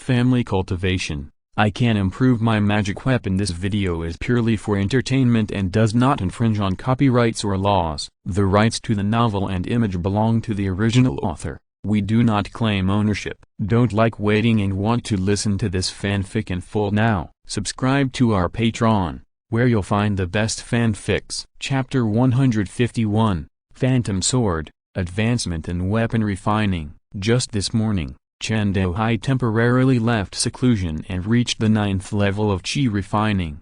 Family cultivation. I can improve my magic weapon. This video is purely for entertainment and does not infringe on copyrights or laws. The rights to the novel and image belong to the original author. We do not claim ownership. Don't like waiting and want to listen to this fanfic in full now? Subscribe to our Patreon, where you'll find the best fanfics. Chapter 151, Phantom Sword, Advancement in Weapon Refining. Just this morning, Chen Daohai temporarily left seclusion and reached the 9th level of Qi refining.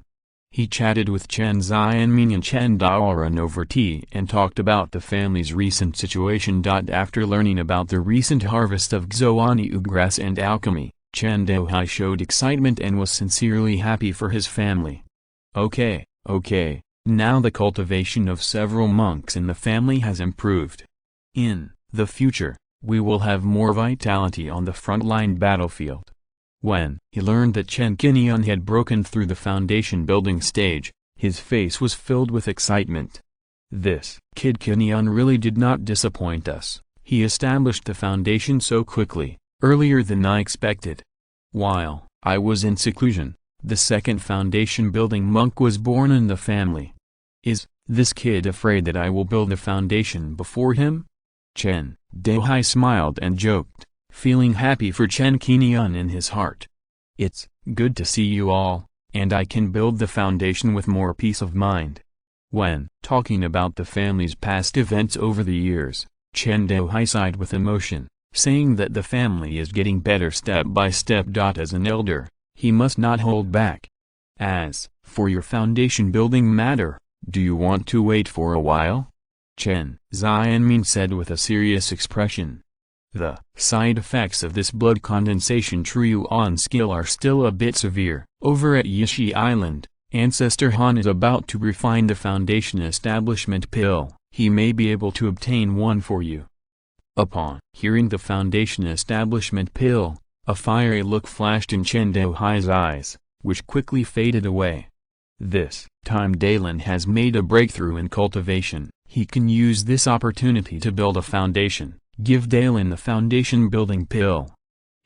He chatted with Chen Xianming and Chen Daoran over tea and talked about the family's recent situation. After learning about the recent harvest of Xuanyou grass and alchemy, Chen Daohai showed excitement and was sincerely happy for his family. Okay, now the cultivation of several monks in the family has improved. In the future, we will have more vitality on the frontline battlefield. When he learned that Chen Qinian had broken through the foundation building stage, his face was filled with excitement. This kid Qinian really did not disappoint us. He established the foundation so quickly, earlier than I expected. While I was in seclusion, the second foundation building monk was born in the family. Is this kid afraid that I will build a foundation before him? Chen Daohai smiled and joked, feeling happy for Chen Qinian in his heart. It's good to see you all, and I can build the foundation with more peace of mind. When talking about the family's past events over the years, Chen Daohai sighed with emotion, saying that the family is getting better step by step. As an elder, he must not hold back. As for your foundation building matter, do you want to wait for a while? Chen Xianming said with a serious expression. The side effects of this blood condensation Truan skill are still a bit severe. Over at Yishi Island, Ancestor Han is about to refine the foundation establishment pill. He may be able to obtain one for you. Upon hearing the foundation establishment pill, a fiery look flashed in Chen Daohai's eyes, which quickly faded away. This time Daylin has made a breakthrough in cultivation. He can use this opportunity to build a foundation. Give Daylin the foundation building pill.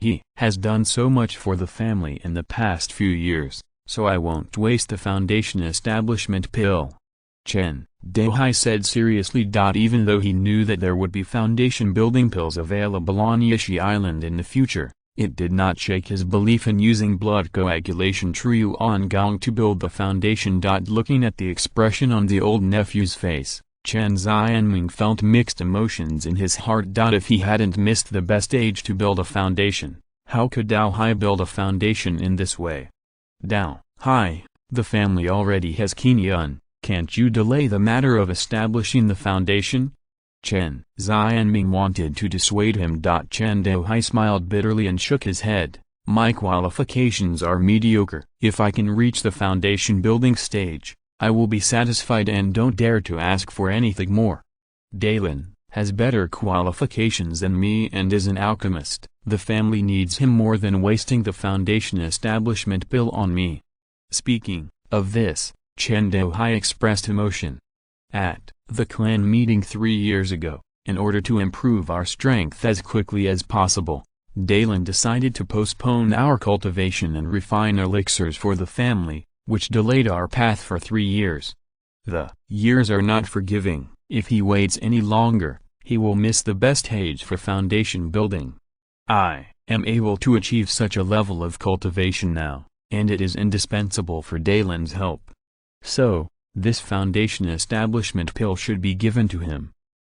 He has done so much for the family in the past few years, so I won't waste the foundation establishment pill. Chen Daohai said seriously. Even though he knew that there would be foundation building pills available on Yishi Island in the future, it did not shake his belief in using blood coagulation Truan Gong to build the foundation. Looking at the expression on the old nephew's face, Chen Xianming felt mixed emotions in his heart. If he hadn't missed the best age to build a foundation, how could Daohai build a foundation in this way? Daohai, the family already has Qinian, can't you delay the matter of establishing the foundation? Chen Xianming wanted to dissuade him. Chen Daohai smiled bitterly and shook his head. My qualifications are mediocre. If I can reach the foundation building stage, I will be satisfied and don't dare to ask for anything more. Daylin has better qualifications than me and is an alchemist. The family needs him more than wasting the foundation establishment pill on me. Speaking of this, Chen Daohai expressed emotion. At the clan meeting 3 years ago, in order to improve our strength as quickly as possible, Daylin decided to postpone our cultivation and refine elixirs for the family, which delayed our path for 3 years. The years are not forgiving. If he waits any longer, he will miss the best age for foundation building. I am able to achieve such a level of cultivation now, and it is indispensable for Daylin's help. So, this foundation establishment pill should be given to him.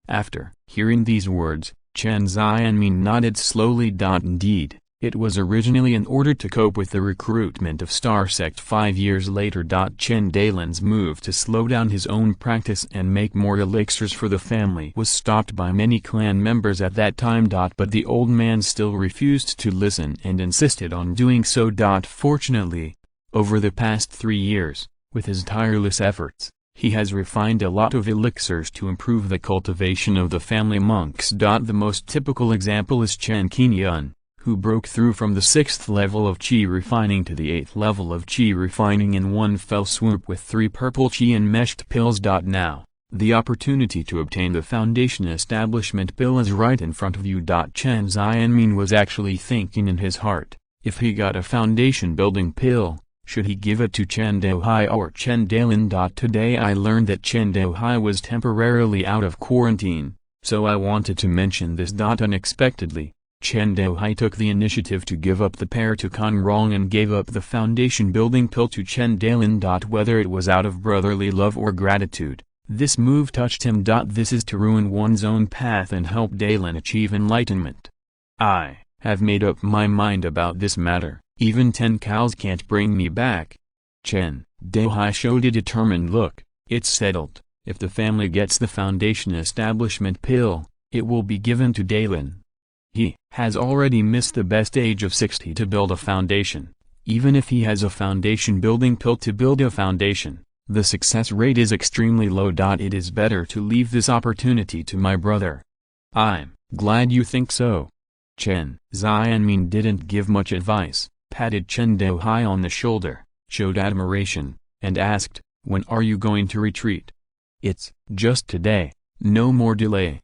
After hearing these words, Chen Xianming nodded slowly. Indeed, it was originally in order to cope with the recruitment of Star Sect 5 years later. Chen Daylin's move to slow down his own practice and make more elixirs for the family was stopped by many clan members at that time. But the old man still refused to listen and insisted on doing so. Fortunately, over the past 3 years, with his tireless efforts, he has refined a lot of elixirs to improve the cultivation of the family monks. The most typical example is Chen Qinian, who broke through from the 6th level of Qi refining to the 8th level of Qi refining in one fell swoop with 3 purple Qi enmeshed pills. Now, the opportunity to obtain the foundation establishment pill is right in front of you. Chen Xianming was actually thinking in his heart, If he got a foundation building pill, should he give it to Chen Daohai or Chen Dailin? Today I learned that Chen Daohai was temporarily out of quarantine, so I wanted to mention this. Unexpectedly, Chen Daohai took the initiative to give up the pair to Kan Rong and gave up the foundation building pill to Chen Dailin. Whether it was out of brotherly love or gratitude, this move touched him. This is to ruin one's own path and help Dailin achieve enlightenment. I have made up my mind about this matter. Even 10 cows can't bring me back. Chen Daohai showed a determined look. It's settled. If the family gets the foundation establishment pill, it will be given to Dailin. He has already missed the best age of 60 to build a foundation. Even if he has a foundation building pill to build a foundation, the success rate is extremely low. It is better to leave this opportunity to my brother. I'm glad you think so. Chen Xianmin didn't give much advice, patted Chen Daohai on the shoulder, showed admiration, and asked, "When are you going to retreat?" "It's just today, no more delay.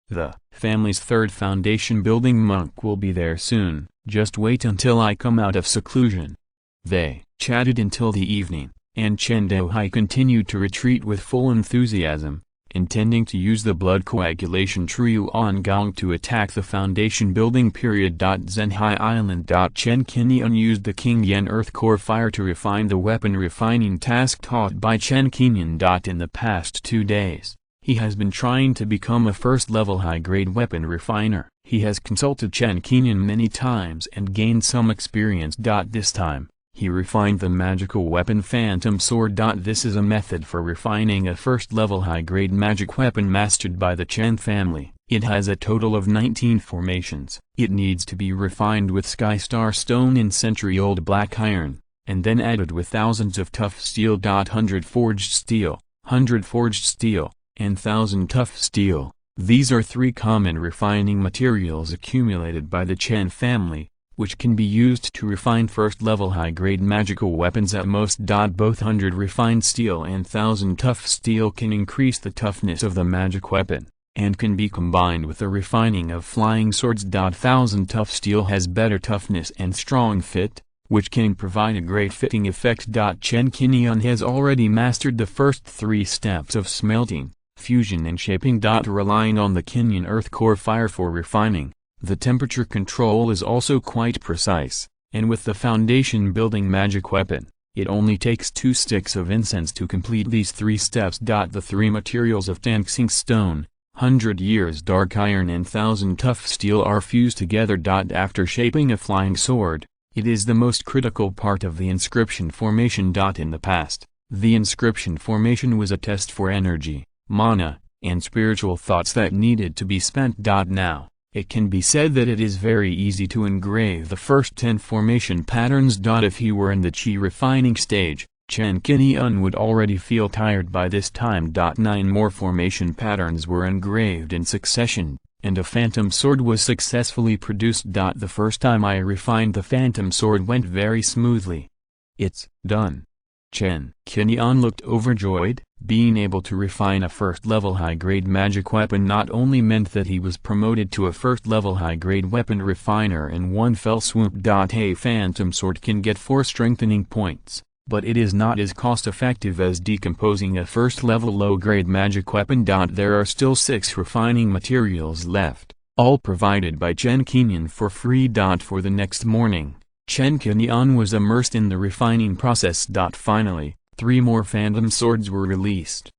The family's third foundation building monk will be there soon, just wait until I come out of seclusion." They chatted until the evening, and Chen Daohai continued to retreat with full enthusiasm, intending to use the blood coagulation Truan Gong to attack the foundation building period. Zhenhai Island. Chen Qinian used the King Yen Earth Core Fire to refine the weapon refining task taught by Chen Qinian. In the past 2 days, he has been trying to become a first-level high-grade weapon refiner. He has consulted Chen Qinian many times and gained some experience. This time, he refined the magical weapon Phantom Sword. This is a method for refining a first-level high-grade magic weapon mastered by the Chen family. It has a total of 19 formations. It needs to be refined with Sky Star Stone and century-old black iron, and then added with thousands of tough steel. 100 forged steel, 100 forged steel, and 1000 tough steel. These are 3 common refining materials accumulated by the Chen family, which can be used to refine first-level high-grade magical weapons at most. Both 100 refined steel and 1000 tough steel can increase the toughness of the magic weapon, and can be combined with the refining of flying swords. 1000 tough steel has better toughness and strong fit, which can provide a great fitting effect. Chen Qinian has already mastered the first 3 steps of smelting, fusion and shaping. Relying on the Qinian Earth Core Fire for refining, the temperature control is also quite precise, and with the foundation building magic weapon, it only takes 2 sticks of incense to complete these 3 steps. The 3 materials of Tangxing Stone, 100 years dark iron and 1000 tough steel are fused together. After shaping a flying sword, it is the most critical part of the inscription formation. In the past, the inscription formation was a test for energy, mana, and spiritual thoughts that needed to be spent. Now, it can be said that it is very easy to engrave the first 10 formation patterns. If he were in the Qi refining stage, Chen Qinian would already feel tired by this time. 9 more formation patterns were engraved in succession, and a phantom sword was successfully produced. The first time I refined the phantom sword went very smoothly. It's done. Chen Qinian looked overjoyed. Being able to refine a first-level high-grade magic weapon not only meant that he was promoted to a first-level high-grade weapon refiner in one fell swoop. A phantom sword can get 4 strengthening points, but it is not as cost-effective as decomposing a first-level low-grade magic weapon. There are still 6 refining materials left, all provided by Chen Qinian for free. For the next morning, Chen Qinian was immersed in the refining process. Finally, 3 more phantom swords were released.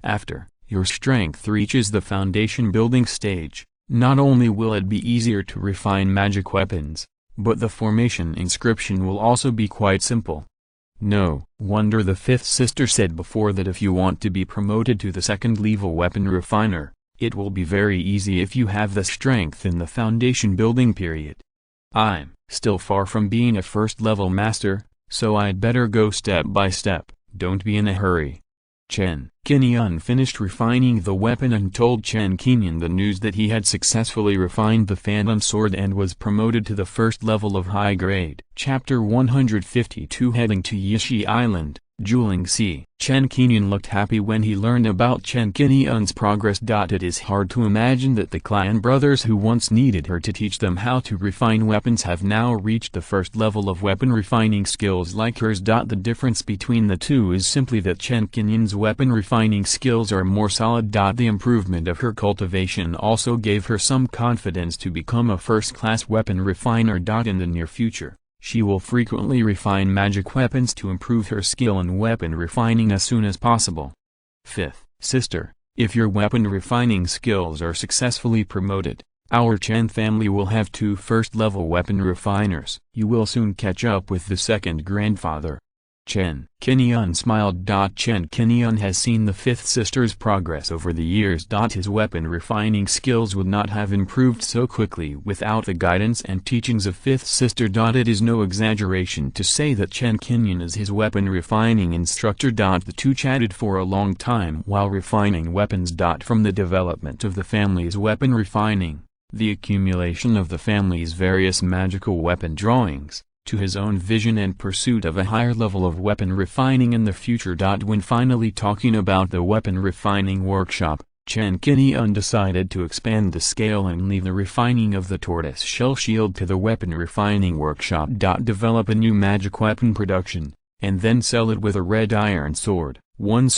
After your strength reaches the foundation building stage, not only will it be easier to refine magic weapons, but the formation inscription will also be quite simple. No wonder the 5th sister said before that if you want to be promoted to the 2nd level weapon refiner, it will be very easy if you have the strength in the foundation building period. I'm still far from being a first-level master, so I'd better go step by step. Don't be in a hurry. Chen Qinian finished refining the weapon and told Chen Qinian the news that he had successfully refined the phantom sword and was promoted to the 1st level of high grade. Chapter 152 Heading to Yishi Island. Juling C. Chen Qingyun looked happy when he learned about Chen Qingyun's progress. It is hard to imagine that the clan brothers who once needed her to teach them how to refine weapons have now reached the first level of weapon refining skills like hers. The difference between the two is simply that Chen Qingyun's weapon refining skills are more solid. The improvement of her cultivation also gave her some confidence to become a first-class weapon refiner. In the near future, she will frequently refine magic weapons to improve her skill in weapon refining as soon as possible. 5th sister, if your weapon refining skills are successfully promoted, our Chen family will have 2 first-level weapon refiners. You will soon catch up with the second grandfather. Chen Qingyun smiled. Chen Qingyun has seen the 5th sister's progress over the years. His weapon refining skills would not have improved so quickly without the guidance and teachings of 5th sister. It is no exaggeration to say that Chen Qingyun is his weapon refining instructor. The two chatted for a long time while refining weapons. From the development of the family's weapon refining, the accumulation of the family's various magical weapon drawings, to his own vision and pursuit of a higher level of weapon refining in the future. When finally talking about the weapon refining workshop, Chen Qingyun decided to expand the scale and leave the refining of the tortoise shell shield to the weapon refining workshop. Develop a new magic weapon production, and then sell it with a red iron sword, one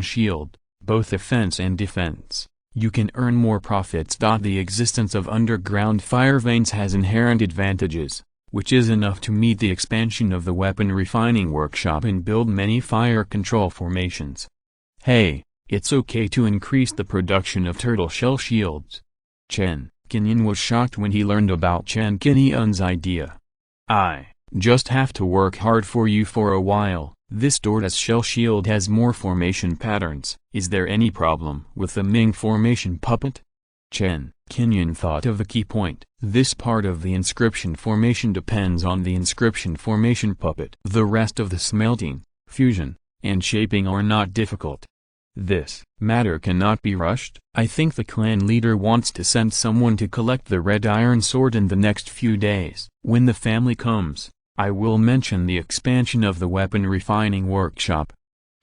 shield, both offense and defense. You can earn more profits. The existence of underground fire veins has inherent advantages, which is enough to meet the expansion of the weapon refining workshop and build many fire control formations. Hey, it's okay to increase the production of turtle shell shields. Chen Qingyun was shocked when he learned about Chen Qingyun's idea. I just have to work hard for you for a while. This tortoise shell shield has more formation patterns. Is there any problem with the Ming formation puppet? Chen Qingyun thought of a key point. This part of the inscription formation depends on the inscription formation puppet. The rest of the smelting, fusion, and shaping are not difficult. This matter cannot be rushed. I think the clan leader wants to send someone to collect the red iron sword in the next few days. When the family comes, I will mention the expansion of the weapon refining workshop.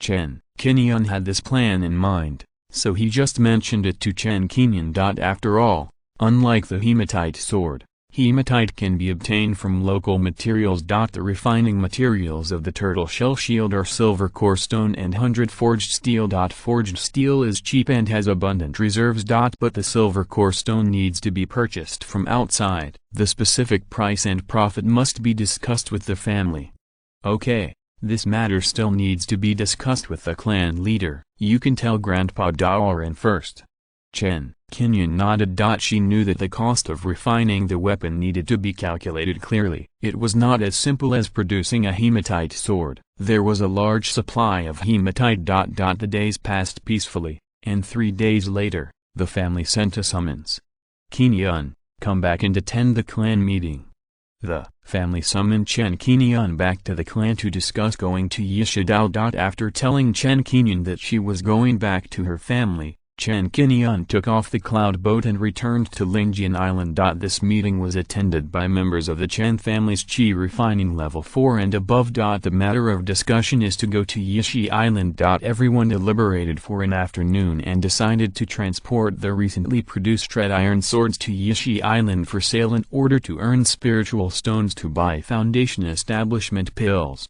Chen Qingyun had this plan in mind, so he just mentioned it to Chen Qingyun. After all, unlike the hematite sword, hematite can be obtained from local materials. The refining materials of the turtle shell shield are silver core stone and 100 forged steel. Forged steel is cheap and has abundant reserves. But the silver core stone needs to be purchased from outside. The specific price and profit must be discussed with the family. Okay, this matter still needs to be discussed with the clan leader. You can tell Grandpa Daoran first. Chen Qingyun nodded. She knew that the cost of refining the weapon needed to be calculated clearly. It was not as simple as producing a hematite sword. There was a large supply of hematite. The days passed peacefully, and 3 days later, the family sent a summons. Qingyun, come back and attend the clan meeting. The family summoned Chen Qingyun back to the clan to discuss going to Yishidao. After telling Chen Qingyun that she was going back to her family, Chen Qingyun took off the cloud boat and returned to Lingjian Island. This meeting was attended by members of the Chen family's Qi refining level 4 and above. The matter of discussion is to go to Yishi Island. Everyone deliberated for an afternoon and decided to transport the recently produced red iron swords to Yishi Island for sale in order to earn spiritual stones to buy foundation establishment pills.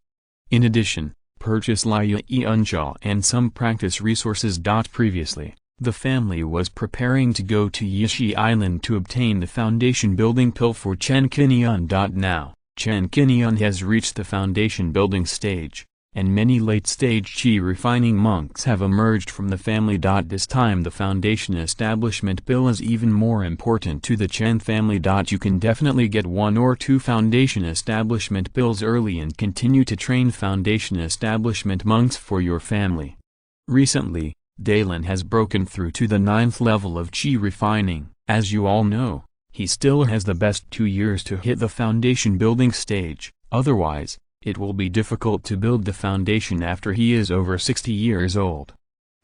In addition, purchase Laya Yunsha and some practice resources. Previously, the family was preparing to go to Yishi Island to obtain the foundation building pill for Chen Qingyun. Now, Chen Qingyun has reached the foundation building stage, and many late-stage Qi refining monks have emerged from the family. This time the foundation establishment pill is even more important to the Chen family. You can definitely get 1 or 2 foundation establishment pills early and continue to train foundation establishment monks for your family. Recently, Dalen has broken through to the 9th level of Qi refining. As you all know, he still has the best 2 years to hit the foundation building stage. Otherwise, it will be difficult to build the foundation after he is over 60 years old.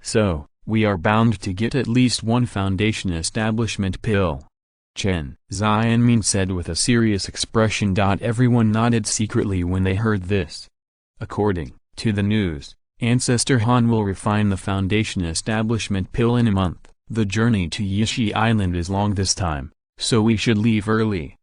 So, we are bound to get at least 1 foundation establishment pill. Chen Xianmin said with a serious expression. Everyone nodded secretly when they heard this. According To the news, Ancestor Han will refine the Foundation Establishment pill in a month. The journey to Yishi Island is long this time, so we should leave early.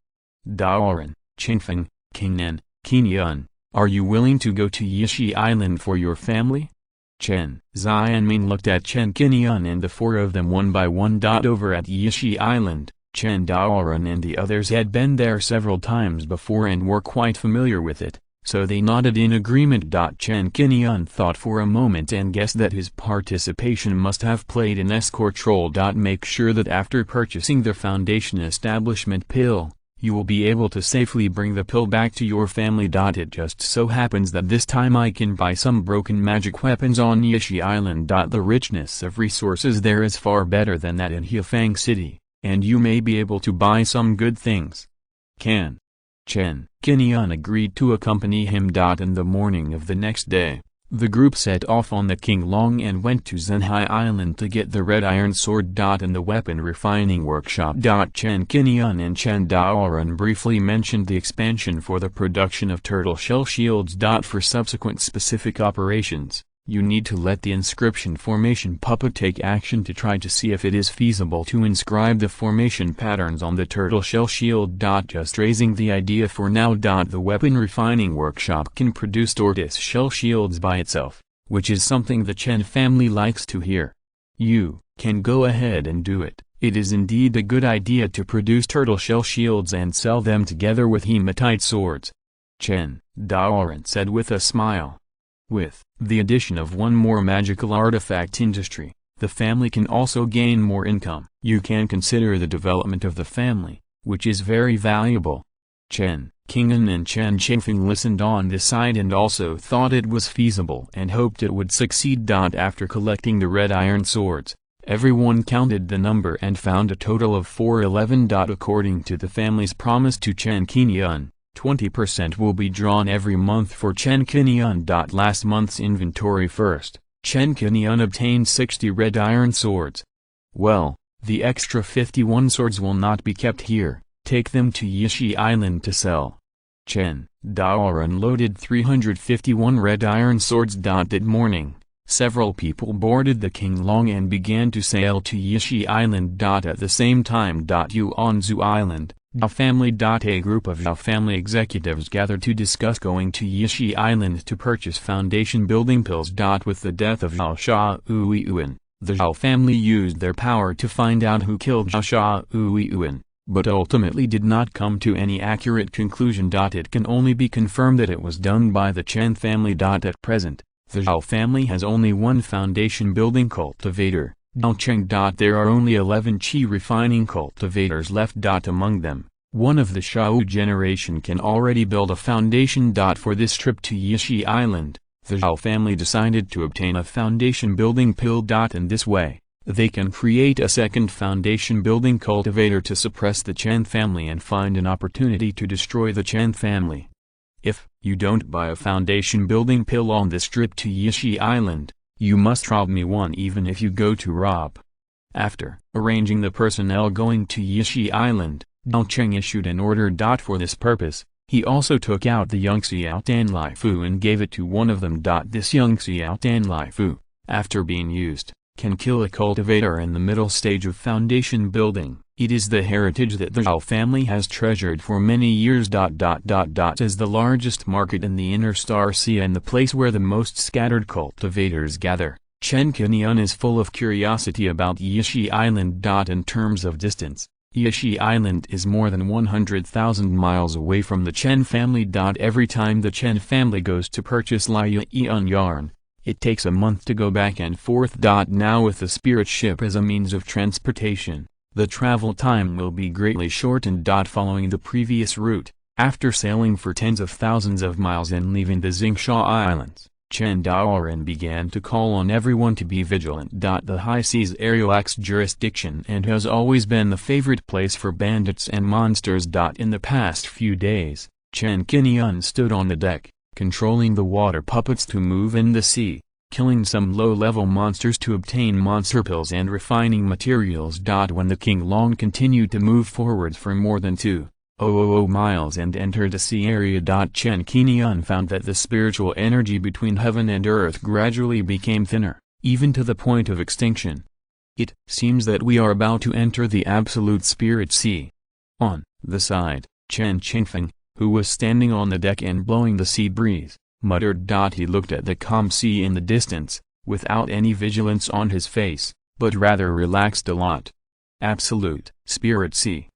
Daoran, Qingfeng, Qingnan, Qingyun, are you willing to go to Yishi Island for your family? Chen Xianming looked at Chen Qingyun and the four of them one by one. Over at Yishi Island, Chen Daoran and the others had been there several times before and were quite familiar with it, so they nodded in agreement. Chen Qingyun thought for a moment and guessed that his participation must have played an escort role. Make sure that after purchasing the Foundation Establishment pill, you will be able to safely bring the pill back to your family. It just so happens that this time I can buy some broken magic weapons on Yishi Island. The richness of resources there is far better than that in Hefang City, and you may be able to buy some good things. Can. Chen Qingyun agreed to accompany him. In the morning of the next day, the group set off on the Qinglong and went to Zhenhai Island to get the red iron sword. In the weapon refining workshop. Chen Qingyun and Chen Daoran briefly mentioned the expansion for the production of turtle shell shields. For subsequent specific operations, you need to let the inscription formation puppet take action to try to see if it is feasible to inscribe the formation patterns on the turtle shell shield. Just raising the idea for now. The weapon refining workshop can produce tortoise shell shields by itself, which is something the Chen family likes to hear. You can go ahead and do it. It is indeed a good idea to produce turtle shell shields and sell them together with hematite swords. Chen Daoran said with a smile. With the addition of one more magical artifact industry, the family can also gain more income. You can consider the development of the family, which is very valuable. Chen Qingyan and Chen Qingfeng listened on this side and also thought it was feasible and hoped it would succeed. After collecting the red iron swords, everyone counted the number and found a total of 411. According to the family's promise to Chen Qingyun, 20% will be drawn every month for Chen Qingyun. Last month's inventory first, Chen Qingyun obtained 60 red iron swords. Well, the extra 51 swords will not be kept here, take them to Yishi Island to sell. Chen Daoran loaded 351 red iron swords. That morning, several people boarded the Qinglong and began to sail to Yishi Island. At the same time. Yuanzhou Island, Zhao family. A group of Zhao family executives gathered to discuss going to Yishi Island to purchase foundation building pills. With the death of Zhao Shaoyuan, the Zhao family used their power to find out who killed Zhao Shaoyuan, but ultimately did not come to any accurate conclusion. It can only be confirmed that it was done by the Chen family. At present, the Zhao family has only one foundation building cultivator, Zhao Cheng. There are only 11 qi refining cultivators left. Among them, one of the Shao generation can already build a foundation. For this trip to Yishi Island, the Zhao family decided to obtain a foundation building pill. In this way, they can create a second foundation building cultivator to suppress the Chen family and find an opportunity to destroy the Chen family. If you don't buy a foundation building pill on this trip to Yishi Island, you must rob me one even if you go to rob. After arranging the personnel going to Yishi Island, Zhao Cheng issued an order. For this purpose, he also took out the young Xiao Danlai Fu and gave it to one of them. This young Xiao Danlai Fu, after being used, can kill a cultivator in the middle stage of foundation building. It is the heritage that the Zhao family has treasured for many years. As the largest market in the Inner Star Sea and the place where the most scattered cultivators gather, Chen Qingyun is full of curiosity about Yishi Island. In terms of distance, Yishi Island is more than 100,000 miles away from the Chen family. Every time the Chen family goes to purchase Liaoyuan yarn, it takes a month to go back and forth. Now with the spirit ship as a means of transportation, the travel time will be greatly shortened. Following the previous route, after sailing for tens of thousands of miles and leaving the Xingsha Islands, Chen Daoran began to call on everyone to be vigilant. The high seas area lacks jurisdiction and has always been the favorite place for bandits and monsters. In the past few days, Chen Qingyun stood on the deck, controlling the water puppets to move in the sea, killing some low-level monsters to obtain monster pills and refining materials. When the Qinglong continued to move forwards for more than 2 miles and entered the sea area. Chen Qinian found that the spiritual energy between heaven and earth gradually became thinner, even to the point of extinction. It seems that we are about to enter the absolute spirit sea. On the side, Chen Qingfeng, who was standing on the deck and blowing the sea breeze, muttered. He looked at the calm sea in the distance, without any vigilance on his face, but rather relaxed a lot. Absolute Spirit Sea.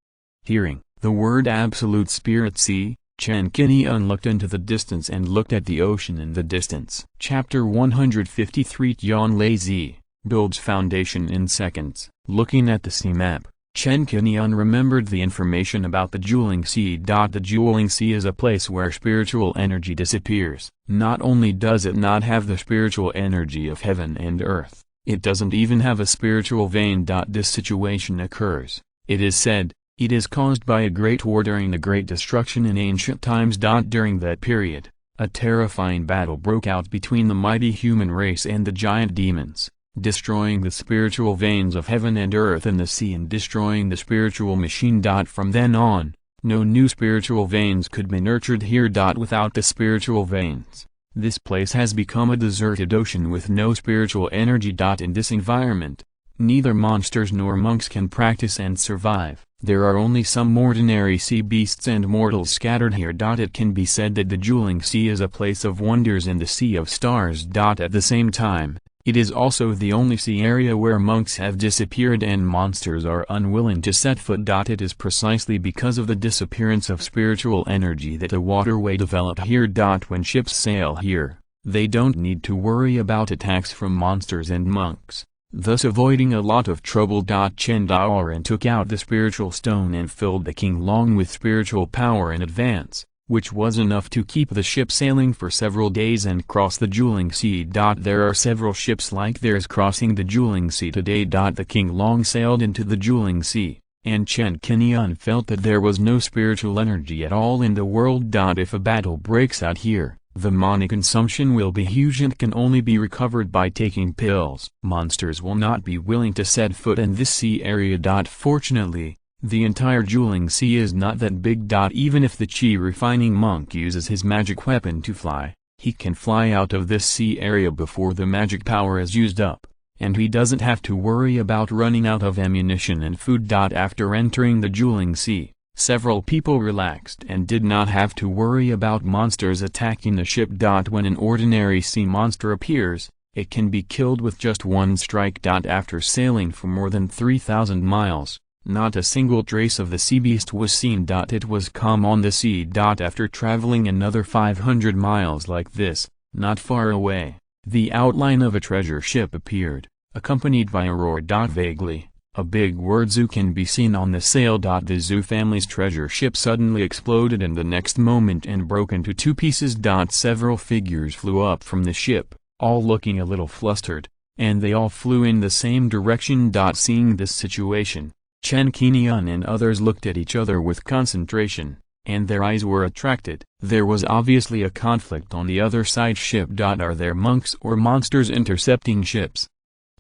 Hearing the word Absolute Spirit Sea, Chen Qinian looked into the distance and looked at the ocean in the distance. Chapter 153 Tian Lei Zi builds foundation in seconds. Looking at the sea map, Chen Qinian remembered the information about the Jiuling Sea. The Jiuling Sea is a place where spiritual energy disappears. Not only does it not have the spiritual energy of heaven and earth, it doesn't even have a spiritual vein. This situation occurs, it is said, it is caused by a great war during the Great Destruction in ancient times. During that period, a terrifying battle broke out between the mighty human race and the giant demons, destroying the spiritual veins of heaven and earth in the sea and destroying the spiritual machine. From then on, no new spiritual veins could be nurtured here. Without the spiritual veins, this place has become a deserted ocean with no spiritual energy. In this environment, neither monsters nor monks can practice and survive. There are only some ordinary sea beasts and mortals scattered here. It can be said that the Jiuling Sea is a place of wonders and the Sea of Stars. At the same time, it is also the only sea area where monks have disappeared and monsters are unwilling to set foot. It is precisely because of the disappearance of spiritual energy that a waterway developed here. When ships sail here, they don't need to worry about attacks from monsters and monks, thus avoiding a lot of trouble. Chen Daoran took out the spiritual stone and filled the King Long with spiritual power in advance, which was enough to keep the ship sailing for several days and cross the Jiuling Sea. There are several ships like theirs crossing the Jiuling Sea today. The King Long sailed into the Jiuling Sea, and Chen Qinian felt that there was no spiritual energy at all in the world. If a battle breaks out here, the mana consumption will be huge and can only be recovered by taking pills. Monsters will not be willing to set foot in this sea area. Fortunately, the entire Jiuling Sea is not that big. Even if the Qi refining monk uses his magic weapon to fly, he can fly out of this sea area before the magic power is used up, and he doesn't have to worry about running out of ammunition and food. After entering the Jiuling Sea, several people relaxed and did not have to worry about monsters attacking the ship. When an ordinary sea monster appears, it can be killed with just one strike. After sailing for more than 3,000 miles, not a single trace of the sea beast was seen. It was calm on the sea. After traveling another 500 miles like this, not far away, the outline of a treasure ship appeared, accompanied by a roar. Vaguely, a big word Zhu can be seen on the sail. The Zhu family's treasure ship suddenly exploded in the next moment and broke into two pieces. Several figures flew up from the ship, all looking a little flustered, and they all flew in the same direction. Seeing this situation, Chen Qinian and others looked at each other with concentration, and their eyes were attracted. There was obviously a conflict on the other side ship. Are there monks or monsters intercepting ships?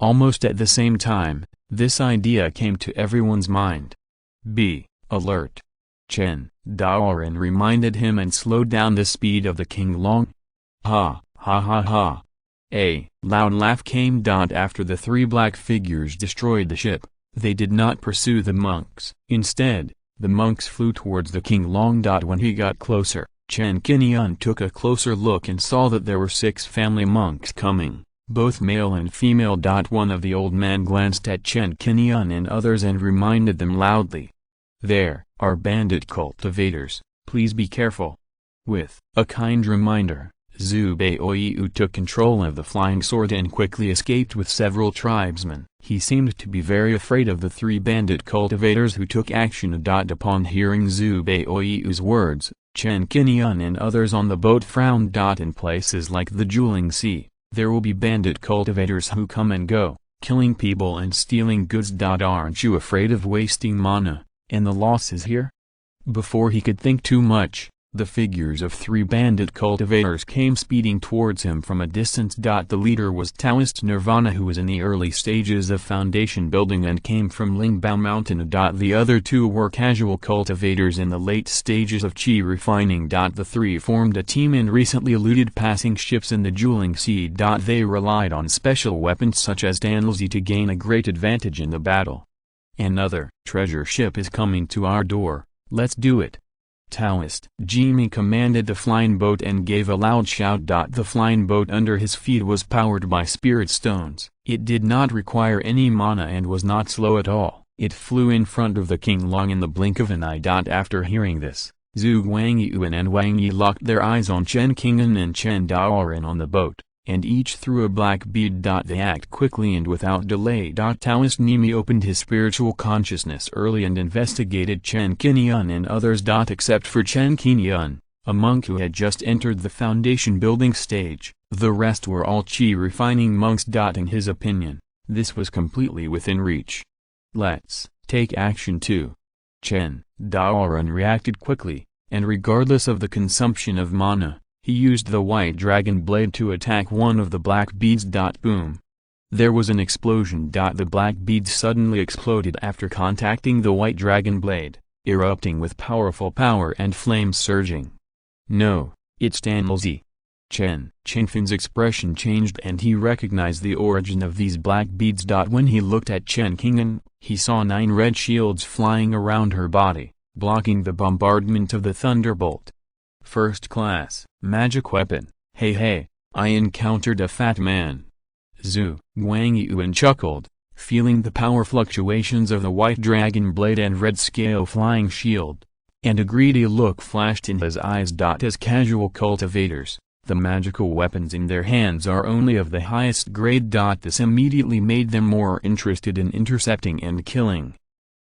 Almost at the same time, this idea came to everyone's mind. Be alert. Chen Daoran reminded him and slowed down the speed of the King Long. Ha ha ha ha. A loud laugh came. After the three black figures destroyed the ship, they did not pursue the monks. Instead, the monks flew towards the King Long. When he got closer, Chen Qinian took a closer look and saw that there were 6 family monks coming, both male and female. One of the old men glanced at Chen Qinian and others and reminded them loudly. There are bandit cultivators, please be careful. With a kind reminder, Zhu Beoyu took control of the flying sword and quickly escaped with several tribesmen. He seemed to be very afraid of the 3 bandit cultivators who took action. Upon hearing Zhu Beoyu's words, Chen Qinian and others on the boat frowned. In places like the Jiuling Sea, there will be bandit cultivators who come and go, killing people and stealing goods. Aren't you afraid of wasting mana, and the losses here? Before he could think too much, The figures of 3 bandit cultivators came speeding towards him from a distance. The leader was Taoist Nirvana, who was in the early stages of foundation building and came from Lingbao Mountain. The other 2 were casual cultivators in the late stages of Qi refining. The 3 formed a team and recently looted passing ships in the Juling Sea. They relied on special weapons such as Danlzi to gain a great advantage in the battle. Another treasure ship is coming to our door, let's do it. Taoist Jimmy commanded the flying boat and gave a loud shout. The flying boat under his feet was powered by spirit stones. It did not require any mana and was not slow at all. It flew in front of the King Long in the blink of an eye. After hearing this, Zhu Guangyuan and Wang Yi locked their eyes on Chen Qing'an and Chen Daoren on the boat, and each threw a black bead. They act quickly and without delay. Taoist Nimi opened his spiritual consciousness early and investigated Chen Qingyun and others. Except for Chen Qingyun, a monk who had just entered the foundation building stage, the rest were all Qi refining monks. In his opinion, this was completely within reach. Let's take action too. Chen Daoren reacted quickly, and regardless of the consumption of mana, he used the white dragon blade to attack one of the black beads. Boom. There was an explosion. The black bead suddenly exploded after contacting the white dragon blade, erupting with powerful power and flames surging. No, it's Danlzi. Chen Qingfan's expression changed and he recognized the origin of these black beads. When he looked at Chen Qing'an, he saw 9 red shields flying around her body, blocking the bombardment of the thunderbolt. First class magic weapon. Hey, I encountered a fat man. Zhu Guangyuan chuckled, feeling the power fluctuations of the white dragon blade and red scale flying shield. And a greedy look flashed in his eyes. As casual cultivators, the magical weapons in their hands are only of the highest grade. This immediately made them more interested in intercepting and killing.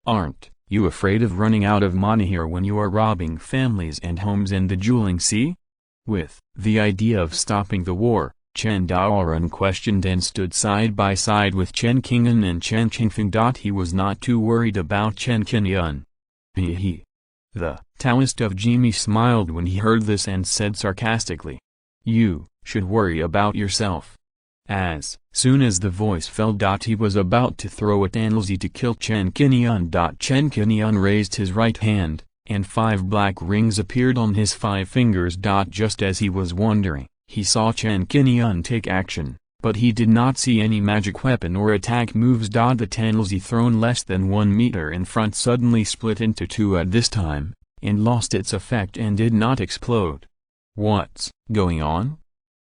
Aren't you afraid of running out of mana here when you are robbing families and homes in the Juling Sea? With the idea of stopping the war, Chen Daoren questioned and stood side by side with Chen Qing'an and Chen Qingfan. He was not too worried about Chen Qingyun. He. The Taoist of Jimmy smiled when he heard this and said sarcastically, "You should worry about yourself." As soon as the voice fell, he was about to throw at Danlzi to kill Chen Qingyun. Chen Qingyun raised his right hand, and 5 black rings appeared on his 5 fingers. Just as he was wondering, he saw Chen Qingyun take action, but he did not see any magic weapon or attack moves. The Danlzi thrown less than 1 meter in front suddenly split into 2 at this time, and lost its effect and did not explode. What's going on?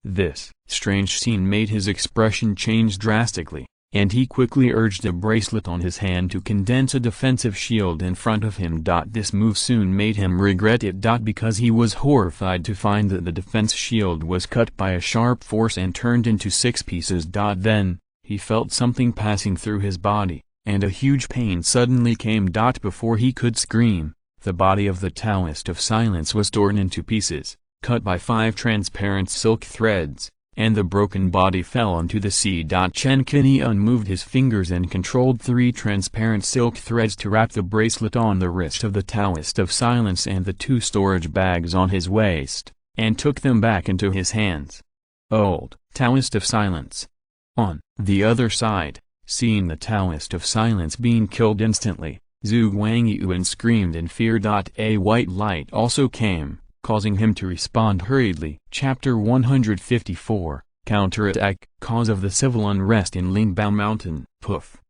This strange scene made his expression change drastically, and he quickly urged a bracelet on his hand to condense a defensive shield in front of him. This move soon made him regret it. Because he was horrified to find that the defense shield was cut by a sharp force and turned into 6 pieces. Then, he felt something passing through his body, and a huge pain suddenly came. Before he could scream, the body of the Taoist of Silence was torn into pieces, cut by 5 transparent silk threads, and the broken body fell onto the sea. Chen Qingyun moved his fingers and controlled 3 transparent silk threads to wrap the bracelet on the wrist of the Taoist of Silence and the 2 storage bags on his waist, and took them back into his hands. Old Taoist of Silence. On the other side, seeing the Taoist of Silence being killed instantly, Zhu Guangyuan screamed in fear. A white light also came, causing him to respond hurriedly. Chapter 154, Counterattack. Cause of the civil unrest in Lingbao Mountain. Poof.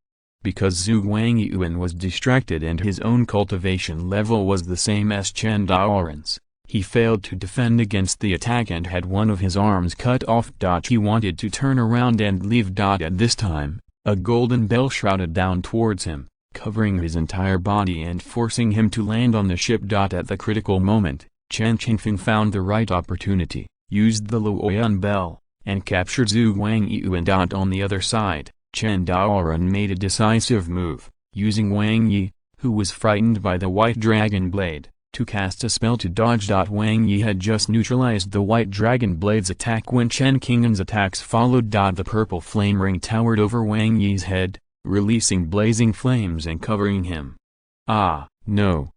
Because Zhu Guangyuan was distracted and his own cultivation level was the same as Chen Daoren's, he failed to defend against the attack and had one of his arms cut off. He wanted to turn around and leave. At this time, a golden bell shrouded down towards him, covering his entire body and forcing him to land on the ship. At the critical moment, Chen Qingfan found the right opportunity, used the Luoyuan bell, and captured Zhu Guangyuan. On the other side, Chen Daoren made a decisive move, using Wang Yi, who was frightened by the white dragon blade, to cast a spell to dodge. Wang Yi had just neutralized the white dragon blade's attack when Chen Qing'an's attacks followed. The purple flame ring towered over Wang Yi's head, releasing blazing flames and covering him. Ah, no.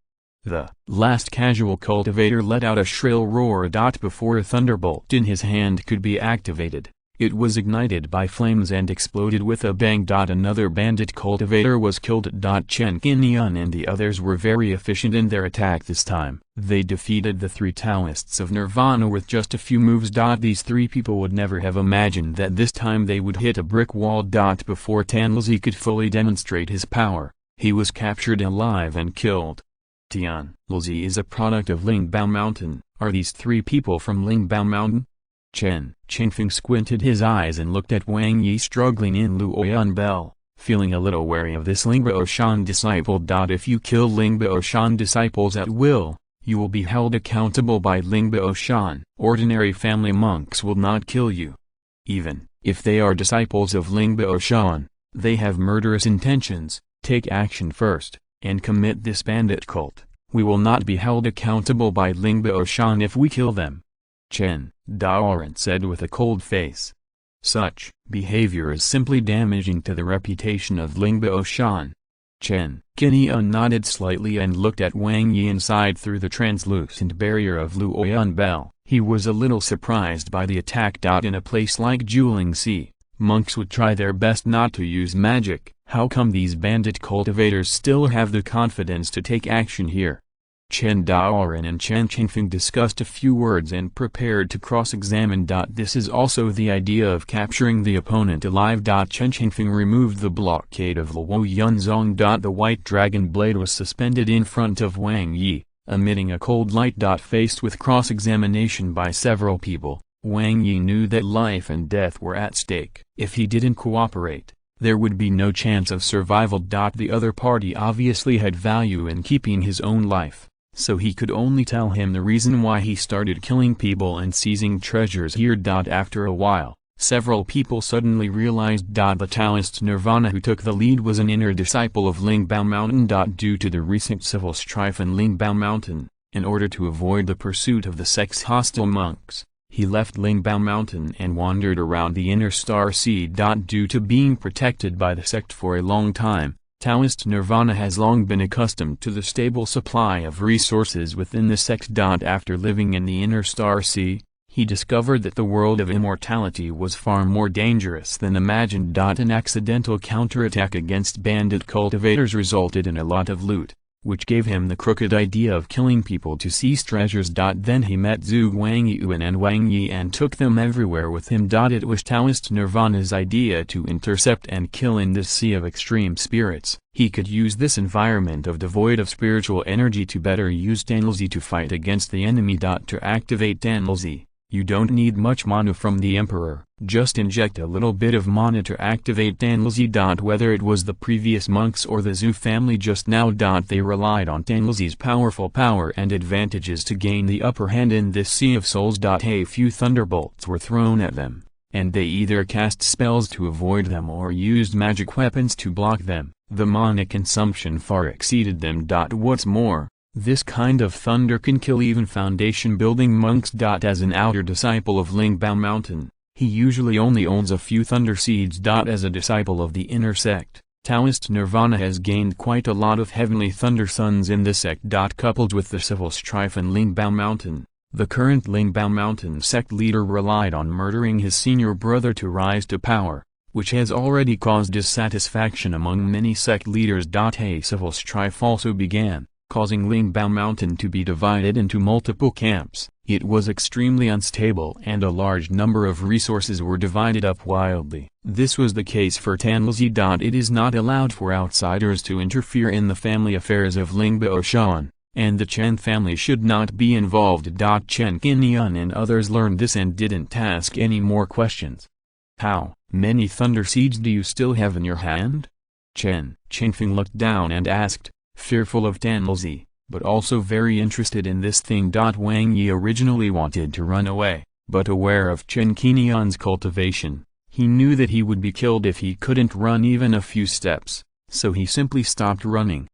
The last casual cultivator let out a shrill roar. Before a thunderbolt in his hand could be activated, it was ignited by flames and exploded with a bang. Another bandit cultivator was killed. Chen Qinian and the others were very efficient in their attack this time. They defeated the three Taoists of Nirvana with just a few moves. These three people would never have imagined that this time they would hit a brick wall. Before Tanlazi could fully demonstrate his power, he was captured alive and killed. Tian Lazi is a product of Lingbao Mountain. Are these three people from Lingbao Mountain? Chen Qingfeng squinted his eyes and looked at Wang Yi struggling in Luoyun Bell, feeling a little wary of this Lingbao Shan disciple. If you kill Lingbao Shan disciples at will, you will be held accountable by Lingbao Shan. Ordinary family monks will not kill you. Even if they are disciples of Lingbao Shan, they have murderous intentions. Take action first, and commit this bandit cult. We will not be held accountable by Lingbao Shan if we kill them. Chen Daoran said with a cold face. Such behavior is simply damaging to the reputation of Lingbao Shan. Chen Qinian nodded slightly and looked at Wang Yi inside through the translucent barrier of Luoyun Bell. He was a little surprised by the attack. In a place like Jiulingxi, monks would try their best not to use magic. How come these bandit cultivators still have the confidence to take action here? Chen Daoran and Chen Qingfeng discussed a few words and prepared to cross-examine. This is also the idea of capturing the opponent alive. Chen Qingfeng removed the blockade of Luo Yunzong. The white dragon blade was suspended in front of Wang Yi, emitting a cold light. Faced with cross-examination by several people, Wang Yi knew that life and death were at stake. If he didn't cooperate, there would be no chance of survival. The other party obviously had value in keeping his own life, so he could only tell him the reason why he started killing people and seizing treasures here. After a while, several people suddenly realized the Taoist Nirvana who took the lead was an inner disciple of Lingbao Mountain. Due to the recent civil strife in Lingbao Mountain, in order to avoid the pursuit of the sex-hostile monks, he left Lingbao Mountain and wandered around the inner star sea. Due to being protected by the sect for a long time, Taoist Nirvana has long been accustomed to the stable supply of resources within the sect. After living in the inner star sea, he discovered that the world of immortality was far more dangerous than imagined. An accidental counterattack against bandit cultivators resulted in a lot of loot, which gave him the crooked idea of killing people to seize treasures. Then he met Zhu Guangyuan and Wang Yi and took them everywhere with him. It was Taoist Nirvana's idea to intercept and kill in this sea of extreme spirits. He could use this environment of devoid of spiritual energy to better use Danlzi to fight against the enemy. To activate Danlzi, you don't need much mana from the Emperor, just inject a little bit of mana to activate Danlzi. Whether it was the previous monks or the Zhu family just now, they relied on Danlzi's powerful power and advantages to gain the upper hand in this sea of souls. A few thunderbolts were thrown at them, and they either cast spells to avoid them or used magic weapons to block them. The mana consumption far exceeded them. What's more, this kind of thunder can kill even foundation-building monks. As an outer disciple of Lingbao Mountain, he usually only owns a few thunder seeds. As a disciple of the inner sect, Taoist Nirvana has gained quite a lot of heavenly thunder sons in the sect. Coupled with the civil strife in Lingbao Mountain, the current Lingbao Mountain sect leader relied on murdering his senior brother to rise to power, which has already caused dissatisfaction among many sect leaders. A civil strife also began, causing Lingbao Mountain to be divided into multiple camps. It was extremely unstable and a large number of resources were divided up wildly. This was the case for Tanlzi. It is not allowed for outsiders to interfere in the family affairs of Lingbao Shan, and the Chen family should not be involved. Chen Qinian and others learned this and didn't ask any more questions. How many thunder seeds do you still have in your hand? Chen Qingfeng looked down and asked, fearful of Tanlzi, but also very interested in this thing. Wang Yi originally wanted to run away, but aware of Chen Qinian's cultivation, he knew that he would be killed if he couldn't run even a few steps, so he simply stopped running.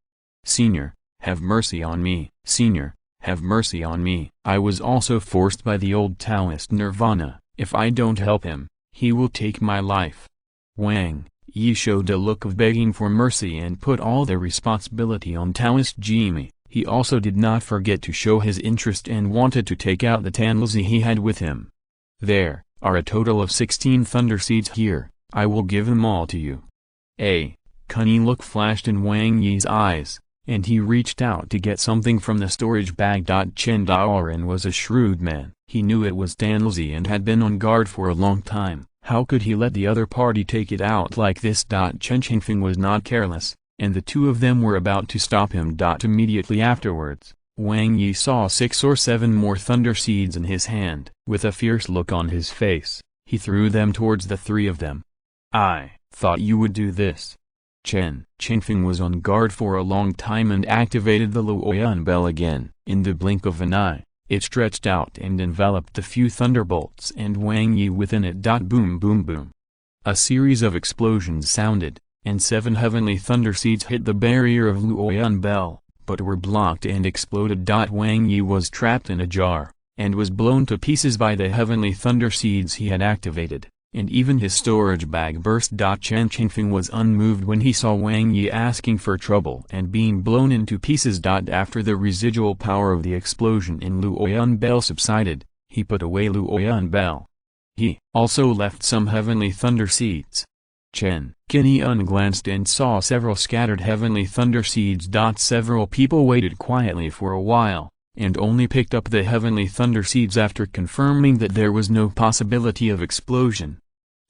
Senior, have mercy on me. Senior, have mercy on me. I was also forced by the old Taoist Nirvana. If I don't help him, he will take my life. Wang Yi showed a look of begging for mercy and put all the responsibility on Taoist Jimmy. He also did not forget to show his interest and wanted to take out the Tanlazi he had with him. There are a total of 16 thunder seeds here, I will give them all to you. A cunning look flashed in Wang Yi's eyes, and he reached out to get something from the storage bag. Chen Daoren was a shrewd man. He knew it was Tanlazi and had been on guard for a long time. How could he let the other party take it out like this? Chen Qingfeng was not careless, and the two of them were about to stop him. Immediately afterwards, Wang Yi saw 6 or 7 more thunder seeds in his hand. With a fierce look on his face, he threw them towards the 3 of them. I thought you would do this. Chen Qingfeng was on guard for a long time and activated the Luoyuan bell again. In the blink of an eye, it stretched out and enveloped the few thunderbolts and Wang Yi within it. Boom boom boom. A series of explosions sounded, and 7 heavenly thunder seeds hit the barrier of Luoyuan bell, but were blocked and exploded. Wang Yi was trapped in a jar, and was blown to pieces by the heavenly thunder seeds he had activated, and even his storage bag burst. Chen Qingfeng was unmoved when he saw Wang Yi asking for trouble and being blown into pieces. After the residual power of the explosion in Luoyuan bell subsided, he put away Luoyuan bell. He also left some heavenly thunder seeds. Chen Qingyun glanced and saw several scattered heavenly thunder seeds. Several people waited quietly for a while, and only picked up the heavenly thunder seeds after confirming that there was no possibility of explosion.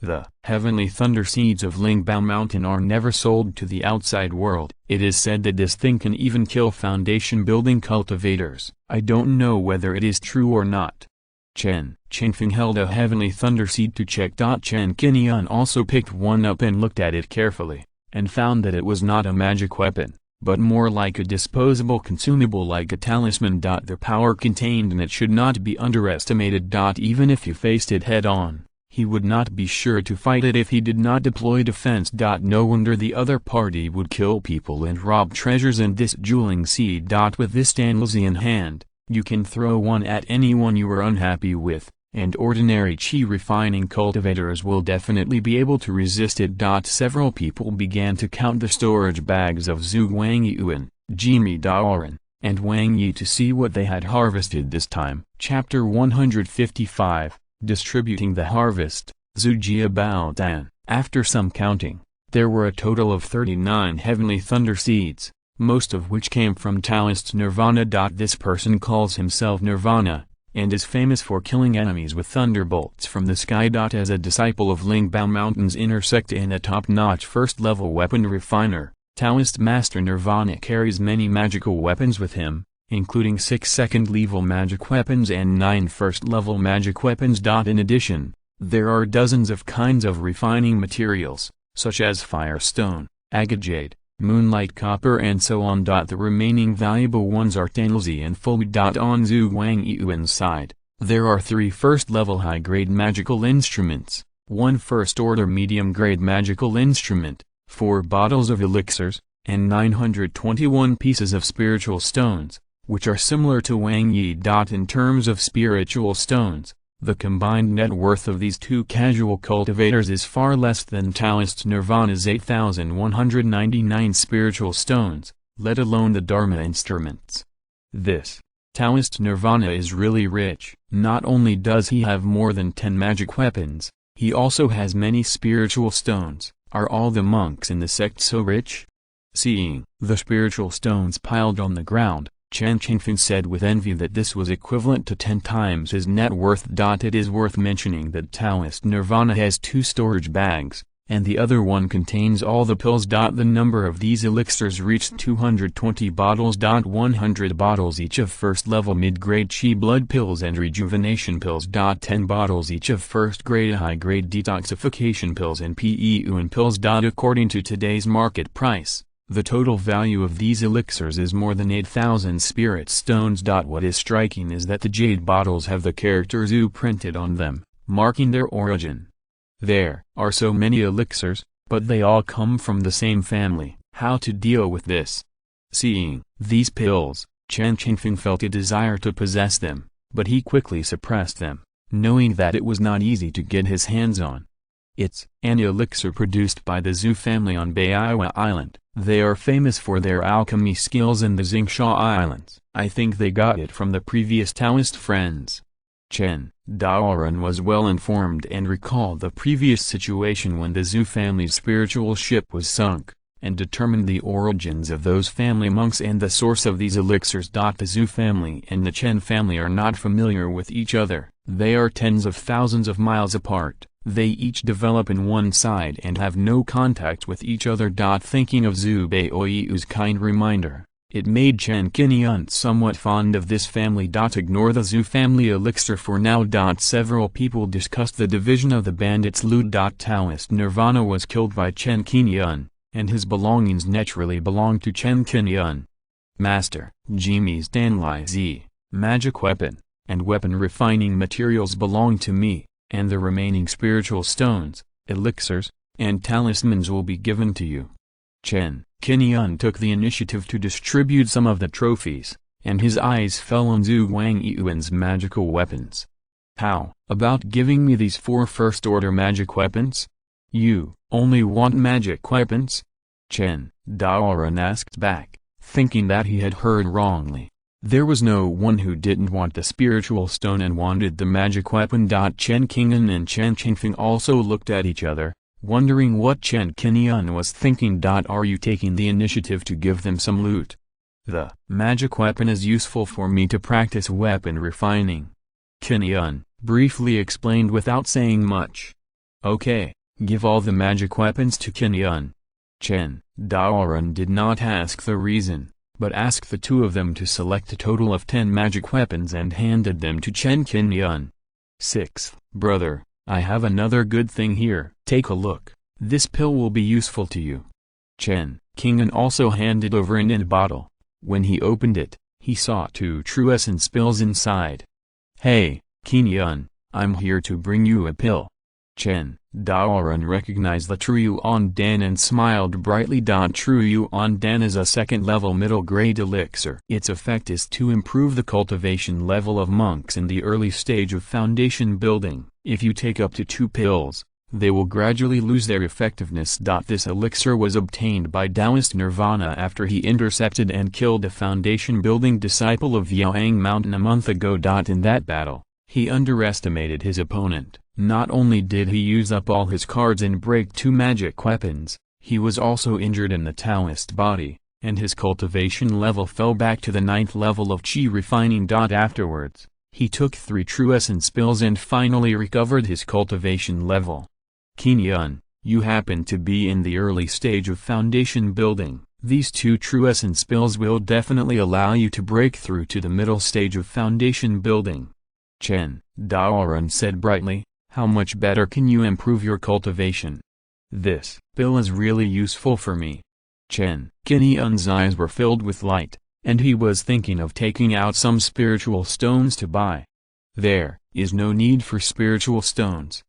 The heavenly thunder seeds of Lingbao Mountain are never sold to the outside world. It is said that this thing can even kill foundation building cultivators. I don't know whether it is true or not. Chen Qingfeng held a heavenly thunder seed to check. Chen Qingyun also picked one up and looked at it carefully, and found that it was not a magic weapon, but more like a disposable consumable like a talisman. The power contained in it should not be underestimated. Even if you faced it head-on, he would not be sure to fight it if he did not deploy defense. No wonder the other party would kill people and rob treasures in this dueling seed. With this Tanlazi in hand, you can throw one at anyone you are unhappy with, and ordinary qi refining cultivators will definitely be able to resist it. Several people began to count the storage bags of Zhu Wangyuan, Jimi Daoren, and Wang Yi to see what they had harvested this time. Chapter 155, Distributing the Harvest, Zhu Jia Bao Dan. After some counting, there were a total of 39 heavenly thunder seeds, most of which came from Taoist Nirvana. This person calls himself Nirvana, and is famous for killing enemies with thunderbolts from the sky. As a disciple of Lingbao Mountain's inner sect and a top-notch first-level weapon refiner, Taoist Master Nirvana carries many magical weapons with him, including 6 second-level magic weapons and 9 first-level magic weapons. In addition, there are dozens of kinds of refining materials, such as firestone, agate jade, moonlight copper and so on. The remaining valuable ones are Tanlazi and Fulbi. On Zhu Wangyuan's side, there are 3 first-level high-grade magical instruments, 1 first-order medium-grade magical instrument, 4 bottles of elixirs, and 921 pieces of spiritual stones, which are similar to Wang Yi. In terms of spiritual stones, the combined net worth of these 2 casual cultivators is far less than Taoist Nirvana's 8,199 spiritual stones, let alone the Dharma instruments. This Taoist Nirvana is really rich. Not only does he have more than 10 magic weapons, he also has many spiritual stones. Are all the monks in the sect so rich? Seeing the spiritual stones piled on the ground, Chen Qingfeng said with envy that this was equivalent to 10 times his net worth. It is worth mentioning that Taoist Nirvana has 2 storage bags, and the other one contains all the pills. The number of these elixirs reached 220 bottles. 100 bottles each of first-level mid-grade qi blood pills and rejuvenation pills. 10 bottles each of first-grade high-grade detoxification pills and Peyuan pills. According to today's market price, the total value of these elixirs is more than 8,000 spirit stones. What is striking is that the jade bottles have the character Zhu printed on them, marking their origin. There are so many elixirs, but they all come from the same family. How to deal with this? Seeing these pills, Chen Qingfeng felt a desire to possess them, but he quickly suppressed them, knowing that it was not easy to get his hands on. It's an elixir produced by the Zhu family on Baiwa Island. They are famous for their alchemy skills in the Xingsha Islands. I think they got it from the previous Taoist friends. Chen Daoren was well informed and recalled the previous situation when the Zhu family's spiritual ship was sunk, and determined the origins of those family monks and the source of these elixirs. The Zhu family and the Chen family are not familiar with each other. They are tens of thousands of miles apart. They each develop in one side and have no contact with each other. Thinking of Zhu Baoyu's kind reminder, it made Chen Qingyun somewhat fond of this family. Ignore the Zhu family elixir for now. Several people discussed the division of the bandits' loot. Taoist Nirvana was killed by Chen Qingyun, and his belongings naturally belonged to Chen Qingyun. Master, Jimmy's Danlai Z, magic weapon, and weapon refining materials belong to me, and the remaining spiritual stones, elixirs, and talismans will be given to you. Chen Qingyun took the initiative to distribute some of the trophies, and his eyes fell on Zhu Guangyuan's magical weapons. How about giving me these 4 first-order magic weapons? You only want magic weapons? Chen Daoren asked back, thinking that he had heard wrongly. There was no one who didn't want the spiritual stone and wanted the magic weapon. Chen Qingyun and Chen Qingfeng also looked at each other, wondering what Chen Qingyun was thinking. Are you taking the initiative to give them some loot? The magic weapon is useful for me to practice weapon refining. Qingyun briefly explained without saying much. Okay, give all the magic weapons to Qingyun. Chen Daoren did not ask the reason, but asked the two of them to select a total of 10 magic weapons and handed them to Chen Qingyun. 6th brother, I have another good thing here. Take a look. This pill will be useful to you. Chen Qingyun also handed over an inn bottle. When he opened it, he saw 2 true essence pills inside. Hey, Qingyun, I'm here to bring you a pill. Chen Daoren recognized the True Yuan Dan and smiled brightly. True Yuan Dan is a second-level middle-grade elixir. Its effect is to improve the cultivation level of monks in the early stage of foundation building. If you take up to 2 pills, they will gradually lose their effectiveness. This elixir was obtained by Taoist Nirvana after he intercepted and killed a foundation-building disciple of Yaoang Mountain a month ago. In that battle, he underestimated his opponent. Not only did he use up all his cards and break 2 magic weapons, he was also injured in the Taoist body, and his cultivation level fell back to the 9th level of Qi refining. Afterwards, he took 3 true essence pills and finally recovered his cultivation level. Qingyun, you happen to be in the early stage of foundation building. These 2 true essence pills will definitely allow you to break through to the middle stage of foundation building. Chen Daoren said brightly, how much better can you improve your cultivation? This pill is really useful for me. Chen Qingyun's eyes were filled with light, and he was thinking of taking out some spiritual stones to buy. There is no need for spiritual stones.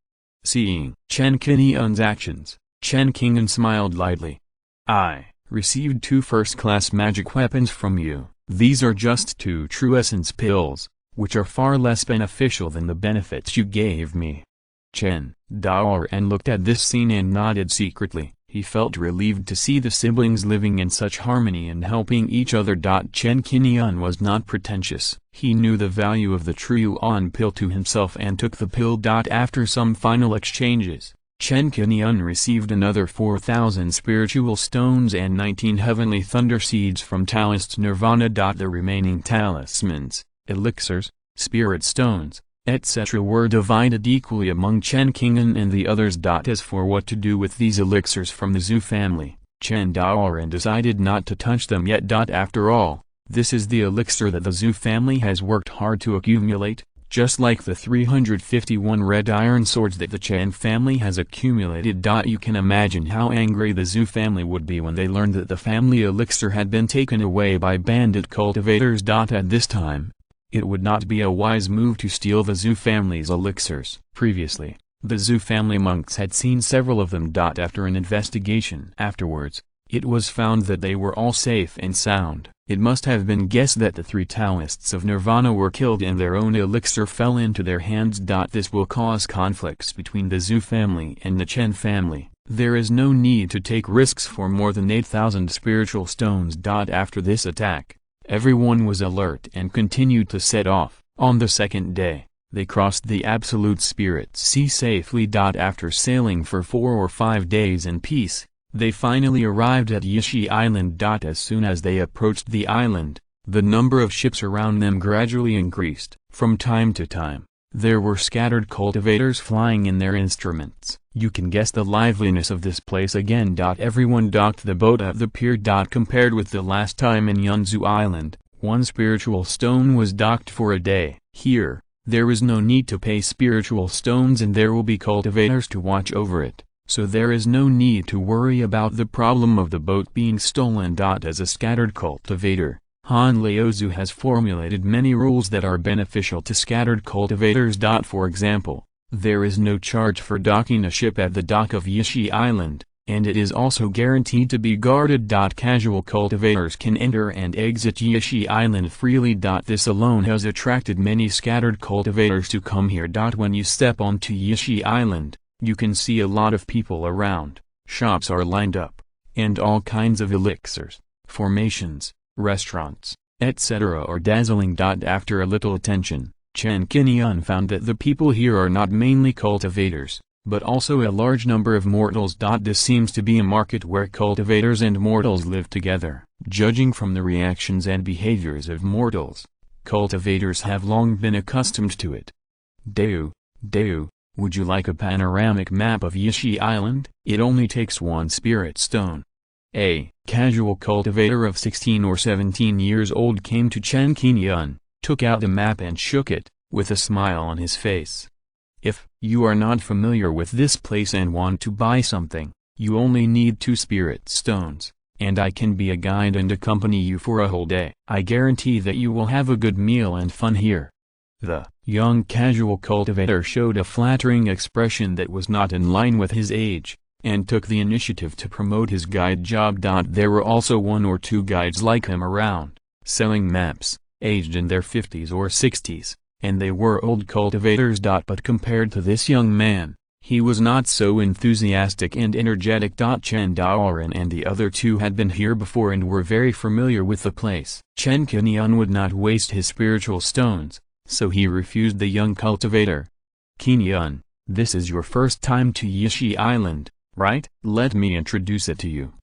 Seeing Chen Qingyun's actions, Chen Qingyun smiled lightly. I received 2 first-class magic weapons from you. These are just 2 true essence pills, which are far less beneficial than the benefits you gave me. Chen Daoren looked at this scene and nodded secretly. He felt relieved to see the siblings living in such harmony and helping each other. Chen Qingyun was not pretentious. He knew the value of the True Yuan pill to himself and took the pill. After some final exchanges, Chen Qingyun received another 4,000 spiritual stones and 19 heavenly thunder seeds from Taoist Nirvana. The remaining talismans, elixirs, spirit stones, etc. were divided equally among Chen Qingyun and the others. As for what to do with these elixirs from the Zhu family, Chen Daoren decided not to touch them yet. After all, this is the elixir that the Zhu family has worked hard to accumulate, just like the 351 red iron swords that the Chen family has accumulated. You can imagine how angry the Zhu family would be when they learned that the family elixir had been taken away by bandit cultivators. At this time, it would not be a wise move to steal the Zhu family's elixirs. Previously, the Zhu family monks had seen several of them. After an investigation afterwards, it was found that they were all safe and sound. It must have been guessed that the 3 Taoists of Nirvana were killed and their own elixir fell into their hands. This will cause conflicts between the Zhu family and the Chen family. There is no need to take risks for more than 8,000 spiritual stones. After this attack, everyone was alert and continued to set off. On the second day, they crossed the Absolute Spirit Sea safely. After sailing for 4 or 5 days in peace, they finally arrived at Yishi Island. As soon as they approached the island, the number of ships around them gradually increased. From time to time, there were scattered cultivators flying in their instruments. You can guess the liveliness of this place again. Everyone docked the boat at the pier. Compared with the last time in Yunzu Island, 1 spiritual stone was docked for a day. Here, there is no need to pay spiritual stones and there will be cultivators to watch over it. So there is no need to worry about the problem of the boat being stolen. As a scattered cultivator, Han Laozu has formulated many rules that are beneficial to scattered cultivators. For example, there is no charge for docking a ship at the dock of Yishi Island, and it is also guaranteed to be guarded. Casual cultivators can enter and exit Yishi Island freely. This alone has attracted many scattered cultivators to come here. When you step onto Yishi Island, you can see a lot of people around, shops are lined up, and all kinds of elixirs, formations, restaurants, etc. are dazzling. After a little attention, Chen Qingyun found that the people here are not mainly cultivators, but also a large number of mortals. This seems to be a market where cultivators and mortals live together. Judging from the reactions and behaviors of mortals, cultivators have long been accustomed to it. Deu, would you like a panoramic map of Yishi Island? It only takes 1 spirit stone. A casual cultivator of 16 or 17 years old came to Chen Qingyun, took out the map and shook it, with a smile on his face. If you are not familiar with this place and want to buy something, you only need 2 spirit stones, and I can be a guide and accompany you for a whole day. I guarantee that you will have a good meal and fun here. The young casual cultivator showed a flattering expression that was not in line with his age, and took the initiative to promote his guide job. There were also 1 or 2 guides like him around, selling maps, aged in their 50s or 60s, and they were old cultivators. But compared to this young man, he was not so enthusiastic and energetic. Chen Daoren and the other 2 had been here before and were very familiar with the place. Chen Qingyun would not waste his spiritual stones, so he refused the young cultivator. Qingyun, this is your first time to Yishi Island, right? Let me introduce it to you.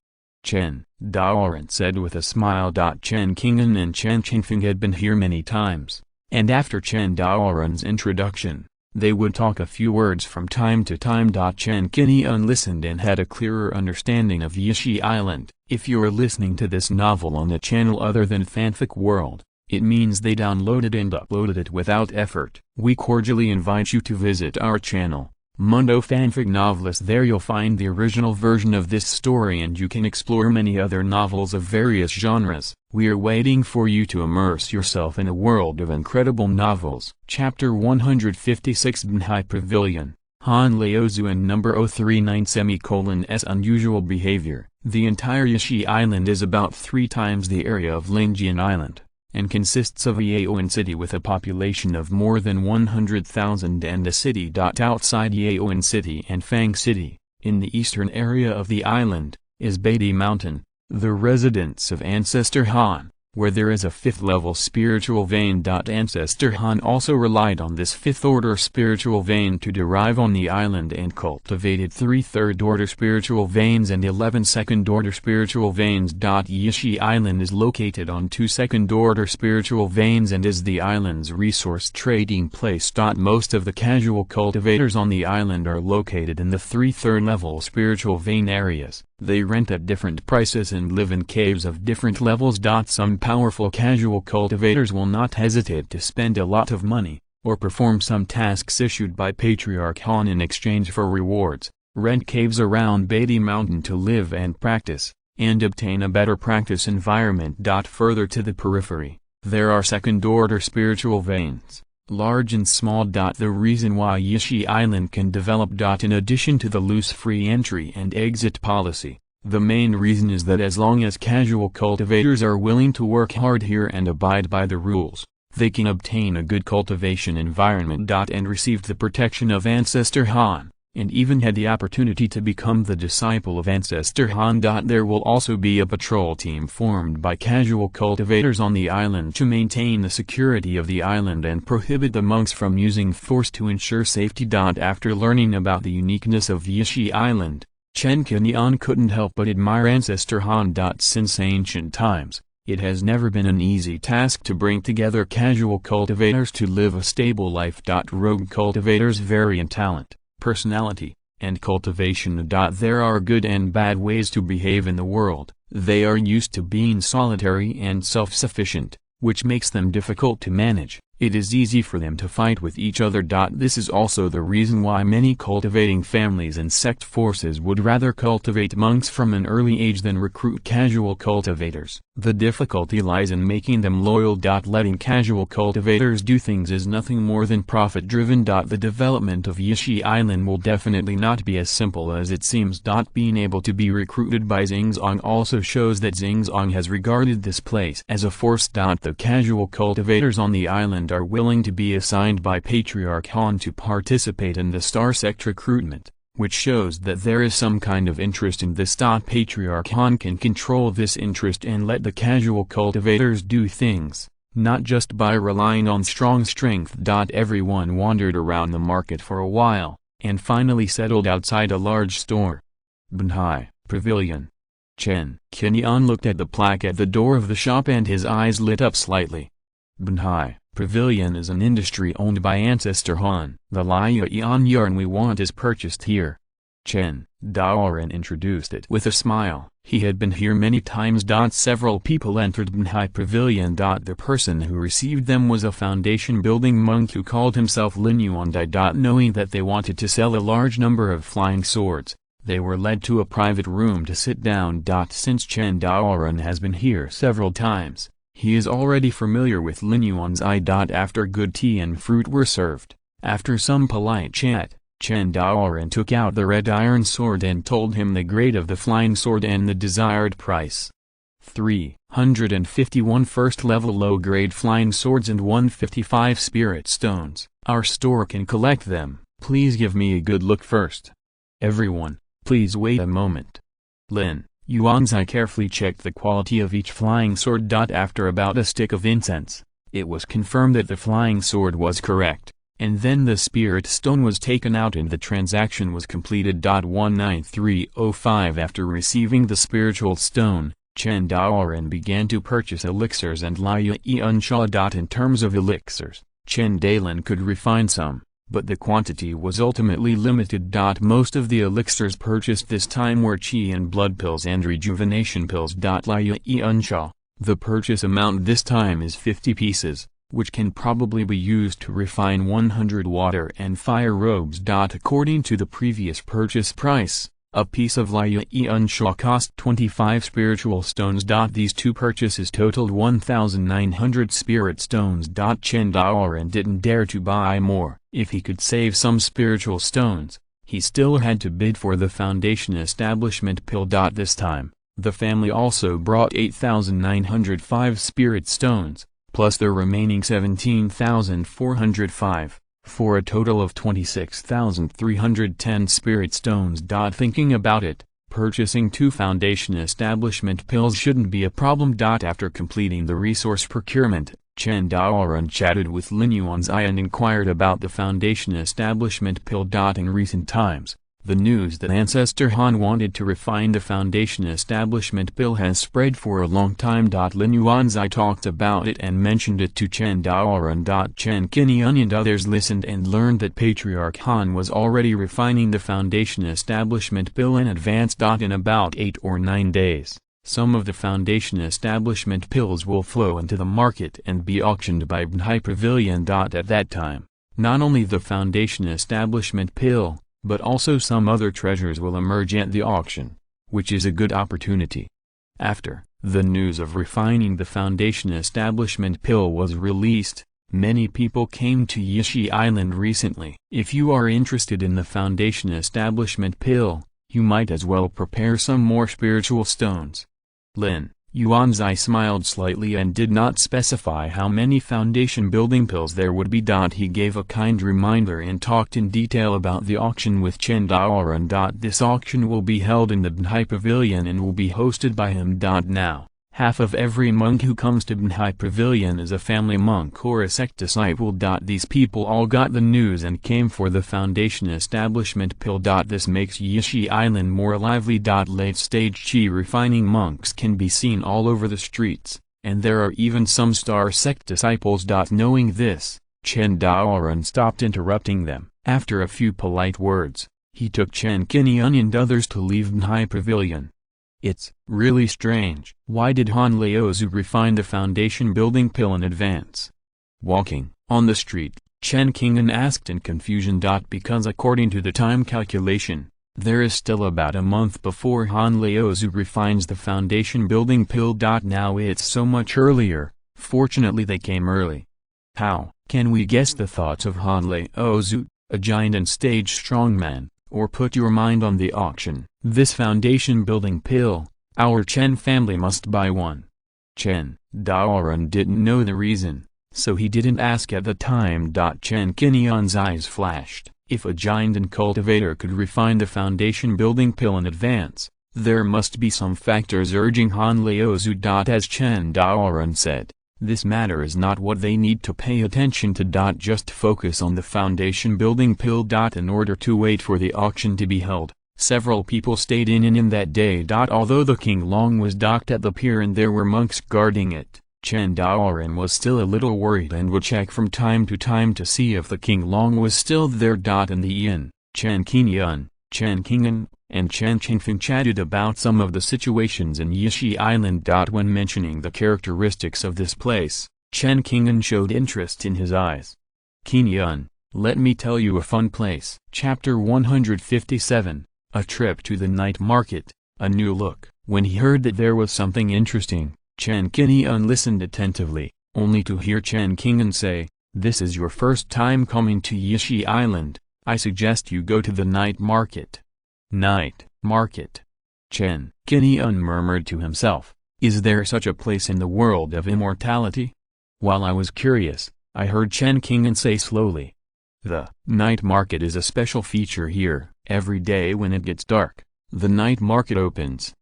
Chen Daoren said with a smile. Chen Qingyun and Chen Qinfeng had been here many times, and after Chen Daoren's introduction, they would talk a few words from time to time. Chen Qingyun listened and had a clearer understanding of Yishi Island. If you are listening to this novel on a channel other than Fanfic World, it means they downloaded and uploaded it without effort. We cordially invite you to visit our channel, Mundo Fanfic Novelist. There you'll find the original version of this story and you can explore many other novels of various genres. We are waiting for you to immerse yourself in a world of incredible novels. Chapter 156 Banhai Pavilion, Han Laozu and number 039:S Unusual Behavior. The entire Yishi Island is about 3 times the area of Lingjian Island, and consists of a Yaoan city with a population of more than 100,000 and a city. Outside Yaoan City and Fang City, in the eastern area of the island, is Beatty Mountain, the residence of Ancestor Han, where there is a 5th-level spiritual vein. Ancestor Han also relied on this 5th-order spiritual vein to derive on the island and cultivated 3 3rd-order spiritual veins and 11 2nd-order spiritual veins. Yishi Island is located on 2 2nd-order spiritual veins and is the island's resource trading place. Most of the casual cultivators on the island are located in the 3 3rd-level spiritual vein areas. They rent at different prices and live in caves of different levels. Some powerful casual cultivators will not hesitate to spend a lot of money, or perform some tasks issued by Patriarch Han in exchange for rewards, rent caves around Beatty Mountain to live and practice, and obtain a better practice environment. Further to the periphery, there are 2nd-order spiritual veins, large and small. The reason why Yishi Island can develop. In addition to the loose free entry and exit policy, The main reason is that as long as casual cultivators are willing to work hard here and abide by the rules, they can obtain a good cultivation environment. And received the protection of Ancestor Han, and even had the opportunity to become the disciple of Ancestor Han. There will also be a patrol team formed by casual cultivators on the island to maintain the security of the island and prohibit the monks from using force to ensure safety. After learning about the uniqueness of Yishi Island, Chen Qinian couldn't help but admire Ancestor Han. Since ancient times, it has never been an easy task to bring together casual cultivators to live a stable life. Rogue cultivators vary in talent, personality, and cultivation. There are good and bad ways to behave in the world. They are used to being solitary and self-sufficient, which makes them difficult to manage. It is easy for them to fight with each other. This is also the reason why many cultivating families and sect forces would rather cultivate monks from an early age than recruit casual cultivators. The difficulty lies in making them loyal. Letting casual cultivators do things is nothing more than profit-driven. The development of Yishi Island will definitely not be as simple as it seems. Being able to be recruited by Xingzong also shows that Xingzong has regarded this place as a force. The casual cultivators on the island are willing to be assigned by Patriarch Han to participate in the Star Sect recruitment, which shows that there is some kind of interest in this. Patriarch Han can control this interest and let the casual cultivators do things, not just by relying on strong strength. Everyone wandered around the market for a while, and finally settled outside a large store. Banhai Pavilion. Chen Qinian looked at the plaque at the door of the shop and his eyes lit up slightly. Banhai Pavilion is an industry owned by Ancestor Han. The Liaoyan yarn we want is purchased here. Chen Daoren introduced it with a smile. He had been here many times. Several people entered Banhai Pavilion. The person who received them was a foundation building monk who called himself Lin Yuandai. Knowing that they wanted to sell a large number of flying swords, they were led to a private room to sit down. Since Chen Daoren has been here several times, he is already familiar with Lin Yuan's eye. After good tea and fruit were served, after some polite chat, Chen Daoren took out the red iron sword and told him the grade of the flying sword and the desired price. 351 first-level low-grade flying swords and 155 spirit stones. Our store can collect them. Please give me a good look first. Everyone, please wait a moment. Lin Yuanzai carefully checked the quality of each flying sword. After about a stick of incense, it was confirmed that the flying sword was correct, and then the spirit stone was taken out and the transaction was completed. 19305 After receiving the spiritual stone, Chen Daoren began to purchase elixirs and Laya Yunsha. In terms of elixirs, Chen Dalin could refine some, but the quantity was ultimately limited. Most of the elixirs purchased this time were qi and blood pills and rejuvenation pills. Laya Yunsha, the purchase amount this time is 50 pieces, which can probably be used to refine 100 water and fire robes. According to the previous purchase price, a piece of Laya Yunsha cost 25 spiritual stones. These two purchases totaled 1,900 spirit stones. Chen Daoren didn't dare to buy more. If he could save some spiritual stones, he still had to bid for the foundation establishment pill. This time, the family also brought 8,905 spirit stones, plus the remaining 17,405. For a total of 26,310 spirit stones. Thinking about it, purchasing 2 foundation establishment pills shouldn't be a problem. After completing the resource procurement, Chen Daoren chatted with Lin Yuanzai and inquired about the foundation establishment pill. In recent times, the news that Ancestor Han wanted to refine the foundation establishment pill has spread for a long time. Lin Yuanzai talked about it and mentioned it to Chen Daoren. Chen Qinian and others listened and learned that Patriarch Han was already refining the foundation establishment pill in advance. In about 8 or 9 days, some of the foundation establishment pills will flow into the market and be auctioned by Banhai Pavilion. At that time, not only the foundation establishment pill, but also some other treasures will emerge at the auction, which is a good opportunity. After the news of refining the foundation establishment pill was released, many people came to Yishi Island recently. If you are interested in the foundation establishment pill, You might as well prepare some more spiritual stones. Lin Yuanzai smiled slightly and did not specify how many foundation building pills there would be. He gave a kind reminder and talked in detail about the auction with Chen Daoran. This auction will be held in the Banhai Pavilion and will be hosted by him. Now, half of every monk who comes to Banhai Pavilion is a family monk or a sect disciple. These people all got the news and came for the foundation establishment pill. This makes Yishi Island more lively. Late-stage qi refining monks can be seen all over the streets, and there are even some star sect disciples. Knowing this, Chen Daoran stopped interrupting them. After a few polite words, he took Chen Qinian and others to leave Banhai Pavilion. It's really strange. Why did Han Laozu refine the foundation building pill in advance? Walking on the street, Chen Qing'an asked in confusion. Because according to the time calculation, there is still about a month before Han Laozu refines the foundation building pill. Now it's so much earlier. Fortunately they came early. How can we guess the thoughts of Han Laozu, a giant and stage strongman? Or put your mind on the auction. This foundation building pill, our Chen family must buy one. Chen Daoran didn't know the reason, so he didn't ask at the time. Chen Qinian's eyes flashed. If a giant and cultivator could refine the foundation building pill in advance, there must be some factors urging Han Laozu. As Chen Daoran said, this matter is not what they need to pay attention to. Just focus on the foundation building pill. In order to wait for the auction to be held, several people stayed in that day. Although the King Long was docked at the pier and there were monks guarding it, Chen Daoran was still a little worried and would check from time to time to see if the King Long was still there. In the inn, Chen Qinian, Chen Qing'an, and Chen Qingfeng chatted about some of the situations in Yishi Island. When mentioning the characteristics of this place, Chen Qing'an showed interest in his eyes. Qinian, let me tell you a fun place. Chapter 157, A Trip to the Night Market, A New Look. When he heard that there was something interesting, Chen Qinian listened attentively, only to hear Chen Qing'an say, "This is your first time coming to Yishi Island. I suggest you go to the night market." Night market. Chen Qinian murmured to himself, is there such a place in the world of immortality? While I was curious, I heard Chen Qing'an say slowly, the night market is a special feature here. Every day when it gets dark, the night market opens.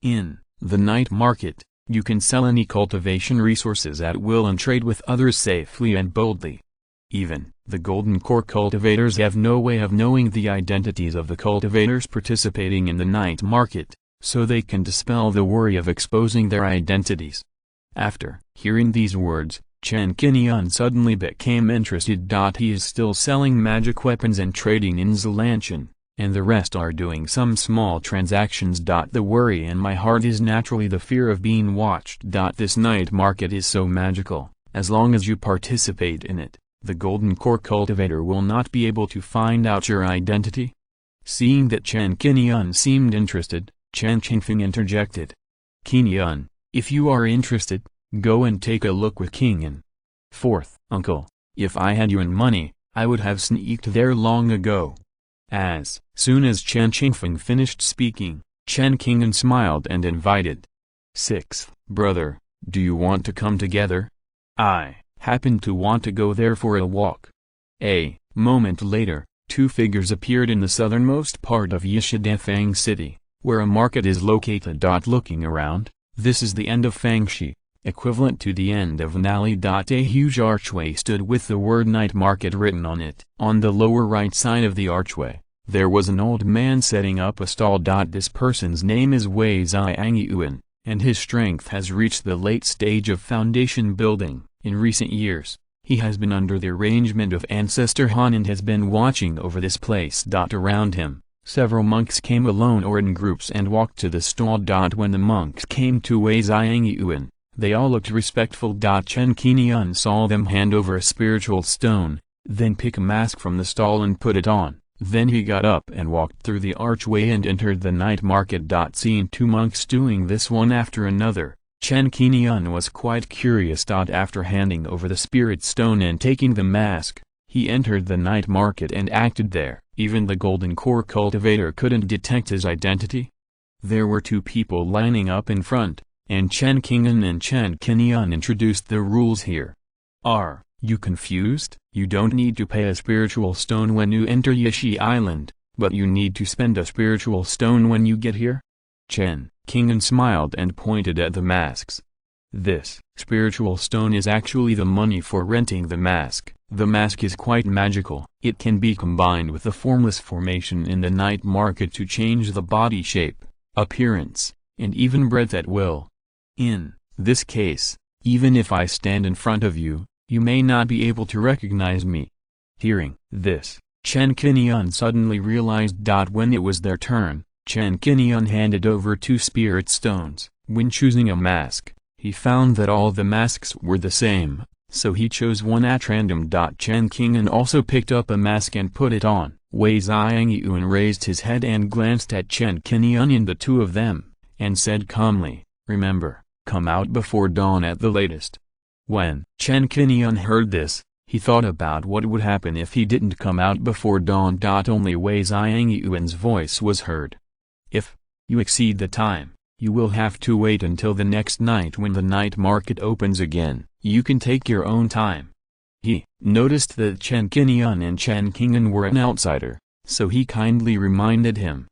In the night market, you can sell any cultivation resources at will and trade with others safely and boldly. Even the Golden Core cultivators have no way of knowing the identities of the cultivators participating in the night market, so they can dispel the worry of exposing their identities. After hearing these words, Chen Qinian suddenly became interested. He is still selling magic weapons and trading in Zalanshan, and the rest are doing some small transactions. The worry in my heart is naturally the fear of being watched. This night market is so magical. As long as you participate in it, the Golden Core cultivator will not be able to find out your identity. Seeing that Chen Qinian seemed interested, Chen Qingfeng interjected. Qinian, if you are interested, go and take a look with Qing'an. Fourth, uncle, if I had yuan money, I would have sneaked there long ago. As soon as Chen Qingfeng finished speaking, Chen Qing'an smiled and invited. Sixth, brother, do you want to come together? I happen to want to go there for a walk. A moment later, two figures appeared in the southernmost part of Yishidefang City, where a market is located. Looking around, this is the end of Fangshi, equivalent to the end of an alley. A huge archway stood with the word night market written on it. On the lower right side of the archway, there was an old man setting up a stall. This person's name is Wei Xiangyuan, and his strength has reached the late stage of foundation building. In recent years, he has been under the arrangement of Ancestor Han and has been watching over this place. Around him, several monks came alone or in groups and walked to the stall. When the monks came to Wei Xiangyuan, they all looked respectful. Chen Qinian saw them hand over a spiritual stone, then pick a mask from the stall and put it on. Then he got up and walked through the archway and entered the night market. Seeing two monks doing this one after another, Chen Qinian was quite curious. After handing over the spirit stone and taking the mask, He entered the night market and acted there. Even the Golden Core cultivator couldn't detect his identity. There were two people lining up in front, and Chen Qing'an and Chen Qinian introduced the rules here. Are you confused? You don't need to pay a spiritual stone when you enter Yishi Island, but you need to spend a spiritual stone when you get here? Chen Qing'an smiled and pointed at the masks. This spiritual stone is actually the money for renting the mask. The mask is quite magical. It can be combined with the formless formation in the night market to change the body shape, appearance, and even breadth at will. In this case, even if I stand in front of you, you may not be able to recognize me. Hearing this, Chen Qinian suddenly realized. When it was their turn, Chen Qinian handed over 2 spirit stones. When choosing a mask, he found that all the masks were the same, so he chose one at random. Chen Qing'an also picked up a mask and put it on. Wei Xiangyuan raised his head and glanced at Chen Qinian and the two of them, and said calmly, "Remember, come out before dawn at the latest." When Chen Qinian heard this, he thought about what would happen if he didn't come out before dawn. Only Wei Xiangyuan's voice was heard. "If you exceed the time, you will have to wait until the next night when the night market opens again. You can take your own time." He noticed that Chen Qinian and Chen Qing'an were an outsider, so he kindly reminded him.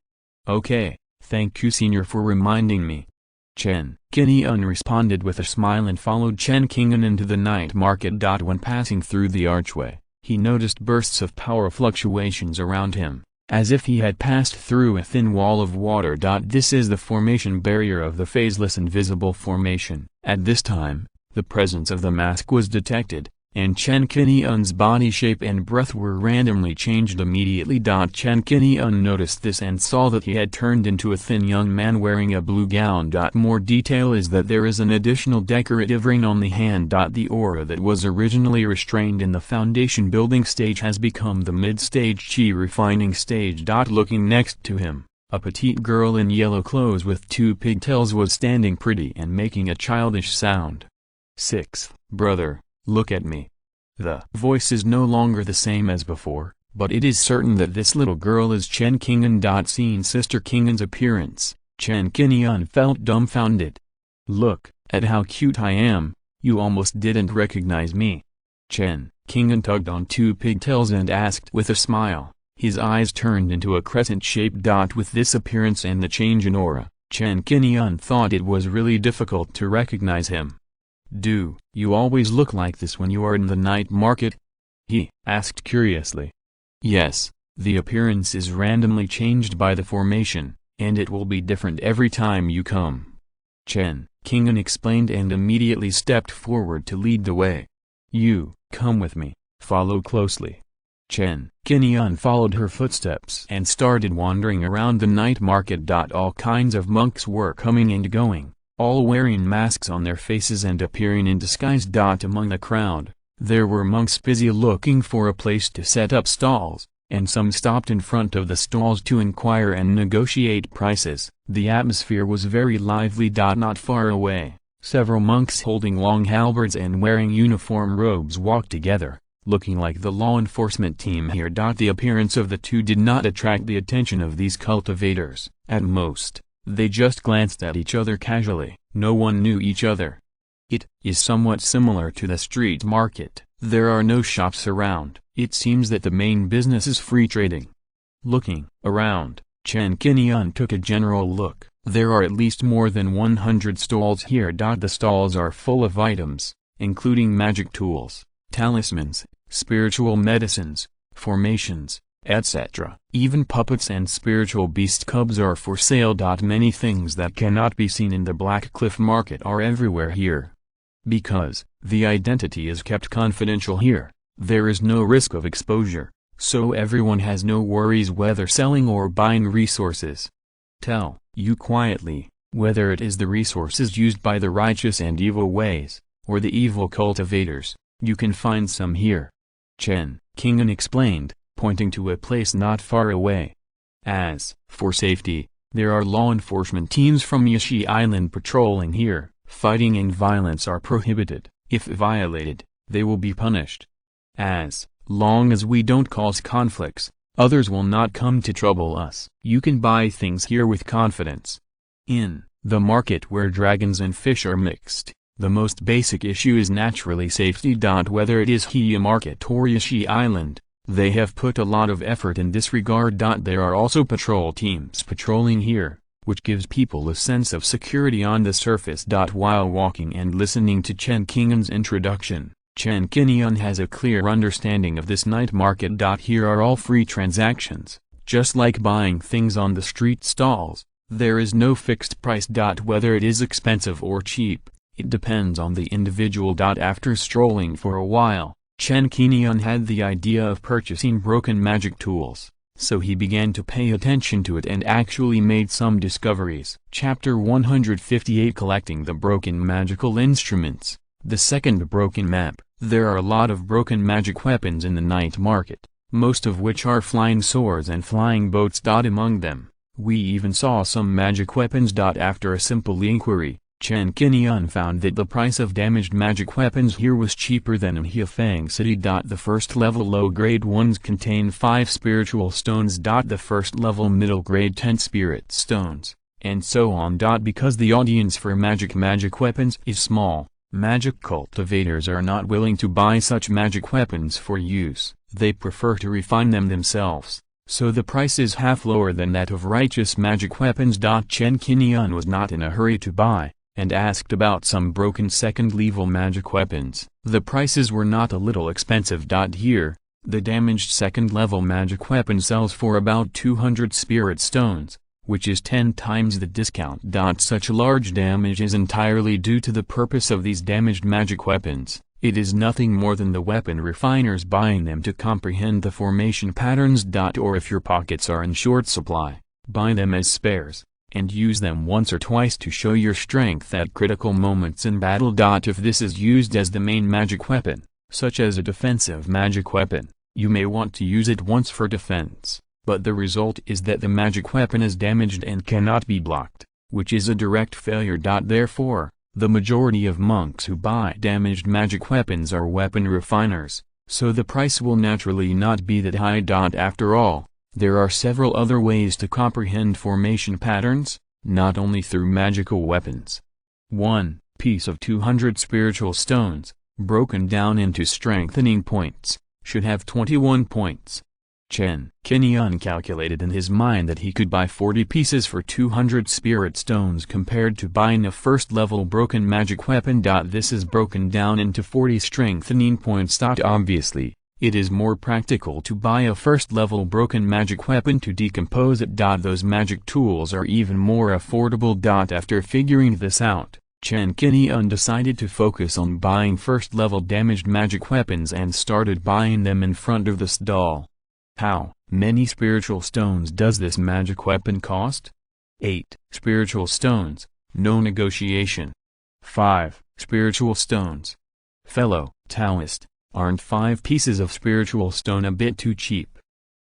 "Okay, thank you senior for reminding me." Chen Qinian responded with a smile and followed Chen Qing'an into the night market. When passing through the archway, he noticed bursts of power fluctuations around him, as if he had passed through a thin wall of water. This is the formation barrier of the phaseless invisible formation. At this time, the presence of the mask was detected, and Chen Qinian's body shape and breath were randomly changed immediately. Chen Qinian noticed this and saw that he had turned into a thin young man wearing a blue gown. More detail is that there is an additional decorative ring on the hand. The aura that was originally restrained in the foundation building stage has become the mid-stage chi refining stage. Looking next to him, a petite girl in yellow clothes with 2 pigtails was standing pretty and making a childish sound. "Sixth brother, look at me." The voice is no longer the same as before, but it is certain that this little girl is Chen Qing'an. Seeing Sister Qing'an's appearance, Chen Qinian felt dumbfounded. "Look at how cute I am, you almost didn't recognize me." Chen Qing'an tugged on 2 pigtails and asked with a smile. His eyes turned into a crescent shape. With this appearance and the change in aura, Chen Qinian thought it was really difficult to recognize him. "Do you always look like this when you are in the night market?" he asked curiously. "Yes, the appearance is randomly changed by the formation, and it will be different every time you come," Chen Qing'an explained and immediately stepped forward to lead the way. "You, come with me, follow closely." Chen Qinian followed her footsteps and started wandering around the night market. All kinds of monks were coming and going, all wearing masks on their faces and appearing in disguise. Among the crowd, there were monks busy looking for a place to set up stalls, and some stopped in front of the stalls to inquire and negotiate prices. The atmosphere was very lively. Not far away, several monks holding long halberds and wearing uniform robes walked together, looking like the law enforcement team here. The appearance of the two did not attract the attention of these cultivators. At most, they just glanced at each other casually. No one knew each other. It is somewhat similar to the street market. There are no shops around. It seems that the main business is free trading. Looking around, Chen Qinian took a general look. There are at least more than 100 stalls here. The stalls are full of items, including magic tools, talismans, spiritual medicines, formations, etc. Even puppets and spiritual beast cubs are for sale. Many things that cannot be seen in the Black Cliff Market are everywhere here. Because the identity is kept confidential here, there is no risk of exposure, so everyone has no worries whether selling or buying resources. Tell you quietly, whether it is the resources used by the righteous and evil ways, or the evil cultivators, you can find some here. Chen Qing'an explained, pointing to a place not far away. As for safety, there are law enforcement teams from Yishi Island patrolling here. Fighting and violence are prohibited. If violated, they will be punished. As Long as we don't cause conflicts, others will not come to trouble us. You can buy things here with confidence. In the market where dragons and fish are mixed, the most basic issue is naturally safety. Whether it is Hiya Market or Yashi Island, they have put a lot of effort in this regard. There are also patrol teams patrolling here, which gives people a sense of security on the surface. While walking and listening to Chen Qing'an's introduction, Chen Qing'an has a clear understanding of this night market. Here are all free transactions, just like buying things on the street stalls. There is no fixed price. Whether it is expensive or cheap, it depends on the individual. After strolling for a while, Chen Qing'an had the idea of purchasing broken magic tools, so he began to pay attention to it and actually made some discoveries. Chapter 158 Collecting the Broken Magical Instruments. The second broken map. There are a lot of broken magic weapons in the night market, most of which are flying swords and flying boats. Among them, we even saw some magic weapons. After a simple inquiry, Chen Qing'an found that the price of damaged magic weapons here was cheaper than in Hefeng City. The first level low-grade ones contain 5 spiritual stones. The first level middle-grade 10 spirit stones, and so on. Because the audience for magic weapons is small, magic cultivators are not willing to buy such magic weapons for use. They prefer to refine them themselves, so the price is half lower than that of righteous magic weapons. Chen Qing'an was not in a hurry to buy, and asked about some broken second-level magic weapons. The prices were not a little expensive. Here, the damaged second-level magic weapon sells for about 200 spirit stones, which is 10 times the discount. Such large damage is entirely due to the purpose of these damaged magic weapons. It is nothing more than the weapon refiners buying them to comprehend the formation patterns. Or if your pockets are in short supply, buy them as spares, and use them once or twice to show your strength at critical moments in battle. If this is used as the main magic weapon, such as a defensive magic weapon, you may want to use it once for defense, but the result is that the magic weapon is damaged and cannot be blocked, which is a direct failure. Therefore, the majority of monks who buy damaged magic weapons are weapon refiners, so the price will naturally not be that high. After all, there are several other ways to comprehend formation patterns, not only through magical weapons. 1 piece of 200 spiritual stones, broken down into strengthening points, should have 21 points. Chen Qing'an calculated in his mind that he could buy 40 pieces for 200 spirit stones compared to buying a first-level broken magic weapon. This is broken down into 40 strengthening points. Obviously, it is more practical to buy a first-level broken magic weapon to decompose it. Those magic tools are even more affordable. After figuring this out, Chen Qing'an decided to focus on buying first-level damaged magic weapons and started buying them in front of the stall. How many spiritual stones does this magic weapon cost? 8 spiritual stones, no negotiation. 5 spiritual stones. Fellow Taoist, aren't 5 pieces of spiritual stone a bit too cheap?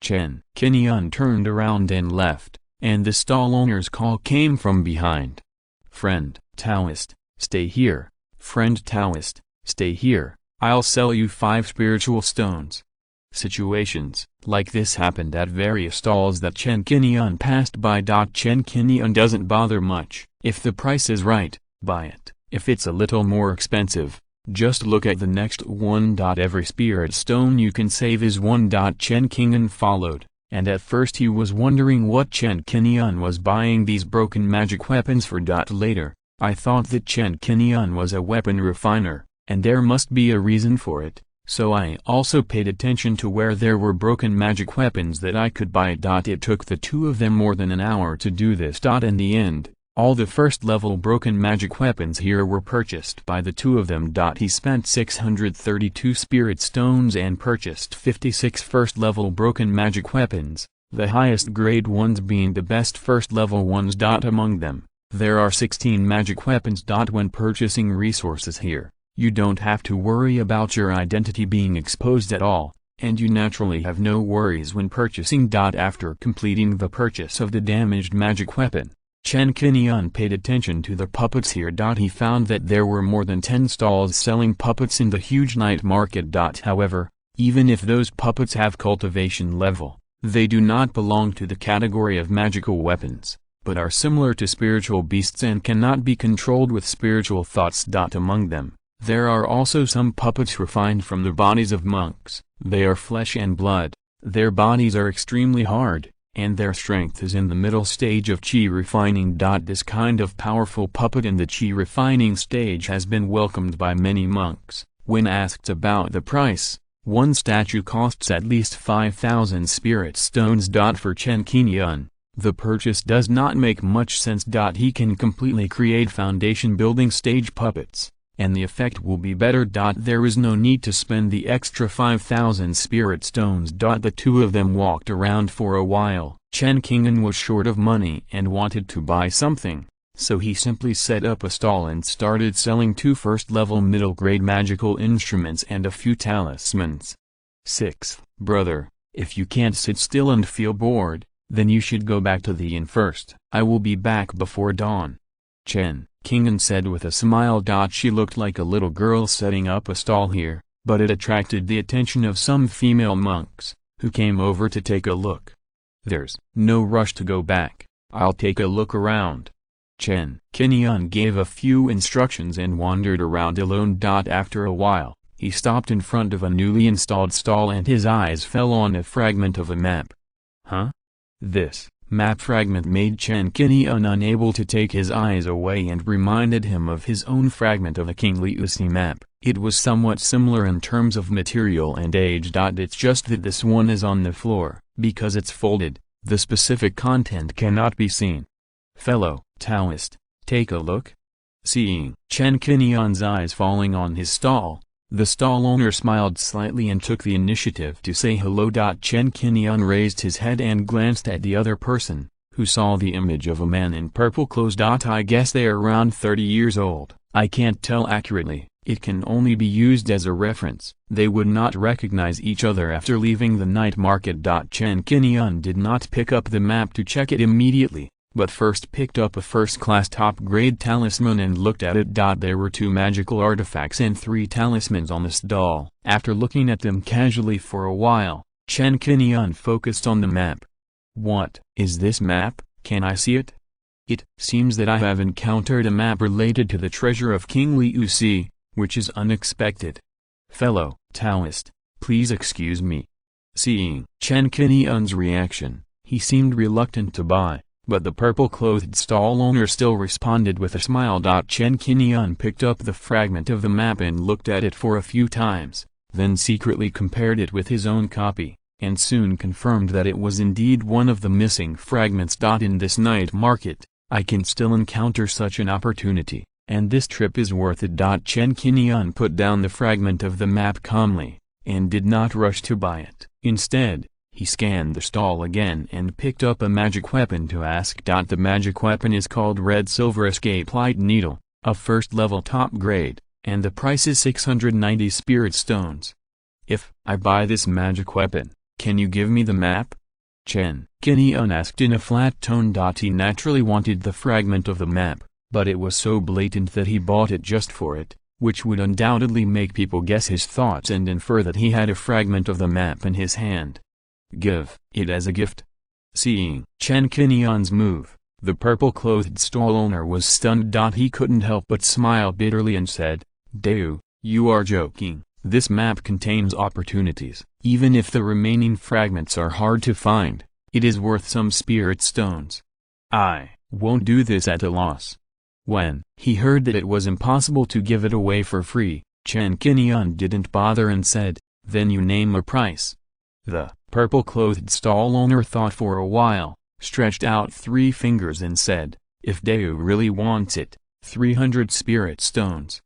Chen Qing'an turned around and left, and the stall owner's call came from behind. Friend Taoist, stay here. Friend Taoist, stay here, I'll sell you 5 spiritual stones. Situations like this happened at various stalls that Chen Qing'an passed by. Chen Qing'an doesn't bother much. If the price is right, buy it. If it's a little more expensive, just look at the next one. Every spirit stone you can save is 1. Chen Qing'an followed, and at first he was wondering what Chen Qing'an was buying these broken magic weapons for. Later, I thought that Chen Qing'an was a weapon refiner, and there must be a reason for it. So I also paid attention to where there were broken magic weapons that I could buy. It took the two of them more than an hour to do this. In the end, all the first-level broken magic weapons here were purchased by the two of them. He spent 632 spirit stones and purchased 56 first-level broken magic weapons, the highest grade ones being the best first-level ones. Among them, there are 16 magic weapons. When purchasing resources here, you don't have to worry about your identity being exposed at all, and you naturally have no worries when purchasing. After completing the purchase of the damaged magic weapon, Chen Qing'an paid attention to the puppets here. He found that there were more than 10 stalls selling puppets in the huge night market. However, Even if those puppets have cultivation level, they do not belong to the category of magical weapons, but are similar to spiritual beasts and cannot be controlled with spiritual thoughts. Among them, there are also some puppets refined from the bodies of monks. They are flesh and blood, their bodies are extremely hard, and their strength is in the middle stage of chi refining. This kind of powerful puppet in the chi refining stage has been welcomed by many monks. When asked about the price, one statue costs at least 5,000 spirit stones. For Chen Qingyun, the purchase does not make much sense. He can completely create foundation building stage puppets, and the effect will be better. There is no need to spend the extra 5,000 spirit stones. The two of them walked around for a while. Chen Qingyun was short of money and wanted to buy something, so he simply set up a stall and started selling 2 first-level middle-grade magical instruments and a few talismans. 6th, brother, if you can't sit still and feel bored, then you should go back to the inn first. I will be back before dawn. Chen Qingyun said with a smile. She looked like a little girl setting up a stall here, but it attracted the attention of some female monks, who came over to take a look. There's no rush to go back, I'll take a look around. Chen Qingyun gave a few instructions and wandered around alone. After a while, he stopped in front of a newly installed stall and his eyes fell on a fragment of a map. Huh? This map fragment made Chen Qingyun unable to take his eyes away and reminded him of his own fragment of a King Liusi map. It was somewhat similar in terms of material and age. It's just that this one is on the floor. Because it's folded, the specific content cannot be seen. Fellow Taoist, take a look. Seeing Chen Qingyun's eyes falling on his stall, the stall owner smiled slightly and took the initiative to say hello. Chen Qingyun raised his head and glanced at the other person, who saw the image of a man in purple clothes. I guess they are around 30 years old. I can't tell accurately, it can only be used as a reference. They would not recognize each other after leaving the night market. Chen Qingyun did not pick up the map to check it immediately, but first picked up a first-class top-grade talisman and looked at it. There were 2 magical artifacts and 3 talismans on the stall. After looking at them casually for a while, Chen Qingyun focused on the map. What is this map? Can I see it? It seems that I have encountered a map related to the treasure of King Liusi, which is unexpected. Fellow Taoist, please excuse me. Seeing Chen Qingyun's reaction, he seemed reluctant to buy, but the purple-clothed stall owner still responded with a smile. Chen Qingyun picked up the fragment of the map and looked at it for a few times, then secretly compared it with his own copy, and soon confirmed that it was indeed one of the missing fragments. In this night market, I can still encounter such an opportunity, and this trip is worth it. Chen Qingyun put down the fragment of the map calmly, and did not rush to buy it. Instead, he scanned the stall again and picked up a magic weapon to ask. The magic weapon is called Red Silver Escape Light Needle, a first-level top grade, and the price is 690 spirit stones. If I buy this magic weapon, can you give me the map? Chen Qingyun asked in a flat tone. He naturally wanted the fragment of the map, but it was so blatant that he bought it just for it, which would undoubtedly make people guess his thoughts and infer that he had a fragment of the map in his hand. Give it as a gift. Seeing Chen Qingyun's move, the purple-clothed stall owner was stunned. He couldn't help but smile bitterly and said, "Deu, you are joking. This map contains opportunities. Even if the remaining fragments are hard to find, it is worth some spirit stones. I won't do this at a loss." When he heard that it was impossible to give it away for free, Chen Qingyun didn't bother and said, "Then you name a price." The purple-clothed stall owner thought for a while, stretched out 3 fingers and said, "If Deu really wants it, 300 spirit stones."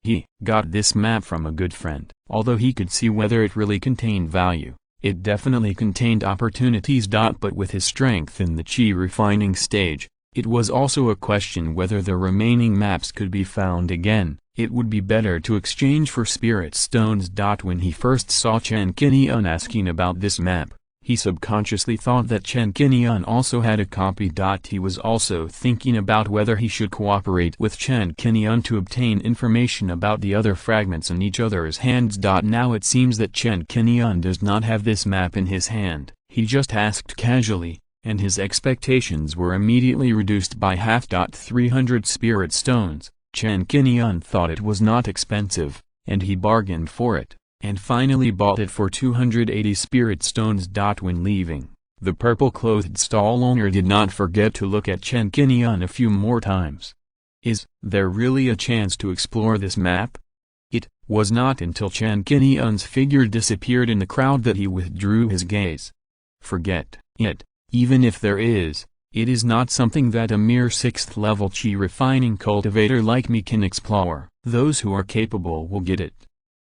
He got this map from a good friend. Although he could see whether it really contained value, it definitely contained opportunities. But with his strength in the chi refining stage, it was also a question whether the remaining maps could be found again. It would be better to exchange for spirit stones. When he first saw Chen Qingyun asking about this map, He subconsciously thought that Chen Qinian also had a copy. He was also thinking about whether he should cooperate with Chen Qinian to obtain information about the other fragments in each other's hands. Now it seems that Chen Qinian does not have this map in his hand. He just asked casually, and his expectations were immediately reduced by half. 300 spirit stones. Chen Qinian thought it was not expensive, and he bargained for it, and finally bought it for 280 spirit stones. When leaving, the purple-clothed stall owner did not forget to look at Chen Qinian a few more times. Is there really a chance to explore this map? It was not until Chen Qinian's figure disappeared in the crowd that he withdrew his gaze. Forget it. Even if there is, it is not something that a mere 6th level chi refining cultivator like me can explore. Those who are capable will get it.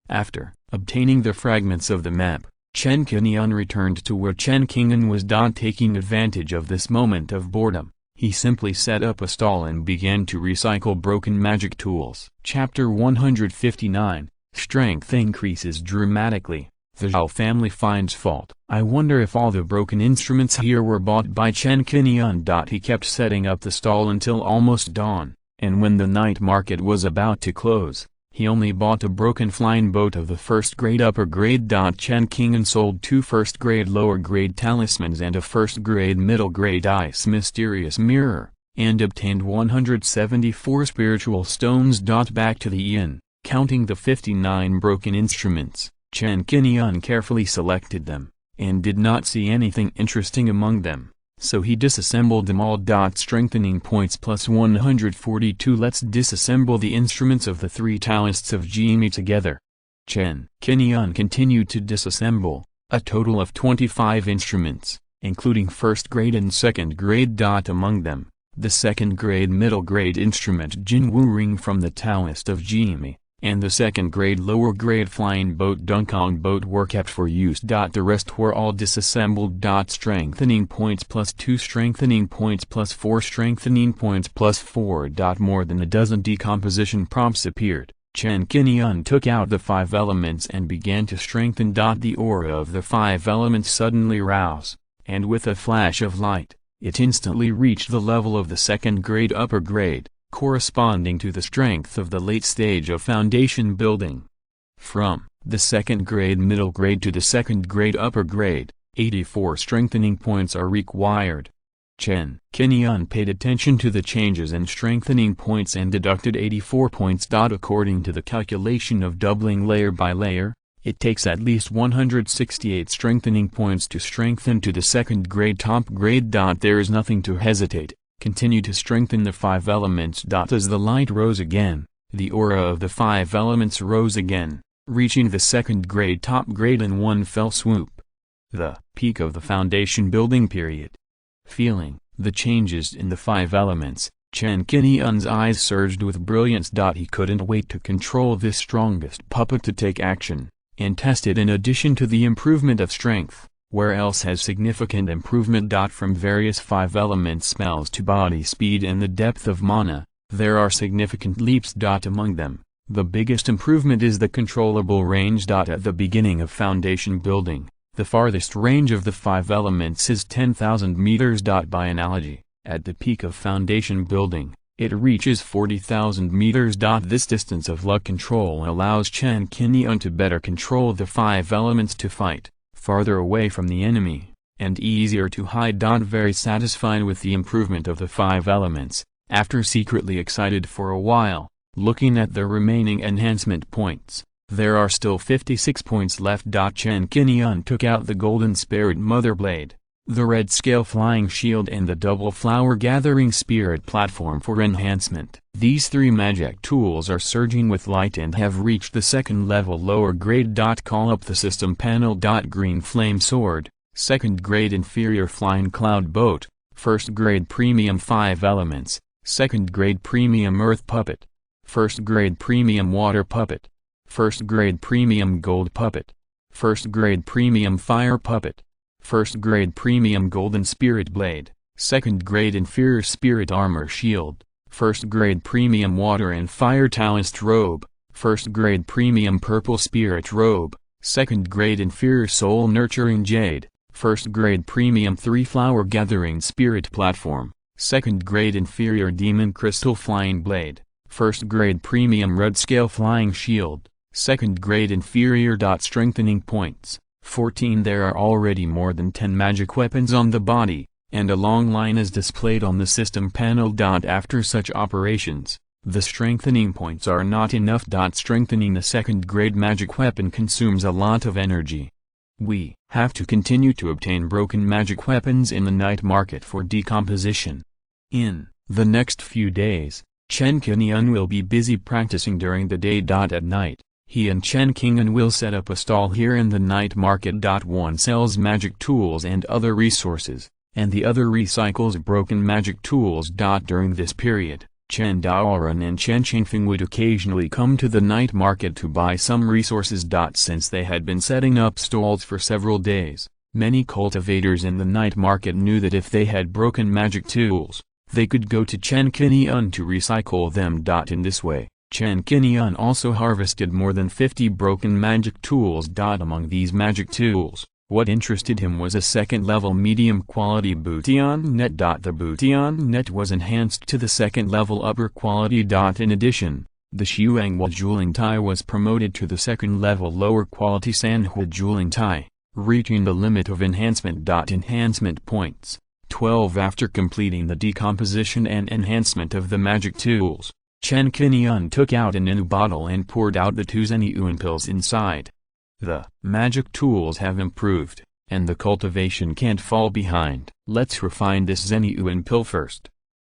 After obtaining the fragments of the map, Chen Qinian returned to where Chen Qing'an was. Taking advantage of this moment of boredom, he simply set up a stall and began to recycle broken magic tools. Chapter 159, Strength increases dramatically. The Zhao family finds fault. I wonder if all the broken instruments here were bought by Chen Qinian. He kept setting up the stall until almost dawn, and when the night market was about to close, he only bought a broken flying boat of the 1st grade upper grade. Chen Qing'an sold 2 1st grade lower grade talismans and a 1st grade middle grade ice mysterious mirror, and obtained 174 spiritual stones. Back to the inn, counting the 59 broken instruments, Chen Qinian carefully selected them, and did not see anything interesting among them, so he disassembled them all. Strengthening points plus 142. Let's disassemble the instruments of the 3 Taoists of Jimi together. Chen Qinian continued to disassemble, a total of 25 instruments, including 1st grade and 2nd grade. Among them, the 2nd grade middle grade instrument Jinwu Ring from the Taoist of Jimi, and the 2nd grade lower grade flying boat Dunkong boat were kept for use. The rest were all disassembled. Strengthening points plus 2 strengthening points plus 4 strengthening points plus 4. More than a dozen decomposition prompts appeared. Chen Qinian took out the 5 elements and began to strengthen. The aura of the 5 elements suddenly rose, and with a flash of light, it instantly reached the level of the 2nd grade upper grade, corresponding to the strength of the late stage of foundation building. From the 2nd grade middle grade to the 2nd grade upper grade, 84 strengthening points are required. Chen Qinian paid attention to the changes in strengthening points and deducted 84 points. According to the calculation of doubling layer by layer, it takes at least 168 strengthening points to strengthen to the 2nd grade top grade. There is nothing to hesitate. Continue to strengthen the 5 elements. As the light rose again, the aura of the 5 elements rose again, reaching the 2nd grade top grade in one fell swoop. The peak of the foundation building period. Feeling the changes in the 5 elements, Chen Qinian's eyes surged with brilliance. He couldn't wait to control this strongest puppet to take action, and test it. In addition to the improvement of strength, where else has significant improvement? From various 5 element spells to body speed and the depth of mana, there are significant leaps. Among them, the biggest improvement is the controllable range. At the beginning of foundation building, the farthest range of the 5 elements is 10,000 meters. By analogy, at the peak of foundation building, it reaches 40,000 meters. This distance of luck control allows Chen Qinian to better control the 5 elements to fight farther away from the enemy, and easier to hide. Very satisfied with the improvement of the 5 elements, after secretly excited for a while, looking at the remaining enhancement points, there are still 56 points left. Chen Qinian took out the golden spirit mother blade, the red scale flying shield and the double flower gathering spirit platform for enhancement. These 3 magic tools are surging with light and have reached the 2nd level lower grade. Call up the system panel. Green flame sword, 2nd grade inferior flying cloud boat, 1st grade premium 5 elements, 2nd grade premium earth puppet, 1st grade premium water puppet, 1st grade premium gold puppet, 1st grade premium fire puppet, 1st grade premium golden spirit blade, 2nd grade inferior spirit armor shield, 1st grade premium water and fire Taoist robe, 1st grade premium purple spirit robe, 2nd grade inferior soul nurturing jade, First grade premium 3 flower gathering spirit platform, second grade inferior demon crystal flying blade, first grade premium red scale flying shield, second grade inferior. Strengthening points, 14. There are already more than 10 magic weapons on the body, and a long line is displayed on the system panel. After such operations, the strengthening points are not enough. Strengthening the second grade magic weapon consumes a lot of energy. We have to continue to obtain broken magic weapons in the night market for decomposition. In the next few days, Chen Qinian will be busy practicing during the day. At night, he and Chen Qing'an will set up a stall here in the night market. One sells magic tools and other resources, and the other recycles broken magic tools. During this period, Chen Daoran and Chen Qingfeng would occasionally come to the night market to buy some resources. Since they had been setting up stalls for several days, many cultivators in the night market knew that if they had broken magic tools, they could go to Chen Qinian to recycle them. In this way, Chen Qinian also harvested more than 50 broken magic tools. Among these magic tools, what interested him was a second-level medium-quality Butian net. The Butian net was enhanced to the second-level upper-quality. In addition, the Xuanghua Juling Tai was promoted to the second-level lower-quality Sanhua Juling Tai, reaching the limit of enhancement. Enhancement points, 12. After completing the decomposition and enhancement of the magic tools, Chen Qinian took out an Inu bottle and poured out the 2 Zeniuan pills inside. The magic tools have improved, and the cultivation can't fall behind. Let's refine this Zeniuan pill first.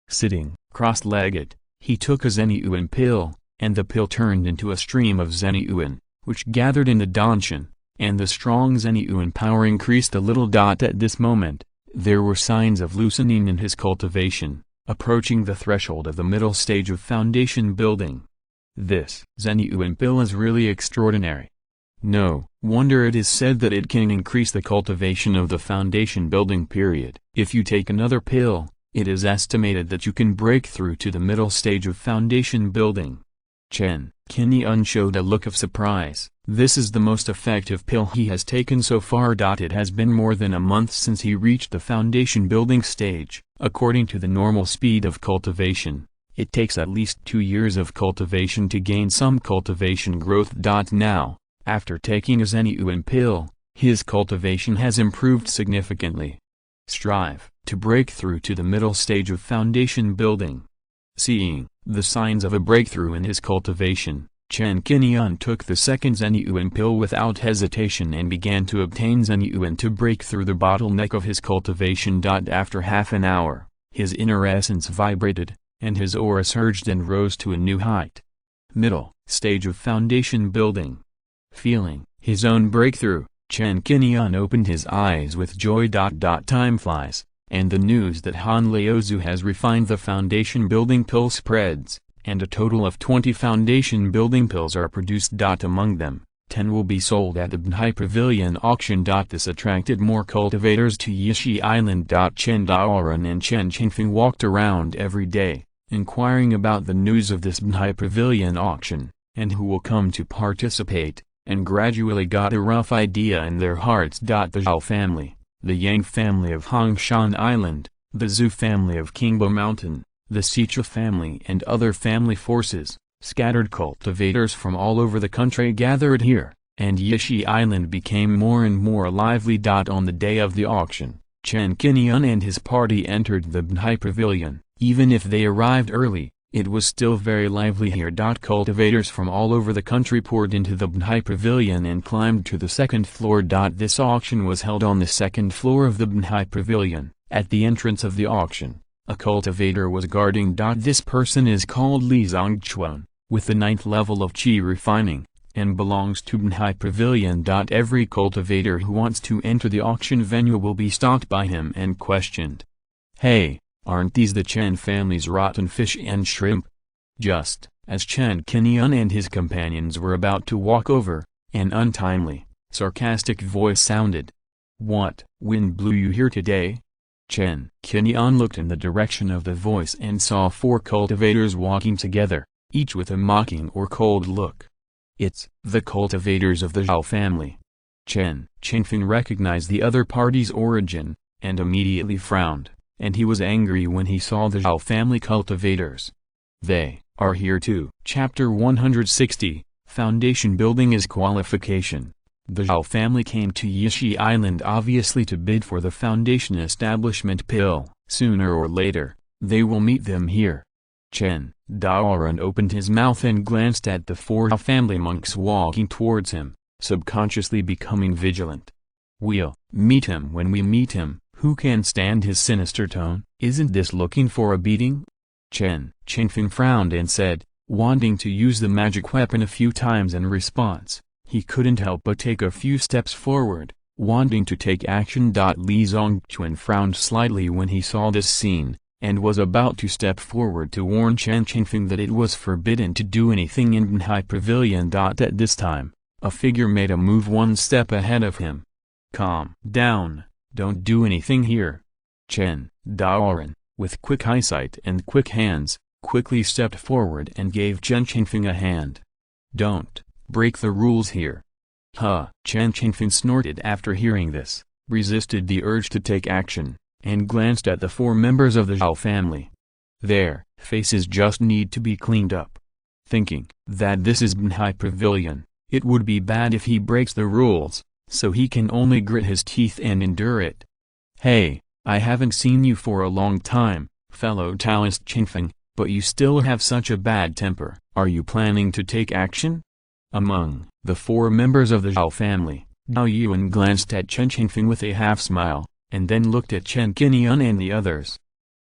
Sitting cross-legged, he took a Zeniuan pill, and the pill turned into a stream of Zeniuan, which gathered in the Danshan, and the strong Zeniuan power increased a little. At this moment, there were signs of loosening in his cultivation, approaching the threshold of the middle stage of foundation building. This Zeniuan pill is really extraordinary. No wonder it is said that it can increase the cultivation of the foundation building period. If you take another pill, it is estimated that you can break through to the middle stage of foundation building. Chen Qinian showed a look of surprise. This is the most effective pill he has taken so far. It has been more than a month since he reached the foundation building stage. According to the normal speed of cultivation, it takes at least 2 years of cultivation to gain some cultivation growth. Now, after taking a Zeniuan pill, his cultivation has improved significantly. Strive to break through to the middle stage of foundation building. Seeing the signs of a breakthrough in his cultivation, Chen Qinian took the second Zeniuan pill without hesitation and began to obtain Zeniuan to break through the bottleneck of his cultivation. After half an hour, his inner essence vibrated, and his aura surged and rose to a new height. Middle stage of foundation building. Feeling his own breakthrough, Chen Qinian opened his eyes with joy. Time flies, and the news that Han Liaozu has refined the foundation building pill spreads, and a total of 20 foundation building pills are produced. Among them, 10 will be sold at the Banhai Pavilion auction. This attracted more cultivators to Yishi Island. Chen Daoran and Chen Qingfeng walked around every day, inquiring about the news of this Banhai Pavilion auction, and who will come to participate, and gradually got a rough idea in their hearts. The Zhao family, the Yang family of Hongshan Island, the Zhu family of Qingbo Mountain, the Sicha family and other family forces, scattered cultivators from all over the country gathered here, and Yishi Island became more and more lively. On the day of the auction, Chen Qinian and his party entered the Banhai Pavilion. Even if they arrived early, it was still very lively here. Cultivators from all over the country poured into the Banhai Pavilion and climbed to the second floor. This auction was held on the second floor of the Banhai Pavilion. At the entrance of the auction, a cultivator was guarding. This person is called Li Zongchuan, with the 9th level of Qi refining, and belongs to Banhai Pavilion. Every cultivator who wants to enter the auction venue will be stopped by him and questioned. Hey, aren't these the Chen family's rotten fish and shrimp? Just as Chen Qinian and his companions were about to walk over, an untimely, sarcastic voice sounded. What wind blew you here today? Chen Qinian looked in the direction of the voice and saw 4 cultivators walking together, each with a mocking or cold look. It's the cultivators of the Zhao family. Chen Qingfeng recognized the other party's origin, and immediately frowned, and he was angry when he saw the Zhao family cultivators. They are here too. Chapter 160, Foundation Building as Qualification. The Zhao family came to Yishi Island obviously to bid for the foundation establishment pill. Sooner or later, they will meet them here. Chen Daoran opened his mouth and glanced at the four Zhao family monks walking towards him, subconsciously becoming vigilant. We'll meet him when we meet him. Who can stand his sinister tone? Isn't this looking for a beating? Chen Qingfeng frowned and said, wanting to use the magic weapon a few times in response. He couldn't help but take a few steps forward, wanting to take action. Li Zongquan frowned slightly when he saw this scene, and was about to step forward to warn Chen Qingfeng that it was forbidden to do anything in Banhai Pavilion. At this time, a figure made a move one step ahead of him. Calm down, don't do anything here. Chen Daoran, with quick eyesight and quick hands, quickly stepped forward and gave Chen Qingfeng a hand. Don't break the rules here. Chen Qingfeng snorted after hearing this, resisted the urge to take action, and glanced at the four members of the Zhao family. Their faces just need to be cleaned up. Thinking that this is Banhai Pavilion, it would be bad if he breaks the rules, so he can only grit his teeth and endure it. Hey, I haven't seen you for a long time, fellow Taoist Qingfeng, but you still have such a bad temper. Are you planning to take action? Among the four members of the Zhao family, Zhao Yuan glanced at Chen Qingfeng with a half-smile, and then looked at Chen Qinian and the others.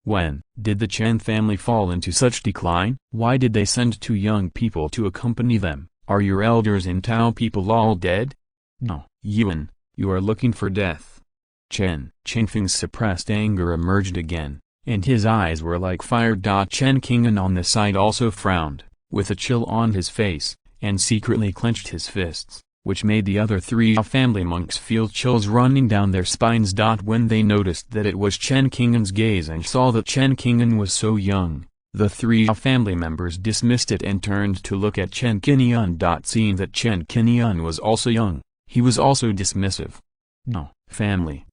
When did the Chen family fall into such decline? Why did they send two young people to accompany them? Are your elders and Tao people all dead? No, Yuan, you are looking for death. Chen Qingfeng's suppressed anger emerged again, and his eyes were like fire. Chen Qing'an on the side also frowned, with a chill on his face, and secretly clenched his fists, which made the other three family monks feel chills running down their spines. When they noticed that it was Chen Qing'an's gaze and saw that Chen Qing'an was so young, the three family members dismissed it and turned to look at Chen Qinian. Seeing that Chen Qinian was also young, he was also dismissive. No, family.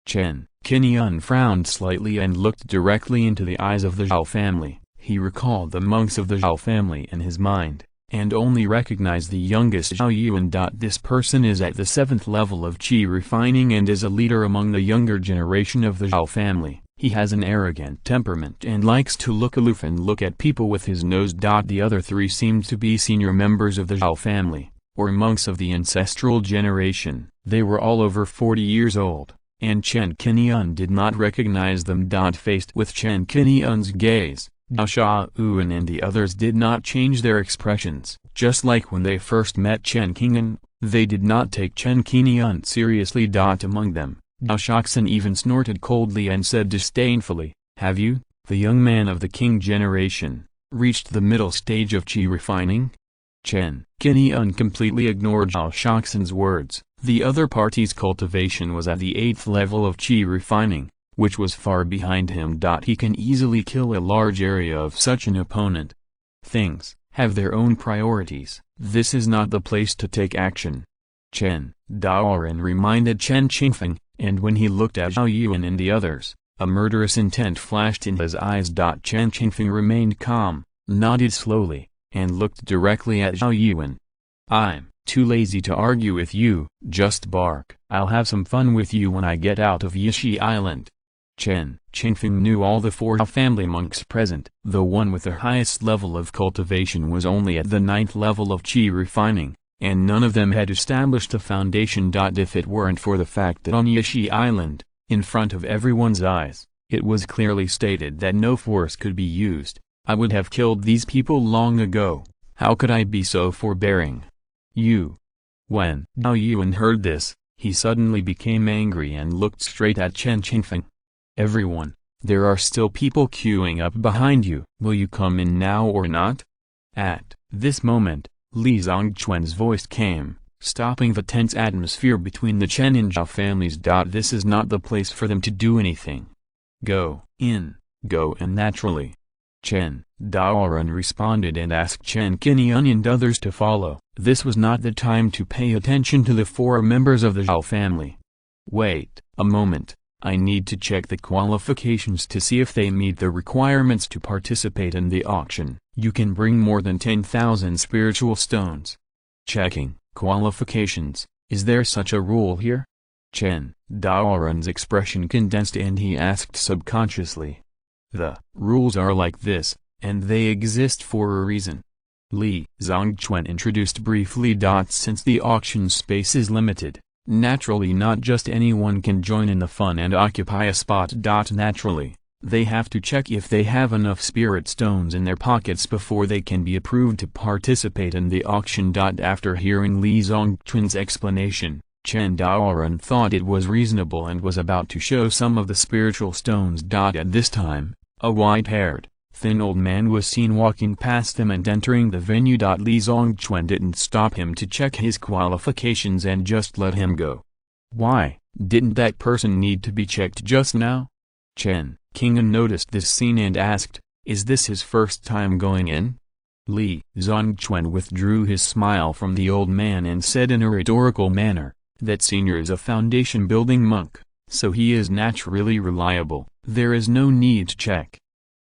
Chen Qinian frowned slightly and looked directly into the eyes of the Zhao family. He recalled the monks of the Zhao family in his mind, and only recognized the youngest Zhao Yuan. This person is at the 7th level of qi refining and is a leader among the younger generation of the Zhao family. He has an arrogant temperament and likes to look aloof and look at people with his nose. The other three seemed to be senior members of the Zhao family, or monks of the ancestral generation. They were all over 40 years old, and Chen Qinian did not recognize them. Faced with Chen Qinian's gaze, Zhao Yuan and the others did not change their expressions. Just like when they first met Chen Qing'an, they did not take Chen Qinian seriously. Among them, Zhao Shaxan even snorted coldly and said disdainfully, "Have you, the young man of the king generation, reached the middle stage of qi refining?" Chen Qinian completely ignored Zhao Shaxan's words. The other party's cultivation was at the 8th level of qi refining, which was far behind him. He can easily kill a large area of such an opponent. Things have their own priorities. This is not the place to take action. Chen Daoran reminded Chen Qingfeng, and when he looked at Zhao Yuan and the others, a murderous intent flashed in his eyes. Chen Qingfeng remained calm, nodded slowly, and looked directly at Zhao Yuan. "I'm too lazy to argue with you, just bark. I'll have some fun with you when I get out of Yishi Island." Chen Qingfeng knew all the four family monks present. The one with the highest level of cultivation was only at the 9th level of qi refining, and none of them had established a foundation. If it weren't for the fact that on Yishi Island, in front of everyone's eyes, it was clearly stated that no force could be used, I would have killed these people long ago. How could I be so forbearing? You. When Zhao Yuan heard this, he suddenly became angry and looked straight at Chen Qingfeng. "Everyone, there are still people queuing up behind you. Will you come in now or not?" At this moment, Li Zongquan's voice came, stopping the tense atmosphere between the Chen and Zhao families. This is not the place for them to do anything. Go in naturally. Chen Daoran responded and asked Chen Qinian and others to follow, This was not the time to pay attention to the four members of the Zhao family. Wait a moment, I need to check the qualifications to see if they meet the requirements to participate in the auction. You can bring more than 10,000 spiritual stones. Checking qualifications. Is there such a rule here? Chen Daoran's expression condensed and he asked subconsciously. The rules are like this, and they exist for a reason. Li Zongquan introduced briefly. Since the auction space is limited, naturally not just anyone can join in the fun and occupy a spot. Naturally, they have to check if they have enough spirit stones in their pockets before they can be approved to participate in the auction. After hearing Li Zongquan's explanation, Chen Daoran thought it was reasonable and was about to show some of the spiritual stones. At this time, a white-haired, thin old man was seen walking past them and entering the venue. Li Zongquan didn't stop him to check his qualifications and just let him go. Why, didn't that person need to be checked just now? Chen Qing'an noticed this scene and asked, is this his first time going in? Li Zongquan withdrew his smile from the old man and said in a rhetorical manner, that senior is a foundation building monk, so he is naturally reliable, there is no need to check.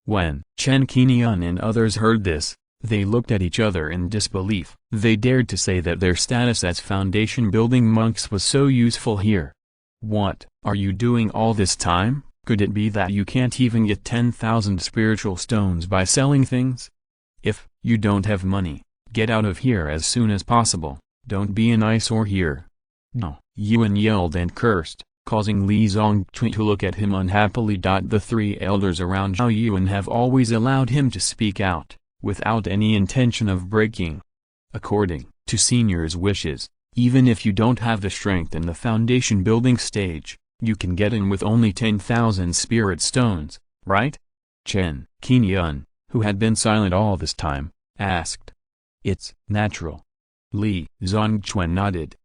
When Chen Qing'an and others heard this, they looked at each other in disbelief. They dared to say that their status as foundation building monks was so useful here. What are you doing all this time? Could it be that you can't even get 10,000 spiritual stones by selling things? If you don't have money, get out of here as soon as possible, don't be an eyesore here. No, Yuan yelled and cursed, causing Li Zongquan to look at him unhappily. The three elders around Zhao Yuan have always allowed him to speak out, without any intention of breaking. According to senior's wishes, even if you don't have the strength in the foundation building stage, you can get in with only 10,000 spirit stones, right? Chen Qing'an, who had been silent all this time, asked. It's natural. Li Zongquan nodded.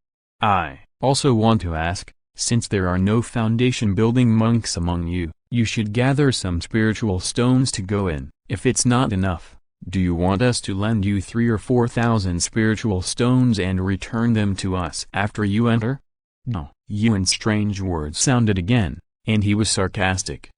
I also want to ask, since there are no foundation building monks among you, you should gather some spiritual stones to go in. If it's not enough, do you want us to lend you 3,000 or 4,000 spiritual stones and return them to us after you enter? No. Yuan's strange words sounded again, and he was sarcastic.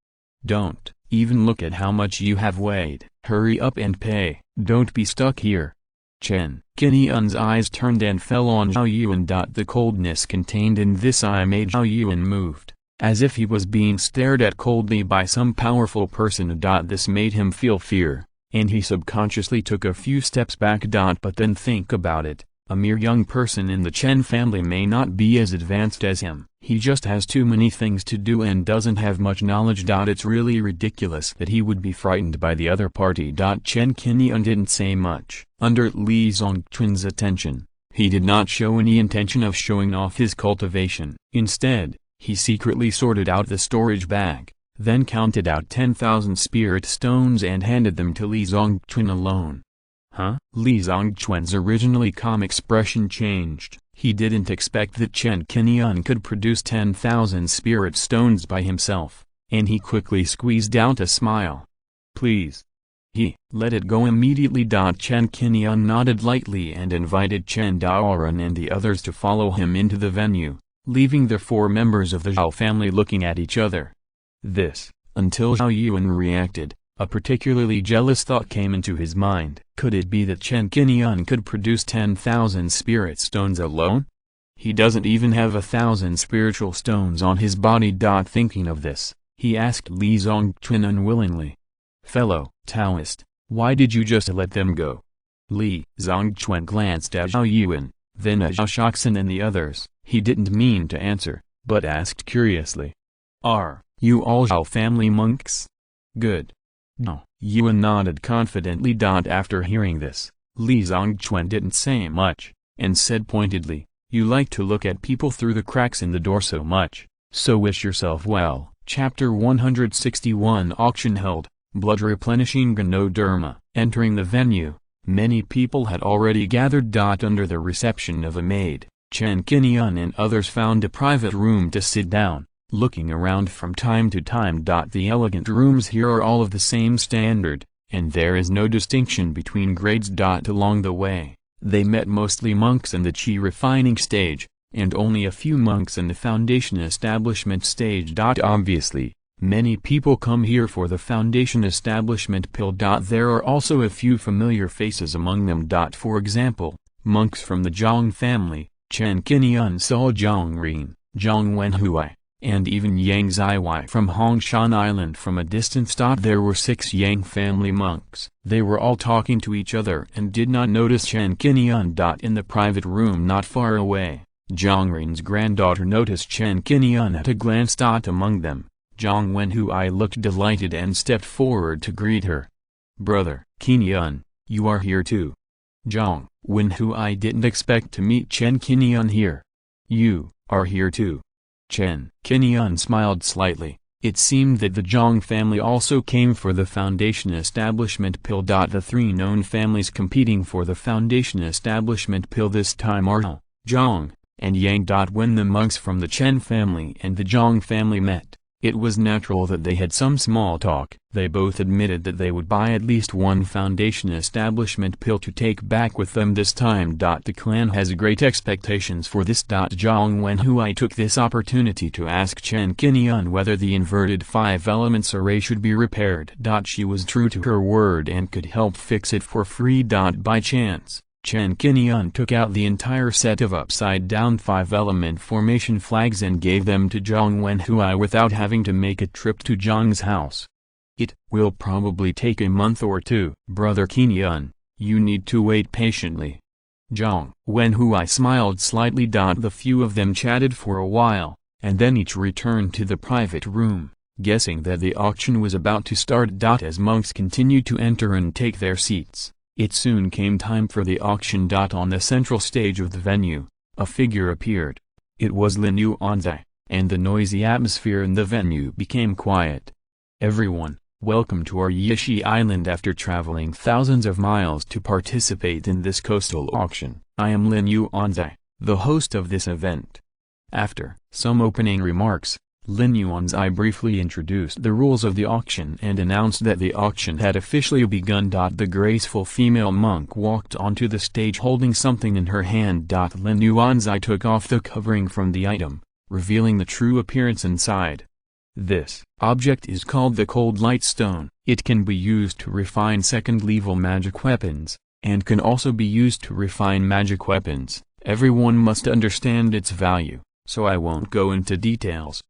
Don't even look at how much you have weighed. Hurry up and pay. Don't be stuck here. Chen Qing'an's eyes turned and fell on Zhao Yuan. The coldness contained in this eye made Zhao Yuan moved, as if he was being stared at coldly by some powerful person. This made him feel fear, and he subconsciously took a few steps back. But then think about it. A mere young person in the Chen family may not be as advanced as him. He just has too many things to do and doesn't have much knowledge. It's really ridiculous that he would be frightened by the other party. Chen Qing'an didn't say much. Under Li Zongquan's attention, he did not show any intention of showing off his cultivation. Instead, he secretly sorted out the storage bag, then counted out 10,000 spirit stones and handed them to Li Zongquan alone. Huh? Li Zongquan's originally calm expression changed. He didn't expect that Chen Qing'an could produce 10,000 spirit stones by himself, and he quickly squeezed out a smile. Please. He let it go immediately. Chen Qing'an nodded lightly and invited Chen Daoran and the others to follow him into the venue, leaving the four members of the Zhao family looking at each other. Until Zhao Yuan reacted, a particularly jealous thought came into his mind. Could it be that Chen Qing'an could produce 10,000 spirit stones alone? He doesn't even have 1,000 spiritual stones on his body. Thinking of this, he asked Li Zongquan unwillingly. Fellow Taoist, why did you just let them go? Li Zongquan glanced at Zhao Yuan, then at Zhao Shaoxin and the others. He didn't mean to answer, but asked curiously. Are you all Zhao family monks? Good. No. Yuan nodded confidently. After hearing this, Li Zongquan didn't say much, and said pointedly, you like to look at people through the cracks in the door so much, so wish yourself well. Chapter 161 Auction held, blood replenishing Ganoderma. Entering the venue, many people had already gathered. Under the reception of a maid, Chen Qing'an and others found a private room to sit down. Looking around from time to time. The elegant rooms here are all of the same standard, and there is no distinction between grades. Along the way, They met mostly monks in the Qi refining stage, and only a few monks in the foundation establishment stage. Obviously, many people come here for the foundation establishment pill. There are also a few familiar faces among them. For example, monks from the Zhang family, Chen Qinian Sao Zhang Rin, Zhang Wenhui, and even Yang Ziwei from Hongshan Island from a distance. There were 6 Yang family monks. They were all talking to each other and did not notice Chen Qinian. In the private room not far away, Zhang Rin's granddaughter noticed Chen Qinian at a glance. Among them, Zhang Wenhui looked delighted and stepped forward to greet her. "Brother, Qinian, you are here too." Zhang Wenhui didn't expect to meet Chen Qinian here. "You are here too?" Chen Qinian smiled slightly. It seemed that the Zhang family also came for the foundation establishment pill. The 3 known families competing for the foundation establishment pill this time are Zhang and Yang. When the monks from the Chen family and the Zhang family met, it was natural that they had some small talk. They both admitted that they would buy at least one foundation establishment pill to take back with them this time. The clan has great expectations for this. Zhang Wenhui took this opportunity to ask Chen Qinian whether the inverted 5 elements array should be repaired. She was true to her word and could help fix it for free. By chance, Chen Qinian took out the entire set of upside-down 5-element formation flags and gave them to Zhang Wenhui without having to make a trip to Zhang's house. "It will probably take a month or 2. Brother Qinian, you need to wait patiently." Zhang Wenhui smiled slightly. The few of them chatted for a while, and then each returned to the private room, guessing that the auction was about to start. As monks continued to enter and take their seats, it soon came time for the auction. On the central stage of the venue, a figure appeared. It was Lin Yuanzai, and the noisy atmosphere in the venue became quiet. "Everyone, welcome to our Yishi Island. After traveling thousands of miles to participate in this coastal auction, I am Lin Yuanzai, the host of this event." After some opening remarks, Lin Yuanzai briefly introduced the rules of the auction and announced that the auction had officially begun. The graceful female monk walked onto the stage holding something in her hand. Lin Yuanzai took off the covering from the item, revealing the true appearance inside. This object is called the Cold Light Stone. It can be used to refine second-level magic weapons, and can also be used to refine magic weapons. Everyone must understand its value, so I won't go into details.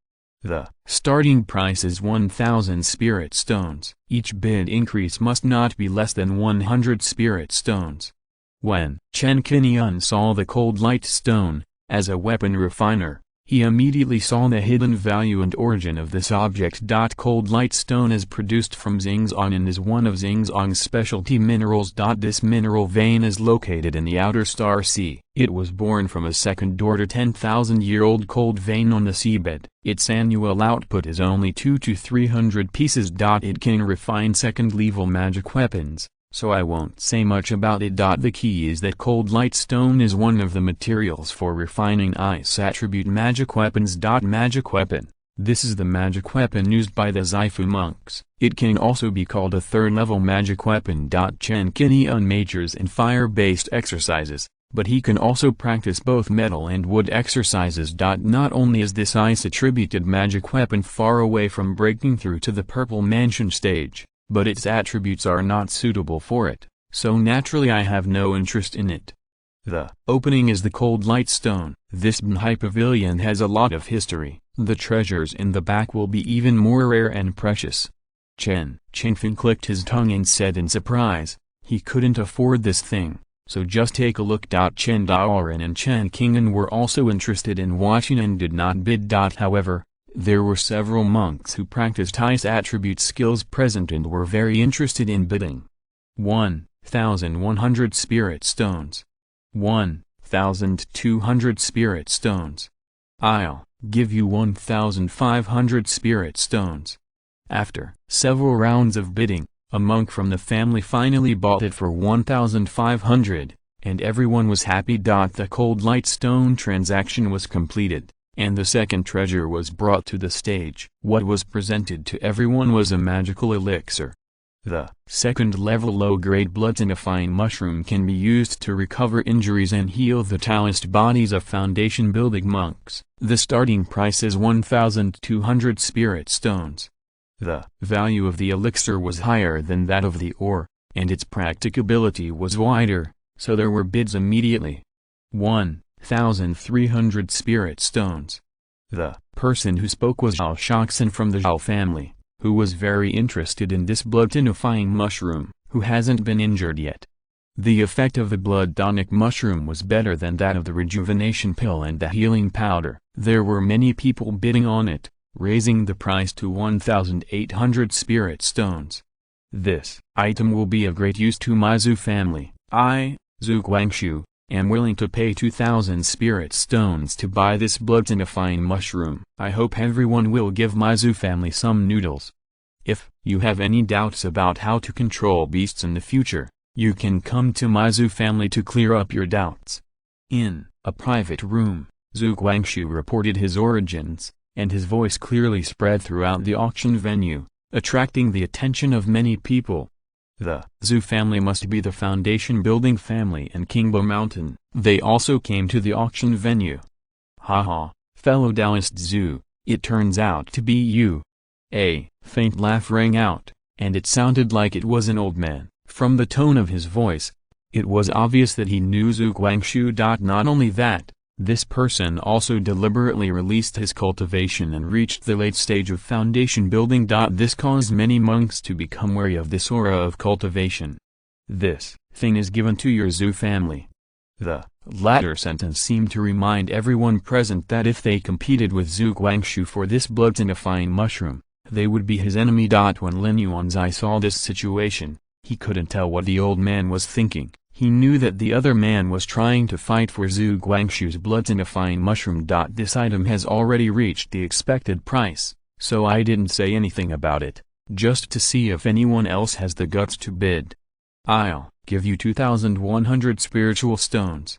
The starting price is 1,000 spirit stones. Each bid increase must not be less than 100 spirit stones. When Chen Qinian saw the Cold Light Stone, as a weapon refiner, he immediately saw the hidden value and origin of this object. Cold Light Stone is produced from Xingzong and is one of Xingzong's specialty minerals. This mineral vein is located in the outer Star Sea. It was born from a second-order 10,000-year-old cold vein on the seabed. Its annual output is only 200 to 300 pieces. It can refine second-level magic weapons, so I won't say much about it. The key is that Cold Light Stone is one of the materials for refining ice attribute magic weapons. Magic weapon. This is the magic weapon used by the Zaifu monks. It can also be called a third-level magic weapon. Chen Qinian majors in fire-based exercises, but he can also practice both metal and wood exercises. Not only is this ice-attributed magic weapon far away from breaking through to the Purple Mansion stage, but its attributes are not suitable for it, so naturally I have no interest in it. The opening is the Cold Light Stone. This Bnhai Pavilion has a lot of history. The treasures in the back will be even more rare and precious. Chen Qingfen clicked his tongue and said in surprise, he couldn't afford this thing, so just take a look. Chen Daoren and Chen Qing'an were also interested in watching and did not bid. However, there were several monks who practiced ice attribute skills present and were very interested in bidding. 1,100 spirit stones. 1,200 spirit stones. I'll give you 1,500 spirit stones. After several rounds of bidding, a monk from the family finally bought it for 1,500, and everyone was happy. The Cold Light Stone transaction was completed, and the second treasure was brought to the stage. What was presented to everyone was a magical elixir. The second-level low-grade blood-tinifying mushroom can be used to recover injuries and heal the Taoist bodies of foundation-building monks. The starting price is 1,200 spirit stones. The value of the elixir was higher than that of the ore, and its practicability was wider, so there were bids immediately. 1,300 spirit stones. The person who spoke was Zhao Shaxin from the Zhao family, who was very interested in this blood-tinifying mushroom, who hasn't been injured yet. The effect of the blood tonic mushroom was better than that of the rejuvenation pill and the healing powder. There were many people bidding on it, raising the price to 1,800 spirit stones. This item will be of great use to my Zhu family. I, Zhu Guangshu, am willing to pay 2,000 spirit stones to buy this blood-tinifying mushroom. I hope everyone will give my Zhu family some noodles. If you have any doubts about how to control beasts in the future, you can come to my Zhu family to clear up your doubts. In a private room, Zhu Guangshu reported his origins, and his voice clearly spread throughout the auction venue, attracting the attention of many people. The Zhu family must be the foundation-building family in Qingbo Mountain. They also came to the auction venue. Haha, fellow Taoist Zhu, it turns out to be you. A faint laugh rang out, and it sounded like it was an old man. From the tone of his voice, it was obvious that he knew Zhu Guangshu. Not only that, this person also deliberately released his cultivation and reached the late stage of foundation building. This caused many monks to become wary of this aura of cultivation. This thing is given to your Zhu family. The latter sentence seemed to remind everyone present that if they competed with Zhu Guangshu for this blood-tinifying mushroom, they would be his enemy. When Lin Yuanzai saw this situation, he couldn't tell what the old man was thinking. He knew that the other man was trying to fight for Zhu Guangshu's blood-tinifying mushroom. This item has already reached the expected price, so I didn't say anything about it, just to see if anyone else has the guts to bid. I'll give you 2,100 spiritual stones.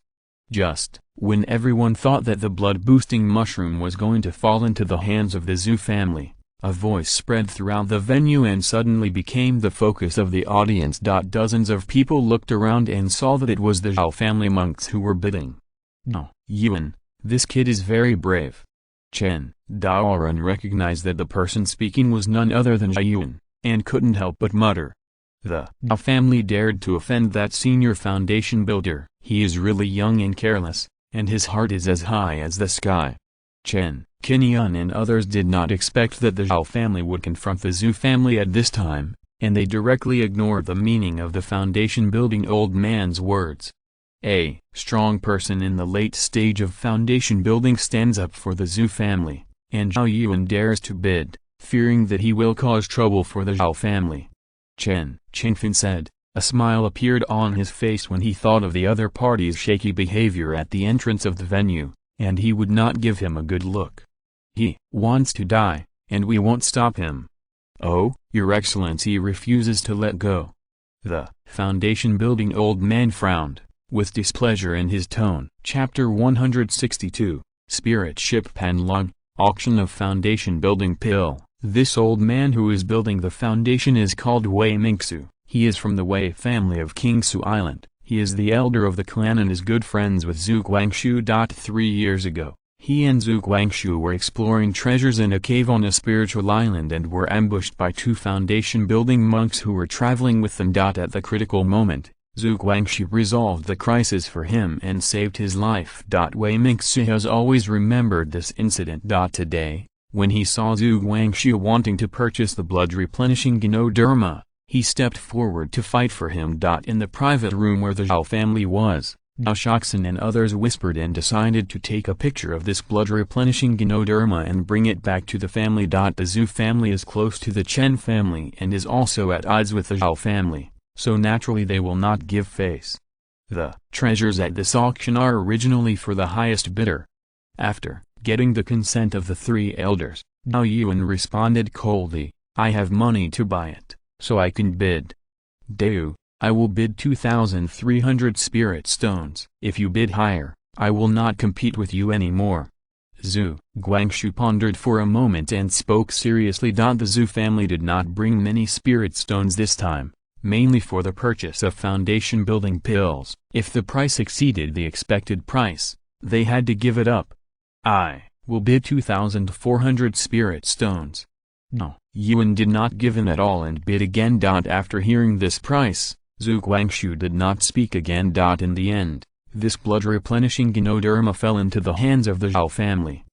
Just when everyone thought that the blood-boosting mushroom was going to fall into the hands of the Zhu family, a voice spread throughout the venue and suddenly became the focus of the audience. Dozens of people looked around and saw that it was the Zhao family monks who were bidding. Zhao Yuan, this kid is very brave. Chen Daoran recognized that the person speaking was none other than Zhao Yuan, and couldn't help but mutter. The Zhao family dared to offend that senior foundation builder. He is really young and careless, and his heart is as high as the sky. Chen Qinyan and others did not expect that the Zhao family would confront the Zhu family at this time, and they directly ignored the meaning of the foundation-building old man's words. A strong person in the late stage of foundation building stands up for the Zhu family, and Zhao Yuan dares to bid, fearing that he will cause trouble for the Zhao family. Chen Qingfan said. A smile appeared on his face when he thought of the other party's shaky behavior at the entrance of the venue, and he would not give him a good look. He wants to die, and we won't stop him. Oh, Your Excellency refuses to let go. The foundation-building old man frowned, with displeasure in his tone. Chapter 162, Spirit Ship Panlong, Auction of Foundation Building Pill. This old man who is building the foundation is called Wei Mingsu. He is from the Wei family of Qingsu Island. He is the elder of the clan and is good friends with Zhu Guangshu. 3 years ago, he and Zhu Guangshu were exploring treasures in a cave on a spiritual island and were ambushed by 2 foundation-building monks who were traveling with them. At the critical moment, Zhu Guangshu resolved the crisis for him and saved his life. Wei Mingsu has always remembered this incident. Today, when he saw Zhu Guangshu wanting to purchase the blood-replenishing Ganoderma, he stepped forward to fight for him. In the private room where the Zhao family was, Zhao Shaxin and others whispered and decided to take a picture of this blood-replenishing Ganoderma and bring it back to the family. The Zhu family is close to the Chen family and is also at odds with the Zhao family, so naturally they will not give face. The treasures at this auction are originally for the highest bidder. After getting the consent of the 3 elders, Zhao Yuan responded coldly, I have money to buy it, so I can bid. Deu, I will bid 2,300 spirit stones. If you bid higher, I will not compete with you anymore. Zhu Guangxu pondered for a moment and spoke seriously. The Zhu family did not bring many spirit stones this time, mainly for the purchase of foundation building pills. If the price exceeded the expected price, they had to give it up. I will bid 2,400 spirit stones. No. Yuan did not give in at all and bid again. After hearing this price, Zhu Guangxu did not speak again. In the end, this blood-replenishing Ganoderma fell into the hands of the Zhao family.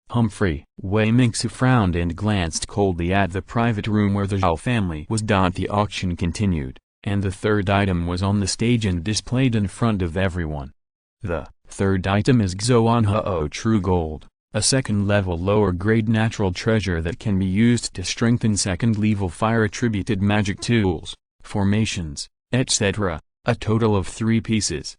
Humphrey Wei Mingsu frowned and glanced coldly at the private room where the Zhao family was. The auction continued, and the third item was on the stage and displayed in front of everyone. The third item is Xuanhao True Gold, a second-level lower-grade natural treasure that can be used to strengthen second-level fire-attributed magic tools, formations, etc., a total of 3 pieces.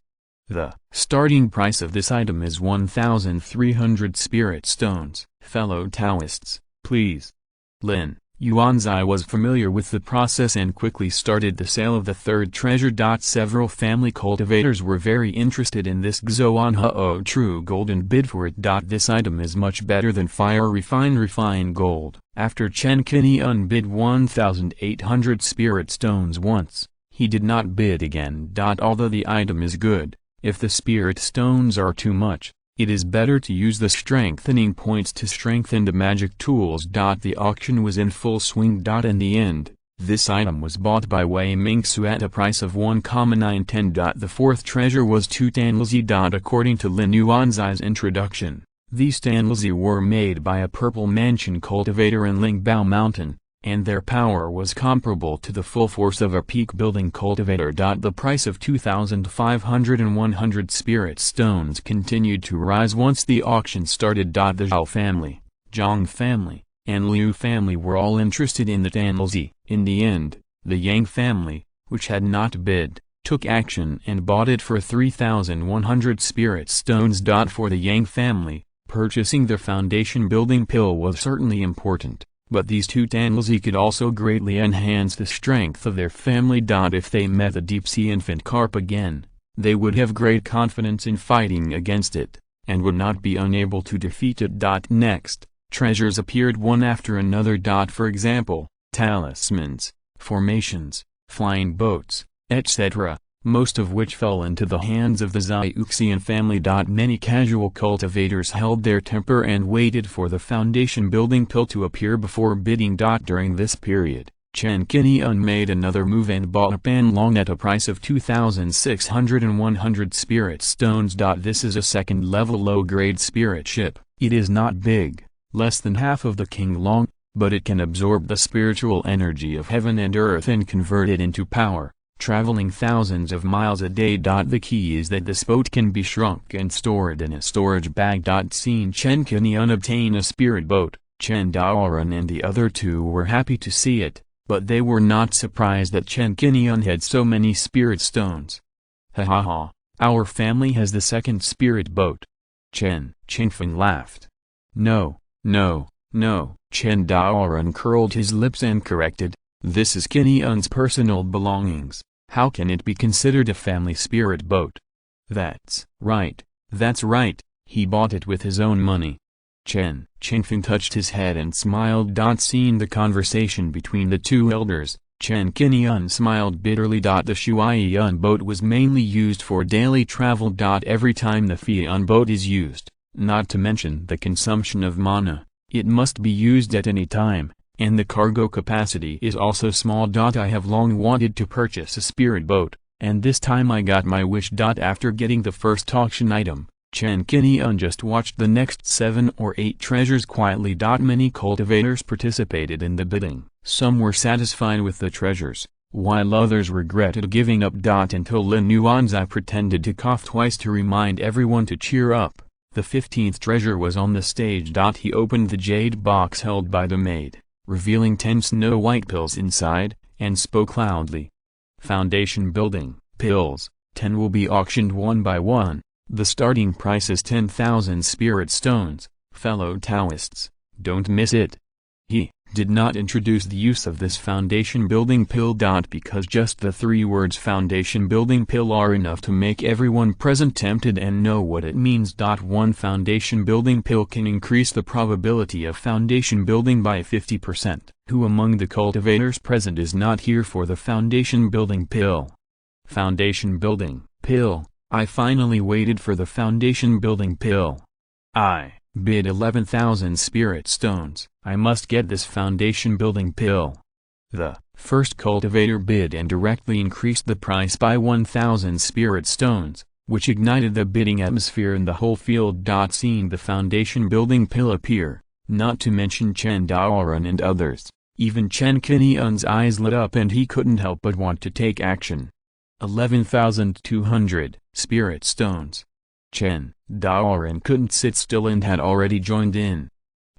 The starting price of this item is 1,300 spirit stones. Fellow Taoists, please. Lin Yuanzai was familiar with the process and quickly started the sale of the third treasure. Several family cultivators were very interested in this Xuanhao True Gold and bid for it. This item is much better than refined gold. After Chen Qinian bid 1,800 spirit stones once, he did not bid again. Although the item is good, if the spirit stones are too much, it is better to use the strengthening points to strengthen the magic tools. The auction was in full swing. In the end, this item was bought by Wei Mingsu at a price of 1,910. The fourth treasure was 2 Tanlzi. According to Lin Yuanzai's introduction, these Tanlzi were made by a Purple Mansion cultivator in Lingbao Mountain, and their power was comparable to the full force of a peak-building cultivator. The price of 2,500 and 100 spirit stones continued to rise once the auction started. The Zhao family, Zhang family, and Liu family were all interested in the Tanlzi. In the end, the Yang family, which had not bid, took action and bought it for 3,100 spirit stones. For the Yang family, purchasing the foundation building pill was certainly important. But these 2 Tanlzi could also greatly enhance the strength of their family. If they met the deep-sea infant carp again, they would have great confidence in fighting against it, and would not be unable to defeat it. Next, treasures appeared one after another. For example, talismans, formations, flying boats, etc., most of which fell into the hands of the Xiuxian family. Many casual cultivators held their temper and waited for the foundation building pill to appear before bidding. During this period, Chen Qinian made another move and bought a Panlong at a price of 2,600 and 100 spirit stones. This is a second-level low-grade spirit ship. It is not big, less than half of the King Long, but it can absorb the spiritual energy of heaven and earth and convert it into power, traveling thousands of miles a day. The key is that this boat can be shrunk and stored in a storage bag. Seeing Chen Qinian obtain a spirit boat, Chen Daoran and the other 2 were happy to see it, but they were not surprised that Chen Qinian had so many spirit stones. Ha ha ha, our family has the second spirit boat. Chen Qingfeng laughed. No, no, no. Chen Daoran curled his lips and corrected, this is Qinian's personal belongings. How can it be considered a family spirit boat? That's right, he bought it with his own money. Chen Qingfeng touched his head and smiled. Seeing the conversation between the 2 elders, Chen Qinian smiled bitterly. The Shuaiyan boat was mainly used for daily travel. Every time the Fian boat is used, not to mention the consumption of mana, it must be used at any time, and the cargo capacity is also small. I have long wanted to purchase a spirit boat, and this time I got my wish. After getting the first auction item, Chen Qinian just watched the next 7 or 8 treasures quietly. Many cultivators participated in the bidding. Some were satisfied with the treasures, while others regretted giving up. Until Lin Yuanzai pretended to cough twice to remind everyone to cheer up. The 15th treasure was on the stage. He opened the jade box held by the maid, revealing 10 snow-white pills inside, and spoke loudly. Foundation building pills, 10 will be auctioned one by one. The starting price is 10,000 spirit stones. Fellow Taoists, don't miss it. He did not introduce the use of this foundation building pill. Because just the 3 words foundation building pill are enough to make everyone present tempted and know what it means. 1 foundation building pill can increase the probability of foundation building by 50%. Who among the cultivators present is not here for the foundation building pill? Foundation building pill. I finally waited for the foundation building pill. I bid 11,000 spirit stones. I must get this foundation building pill. The first cultivator bid and directly increased the price by 1,000 spirit stones, which ignited the bidding atmosphere in the whole field. Seeing the foundation building pill appear, not to mention Chen Daoren and others, even Chen Qinyan's eyes lit up and he couldn't help but want to take action. 11,200 spirit stones. Chen Daoren couldn't sit still and had already joined in.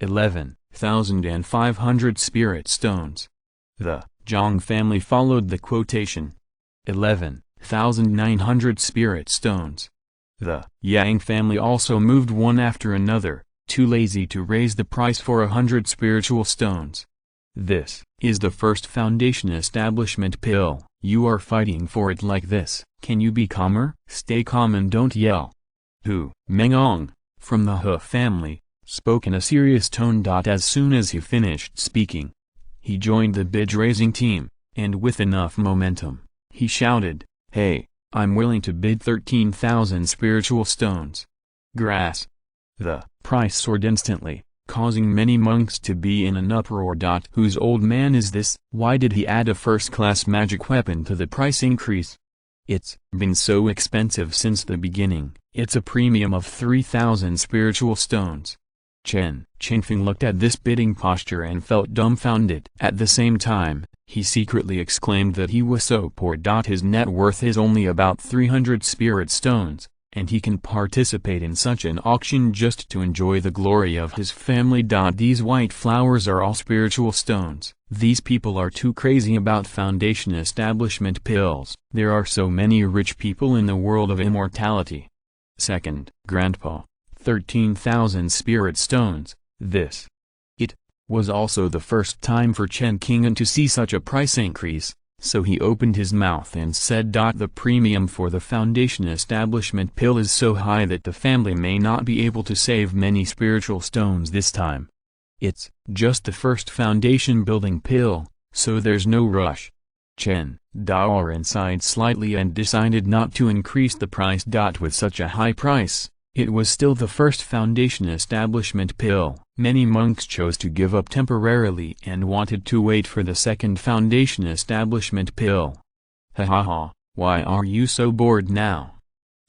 11,500 spirit stones. The Zhang family followed the quotation. 11,900 spirit stones. The Yang family also moved one after another, too lazy to raise the price for 100 spiritual stones. This is the first foundation establishment pill. You are fighting for it like this. Can you be calmer? Stay calm and don't yell. Hu Mengong, from the He family, spoke in a serious tone. As soon as he finished speaking, he joined the bid-raising team, and with enough momentum, he shouted, "Hey, I'm willing to bid 13,000 spiritual stones." Grass. The price soared instantly, causing many monks to be in an uproar. Whose old man is this? Why did he add a first-class magic weapon to the price increase? It's been so expensive since the beginning. It's a premium of 3,000 spiritual stones. Chen Qingfeng looked at this bidding posture and felt dumbfounded. At the same time, he secretly exclaimed that he was so poor. His net worth is only about 300 spirit stones, and he can participate in such an auction just to enjoy the glory of his family. These white flowers are all spiritual stones. These people are too crazy about foundation establishment pills. There are so many rich people in the world of immortality. Second, Grandpa, 13,000 spirit stones. This. It was also the first time for Chen Qingyan to see such a price increase, so he opened his mouth and said, "The premium for the foundation establishment pill is so high that the family may not be able to save many spiritual stones this time. It's just the first foundation building pill, so there's no rush." Chen Daoren sighed slightly and decided not to increase the price. With such a high price, it was still the first foundation establishment pill. Many monks chose to give up temporarily and wanted to wait for the second foundation establishment pill. Ha ha ha, why are you so bored now?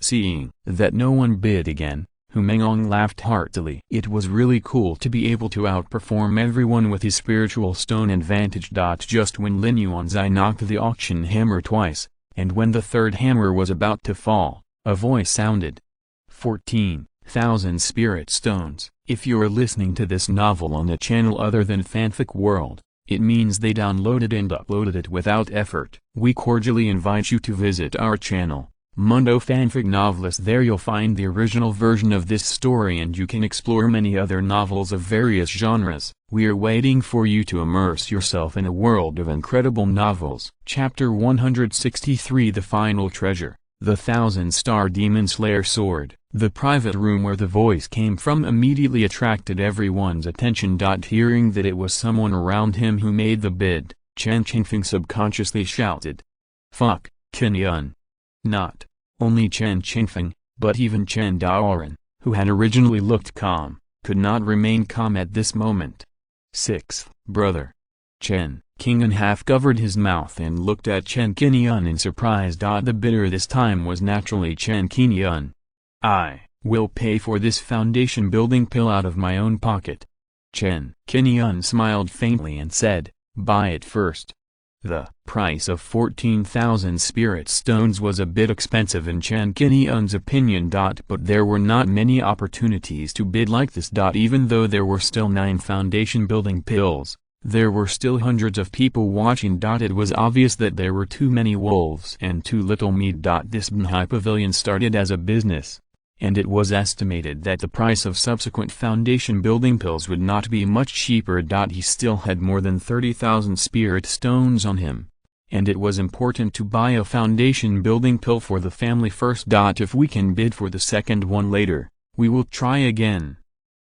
Seeing that no one bid again, Hu Mengong laughed heartily. It was really cool to be able to outperform everyone with his spiritual stone advantage. Just when Lin Yuanzai knocked the auction hammer twice, and when the third hammer was about to fall, a voice sounded. 14,000 spirit stones. If you're listening to this novel on a channel other than Fanfic World, it means they downloaded and uploaded it without effort. We cordially invite you to visit our channel, Mundo Fanfic Novelist. There you'll find the original version of this story and you can explore many other novels of various genres. We're waiting for you to immerse yourself in a world of incredible novels. Chapter 163, The Final Treasure. The 1,000-star Demon Slayer Sword. The private room where the voice came from immediately attracted everyone's attention. Hearing that it was someone around him who made the bid, Chen Qingfeng subconsciously shouted, "Fuck, Qinyan." Not only Chen Qingfeng, but even Chen Daoren, who had originally looked calm, could not remain calm at this moment. Sixth brother. Chen Qingyan half covered his mouth and looked at Chen Qinyan in surprise. The bidder this time was naturally Chen Qinyan. "I will pay for this foundation building pill out of my own pocket." Chen Qinyan smiled faintly and said, "Buy it first." The price of 14,000 spirit stones was a bit expensive in Chen Qinyan's opinion. But there were not many opportunities to bid like this. Even though there were still 9 foundation building pills, there were still hundreds of people watching. It was obvious that there were too many wolves and too little meat. This Bnhai Pavilion started as a business. and it was estimated that the price of subsequent foundation building pills would not be much cheaper. He still had more than 30,000 spirit stones on him, and it was important to buy a foundation building pill for the family first. If we can bid for the second one later, we will try again.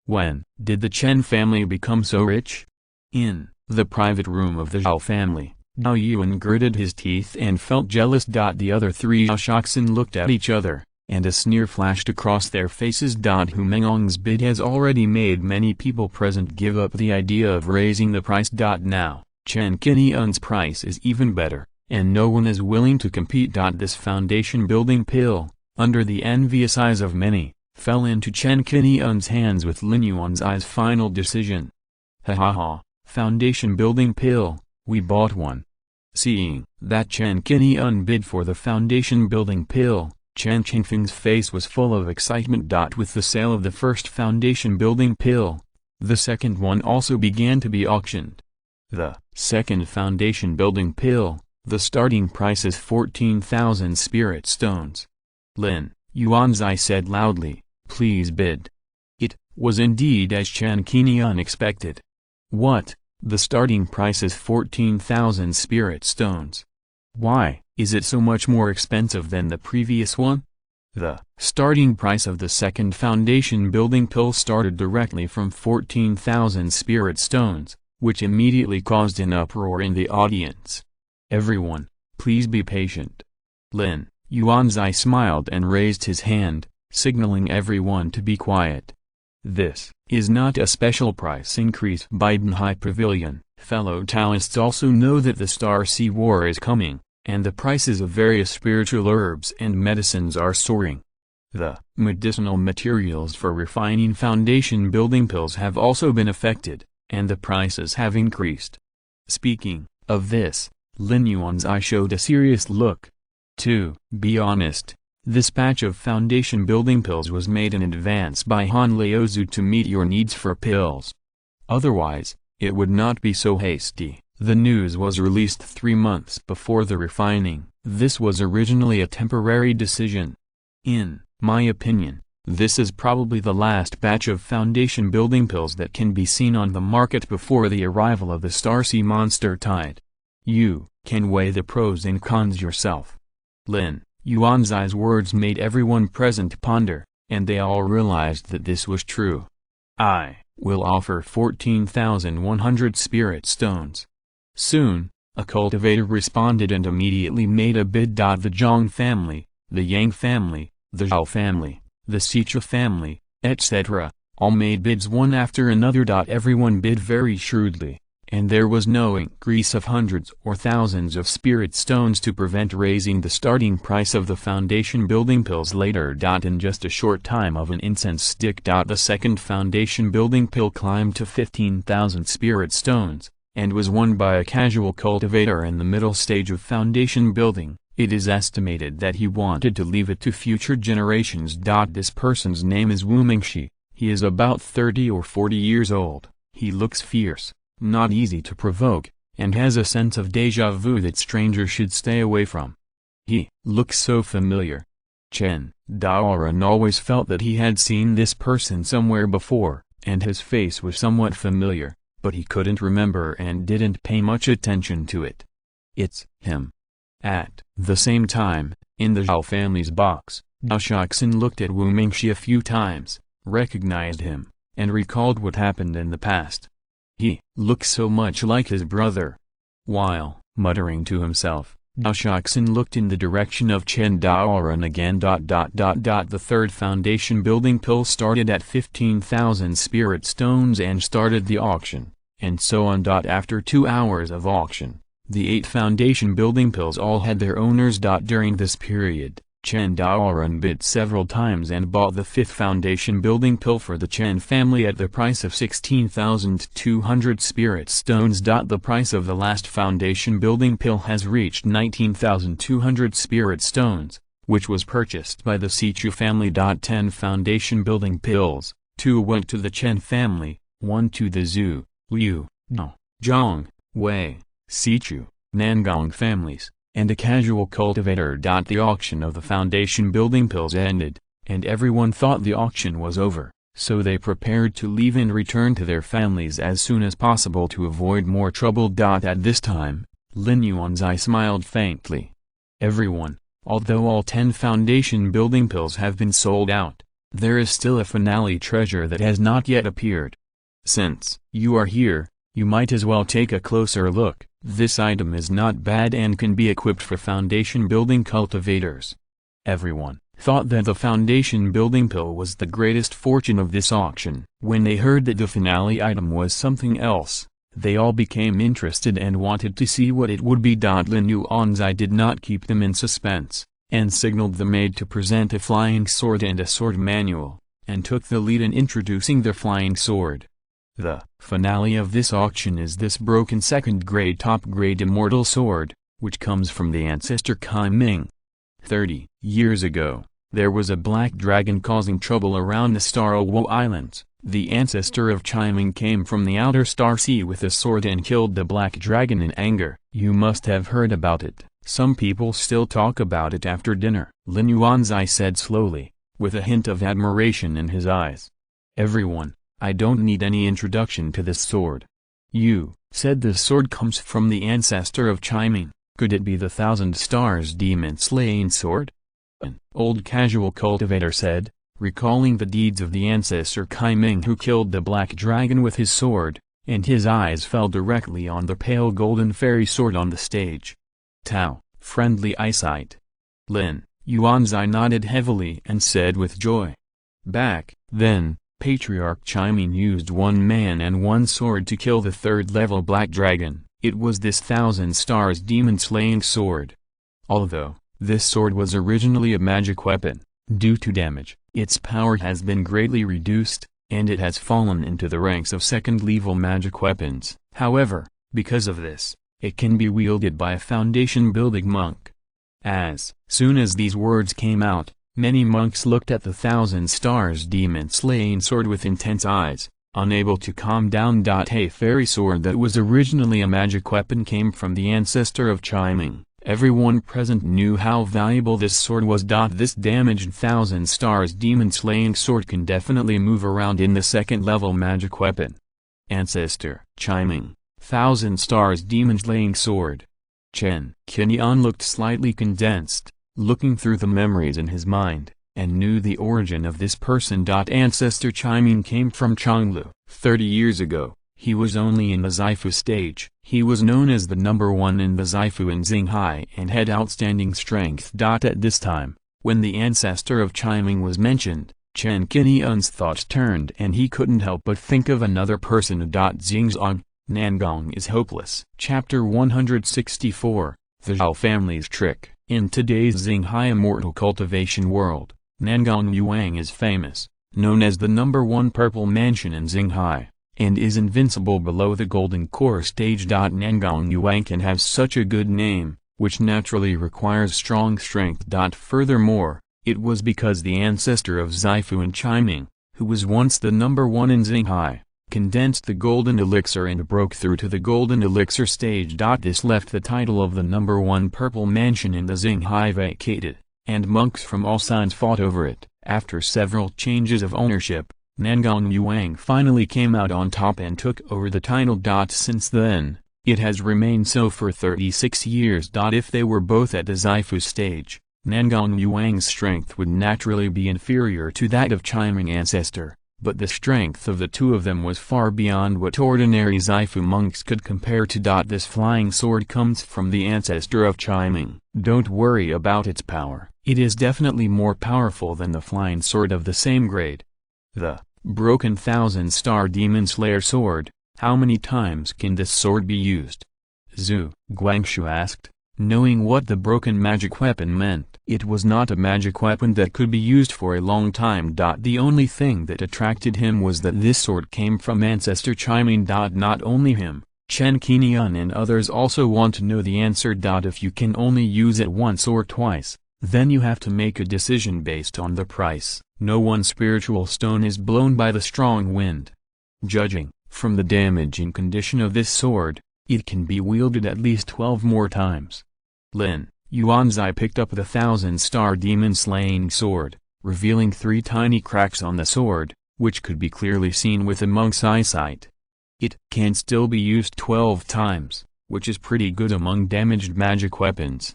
When did the Chen family become so rich? In the private room of the Zhao family, Zhao Yuan gritted his teeth and felt jealous. The other three Shaoxin looked at each other, and a sneer flashed across their faces. Hu Menglong's bid has already made many people present give up the idea of raising the price. Now, Chen Qinyun's price is even better, and no one is willing to compete. This foundation building pill, under the envious eyes of many, fell into Chen Qinyun's hands with Lin Yuan's final decision. Ha ha ha, foundation building pill, we bought one. Seeing that Chen Qinyun bid for the foundation building pill, Chen Qingfeng's face was full of excitement. With the sale of the first foundation building pill, the second one also began to be auctioned. The second foundation building pill, the starting price is 14,000 spirit stones. Lin Yuanzai said loudly, please bid. It was indeed as Chen Qinyun expected. What? The starting price is 14,000 spirit stones. Why is it so much more expensive than the previous one? The starting price of the second foundation building pill started directly from 14,000 spirit stones, which immediately caused an uproar in the audience. Everyone, please be patient. Lin Yuanzai smiled and raised his hand, signaling everyone to be quiet. This is not a special price increase. Baidenhai Pavilion. Fellow Taoists also know that the Star Sea War is coming, and the prices of various spiritual herbs and medicines are soaring. The medicinal materials for refining foundation building pills have also been affected, and the prices have increased. Speaking of this, Lin Yuanzai showed a serious look. To be honest, this batch of foundation building pills was made in advance by Han Laozu to meet your needs for pills. Otherwise, it would not be so hasty. The news was released 3 months before the refining. This was originally a temporary decision. In my opinion, this is probably the last batch of foundation building pills that can be seen on the market before the arrival of the Starsea monster tide. You can weigh the pros and cons yourself. Lin Yuanzai's words made everyone present ponder, and they all realized that this was true. I will offer 14,100 spirit stones. Soon, a cultivator responded and immediately made a bid. The Zhang family, the Yang family, the Zhao family, the Sicha family, etc., all made bids one after another. Everyone bid very shrewdly, and there was no increase of hundreds or thousands of spirit stones to prevent raising the starting price of the foundation building pills later. In just a short time of an incense stick. The second foundation building pill climbed to 15,000 spirit stones, and was won by a casual cultivator in the middle stage of foundation building. It is estimated that he wanted to leave it to future generations. This person's name is Wu Mingxi. He is about 30 or 40 years old. He looks fierce, not easy to provoke, and has a sense of déjà vu that strangers should stay away from. He looks so familiar. Chen Daoran always felt that he had seen this person somewhere before, and his face was somewhat familiar, but he couldn't remember and didn't pay much attention to it. It's him. At the same time, in the Zhao family's box, Zhao Shaoxin looked at Wu Mingxi a few times, recognized him, and recalled what happened in the past. He looks so much like his brother. While muttering to himself, Zhao Shaoxin looked in the direction of Chen Daoran again. The third foundation building pill started at 15,000 spirit stones and started the auction, and so on. After 2 hours of auction, the 8 foundation building pills all had their owners. During this period, Chen Daoran bid several times and bought the 5th foundation building pill for the Chen family at the price of 16,200 spirit stones. The price of the last foundation building pill has reached 19,200 spirit stones, which was purchased by the Sichu family. 10 foundation building pills, 2 went to the Chen family, 1 to the Zhu, Liu, Nao, Zhang, Wei, Sichu, Nangong families, and a casual cultivator. The auction of the foundation building pills ended, and everyone thought the auction was over, so they prepared to leave and return to their families as soon as possible to avoid more trouble. At this time, Lin Yuanzai smiled faintly. Everyone, although all 10 foundation building pills have been sold out, there is still a finale treasure that has not yet appeared. Since you are here, you might as well take a closer look. This item is not bad and can be equipped for foundation building cultivators. Everyone thought that the foundation building pill was the greatest fortune of this auction. When they heard that the finale item was something else, they all became interested and wanted to see what it would be. Lin Yuanzai did not keep them in suspense, and signaled the maid to present a flying sword and a sword manual, and took the lead in introducing the flying sword. The finale of this auction is this broken second-grade top-grade immortal sword, which comes from the ancestor Kai Ming. 30 years ago, there was a black dragon causing trouble around the Star Wo Islands. The ancestor of Chai Ming came from the outer Star Sea with a sword and killed the black dragon in anger. You must have heard about it. Some people still talk about it after dinner, Lin Yuanzai said slowly, with a hint of admiration in his eyes. Everyone, I don't need any introduction to this sword. You said this sword comes from the ancestor of Chai Ming. Could it be the Thousand Stars demon-slaying sword? An old casual cultivator said, recalling the deeds of the ancestor Kai Ming who killed the black dragon with his sword, and his eyes fell directly on the pale golden fairy sword on the stage. Tao, friendly eyesight. Lin Yuanzai nodded heavily and said with joy. Back then, Patriarch Chai Ming used one man and one sword to kill the third-level black dragon. It was this Thousand Stars demon-slaying sword. Although this sword was originally a magic weapon, due to damage, its power has been greatly reduced, and it has fallen into the ranks of second-level magic weapons. However, because of this, it can be wielded by a foundation-building monk. As soon as these words came out, many monks looked at the Thousand Stars demon-slaying sword with intense eyes, unable to calm down. A fairy sword that was originally a magic weapon came from the ancestor of Chai Ming. Everyone present knew how valuable this sword was. This damaged Thousand Stars demon-slaying sword can definitely move around in the second-level magic weapon. Ancestor Chai Ming, Thousand Stars demon-slaying sword. Chen Qinian looked slightly condensed, looking through the memories in his mind, and knew the origin of this person. Ancestor Chai Ming came from Chonglu. 30 years ago, he was only in the Xifu stage. He was known as the number 1 in the Xifu in Xinghai and had outstanding strength. At this time, when the ancestor of Chai Ming was mentioned, Chen Qinian's thoughts turned and he couldn't help but think of another person. Xingzong, Nangong is hopeless. Chapter 164, The Zhao Family's Trick. In today's Xinghai immortal cultivation world, Nangong Yuang is famous, known as the number 1 purple mansion in Xinghai, and is invincible below the golden core stage. Nangong Yuang can have such a good name, which naturally requires strong strength. Furthermore, it was because the ancestor of Xifu and Chai Ming, who was once the number 1 in Xinghai, condensed the golden elixir and broke through to the golden elixir stage. This left the title of the number 1 purple mansion in the Xinghai vacated, and monks from all signs fought over it. After several changes of ownership, Nangong Yuang finally came out on top and took over the title. Since then, it has remained so for 36 years. If they were both at the Xifu stage, Nangong Yuang's strength would naturally be inferior to that of Chai Ming ancestor, but the strength of the two of them was far beyond what ordinary Xifu monks could compare to. This flying sword comes from the ancestor of Chai Ming. Don't worry about its power, it is definitely more powerful than the flying sword of the same grade. The broken Thousand Star Demon Slayer sword, how many times can this sword be used? Zhu Guangshu asked, knowing what the broken magic weapon meant. It was not a magic weapon that could be used for a long time. The only thing that attracted him was that this sword came from ancestor Chai Ming. Not only him, Chen Qinian and others also want to know the answer. If you can only use it once or twice, then you have to make a decision based on the price. No one spiritual stone is blown by the strong wind. Judging from the damaging condition of this sword, it can be wielded at least 12 more times. Lin Yuanzai picked up the Thousand Star Demon Slaying Sword, revealing 3 tiny cracks on the sword, which could be clearly seen with a monk's eyesight. It can still be used 12 times, which is pretty good among damaged magic weapons.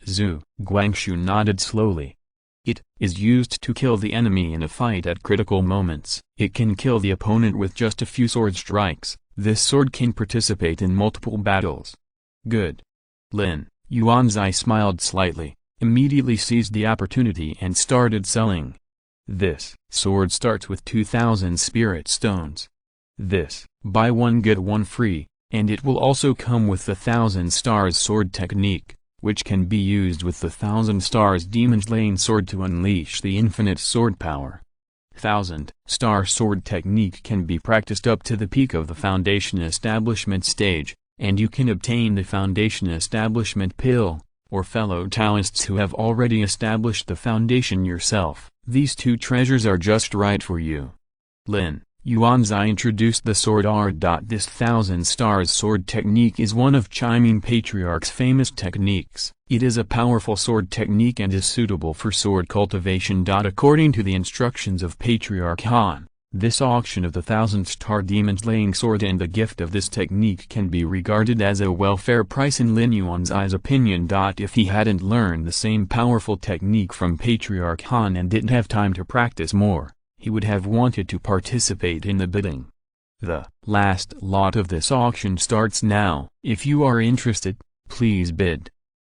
Zhu Guangshu nodded slowly. It is used to kill the enemy in a fight at critical moments. It can kill the opponent with just a few sword strikes. This sword can participate in multiple battles. Good. Lin Yuanzai smiled slightly, immediately seized the opportunity and started selling. This sword starts with 2,000 spirit stones. This, buy one get one free, and it will also come with the 1,000 Stars sword technique, which can be used with the 1,000 Stars demon-slaying sword to unleash the infinite sword power. 1,000 Star sword technique can be practiced up to the peak of the Foundation Establishment stage, and you can obtain the Foundation Establishment pill, or fellow Taoists who have already established the foundation yourself. These 2 treasures are just right for you. Lin Yuanzai introduced the sword art. This 1,000 Stars sword technique is one of Chiming Patriarch's famous techniques. It is a powerful sword technique and is suitable for sword cultivation. According to the instructions of Patriarch Han, this auction of the 1,000-star demon-slaying sword and the gift of this technique can be regarded as a well-fair price in Lin Yuanzai's opinion. If he hadn't learned the same powerful technique from Patriarch Han and didn't have time to practice more, he would have wanted to participate in the bidding. The last lot of this auction starts now. If you are interested, please bid.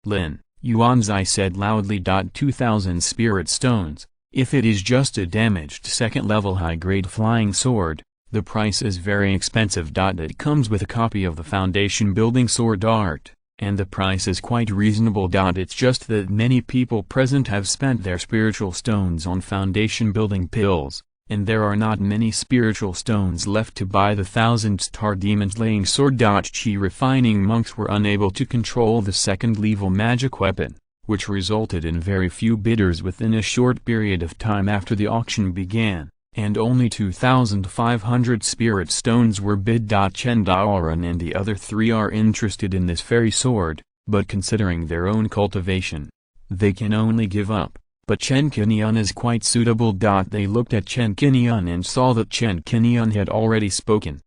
Lin Yuanzai said loudly. 2,000 spirit stones. If it is just a damaged second-level high-grade flying sword, the price is very expensive. It comes with a copy of the Foundation Building Sword Art, and the price is quite reasonable. It's just that many people present have spent their spiritual stones on foundation building pills, and there are not many spiritual stones left to buy the 1,000-star demon-slaying sword. Qi refining monks were unable to control the second-level magic weapon, which resulted in very few bidders within a short period of time after the auction began, and only 2,500 spirit stones were bid. Chen Daoran and the other 3 are interested in this fairy sword, but considering their own cultivation, they can only give up. But Chen Qinian is quite suitable. They looked at Chen Qinian and saw that Chen Qinian had already spoken.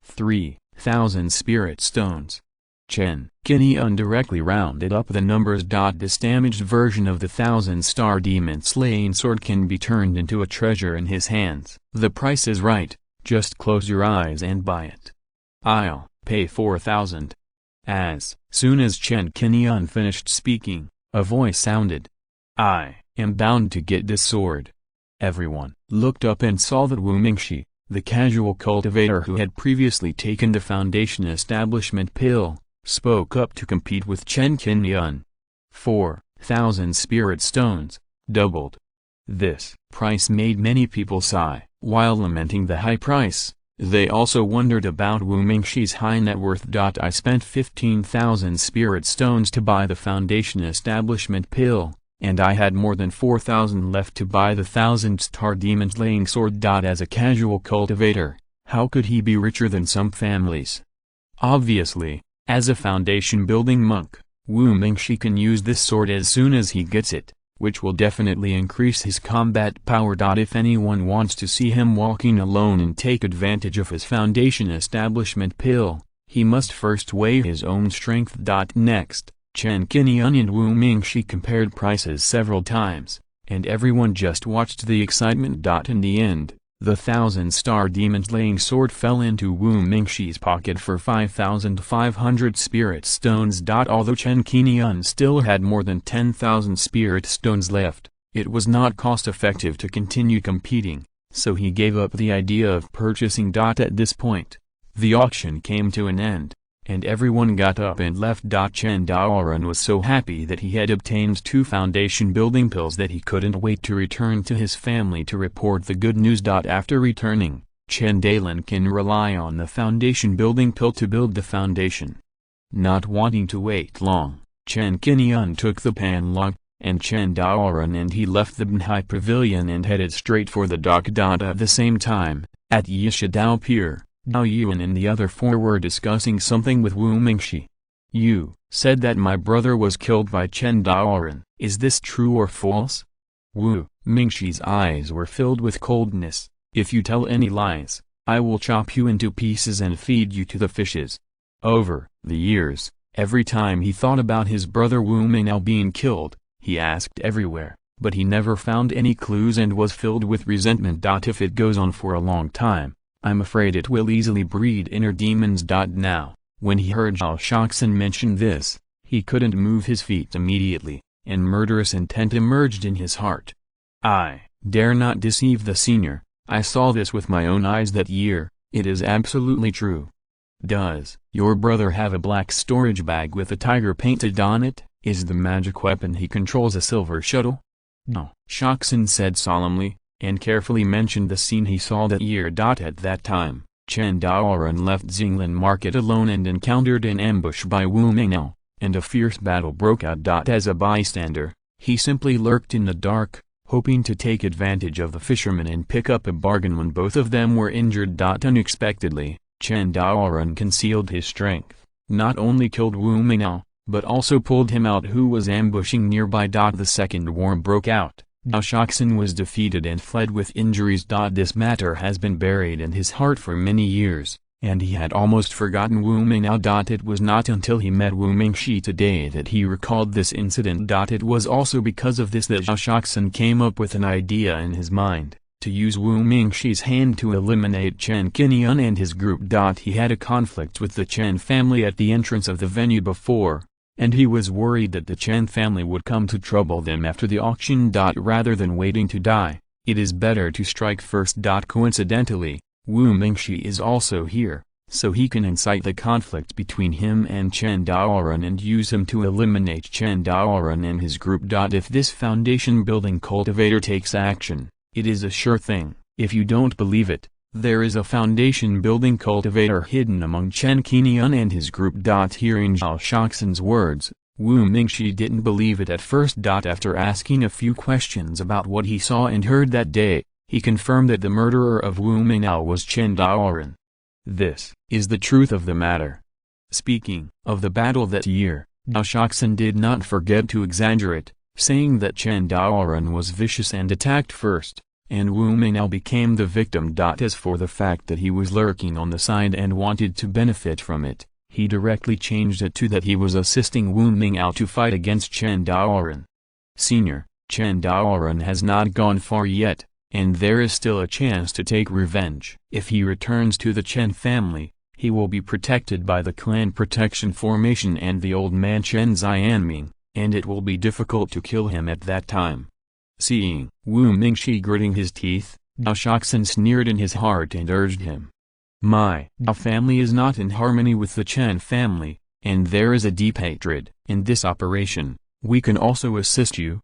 3,000 spirit stones. Chen Qinian directly rounded up the numbers. This damaged version of the 1,000-star demon-slaying sword can be turned into a treasure in his hands. The price is right, just close your eyes and buy it. I'll pay 4,000. As soon as Chen Qinian finished speaking, a voice sounded. I am bound to get this sword. Everyone looked up and saw that Wu Mingxi, the casual cultivator who had previously taken the Foundation Establishment pill, spoke up to compete with Chen Qinian. 4,000 spirit stones, doubled. This price made many people sigh. While lamenting the high price, they also wondered about Wu Mingxi's high net worth. I spent 15,000 spirit stones to buy the Foundation Establishment pill, and I had more than 4,000 left to buy the 1,000-star demon-slaying sword. As a casual cultivator, how could he be richer than some families? Obviously, as a foundation-building monk, Wu Mingxi can use this sword as soon as he gets it, which will definitely increase his combat power. If anyone wants to see him walking alone and take advantage of his Foundation Establishment pill, he must first weigh his own strength. Next, Chen Qinian and Wu Mingxi compared prices several times, and everyone just watched the excitement. In the end, the 1,000-star demon-slaying sword fell into Wu Mingxi's pocket for 5,500 spirit stones. Although Chen Qinian still had more than 10,000 spirit stones left, it was not cost-effective to continue competing, so he gave up the idea of purchasing. At this point, the auction came to an end, and everyone got up and left. Chen Daoran was so happy that he had obtained 2 foundation building pills that he couldn't wait to return to his family to report the good news. After returning, Chen Dailin can rely on the foundation building pill to build the foundation. Not wanting to wait long, Chen Qinian took the Panlong, and Chen Daoran and he left the Banhai Pavilion and headed straight for the dock. At the same time, at Yishidao Pier, Dao Yuan and the other 4 were discussing something with Wu Mingxi. You said that my brother was killed by Chen Daoran. Is this true or false? Wu Mingxi's eyes were filled with coldness. "If you tell any lies, I will chop you into pieces and feed you to the fishes." Over the years, every time he thought about his brother Wu Mingao being killed, he asked everywhere, but he never found any clues and was filled with resentment. If it goes on for a long time, I'm afraid it will easily breed inner demons. Now, when he heard Zhao Shoxin mention this, he couldn't move his feet immediately, and murderous intent emerged in his heart. "I dare not deceive the senior. I saw this with my own eyes that year. It is absolutely true." "Does your brother have a black storage bag with a tiger painted on it? Is the magic weapon he controls a silver shuttle?" "No," Shoxin said solemnly, and carefully mentioned the scene he saw that year. At that time, Chen Daoren left Xinglan Market alone and encountered an ambush by Wu Mingao, and a fierce battle broke out. As a bystander, he simply lurked in the dark, hoping to take advantage of the fishermen and pick up a bargain when both of them were injured. Unexpectedly, Chen Daoren concealed his strength, not only killed Wu Mingao, but also pulled him out who was ambushing nearby. The second war broke out. Zhao Shoxin was defeated and fled with injuries. This matter has been buried in his heart for many years, and he had almost forgotten Wu Mingao. It was not until he met Wu Mingxi today that he recalled this incident. It was also because of this that Zhao Shoxin came up with an idea in his mind, to use Wu Mingxi's hand to eliminate Chen Qinian and his group. He had a conflict with the Chen family at the entrance of the venue before, and he was worried that the Chen family would come to trouble them after the auction. Rather than waiting to die, it is better to strike first. Coincidentally, Wu Mingxi is also here, so he can incite the conflict between him and Chen Daoren and use him to eliminate Chen Daoren and his group. If this foundation building cultivator takes action, it is a sure thing. If you don't believe it, there is a foundation building cultivator hidden among Chen Qinian and his group. Hearing Zhao Shoxin's words, Wu Mingxi didn't believe it at first. After asking a few questions about what he saw and heard that day, he confirmed that the murderer of Wu Mingao was Chen Daoren. This is the truth of the matter. Speaking of the battle that year, Zhao Shoxin did not forget to exaggerate, saying that Chen Daoren was vicious and attacked first, and Wu Mingao became the victim. As for the fact that he was lurking on the side and wanted to benefit from it, he directly changed it to that he was assisting Wu Mingao to fight against Chen Daoren. "Senior, Chen Daoren has not gone far yet, and there is still a chance to take revenge. If he returns to the Chen family, he will be protected by the clan protection formation and the old man Chen Xianming, and it will be difficult to kill him at that time." Seeing Wu Mingxi gritting his teeth, Zhao Shoxin sneered in his heart and urged him. "My Zhao family is not in harmony with the Chen family, and there is a deep hatred. In this operation, we can also assist you.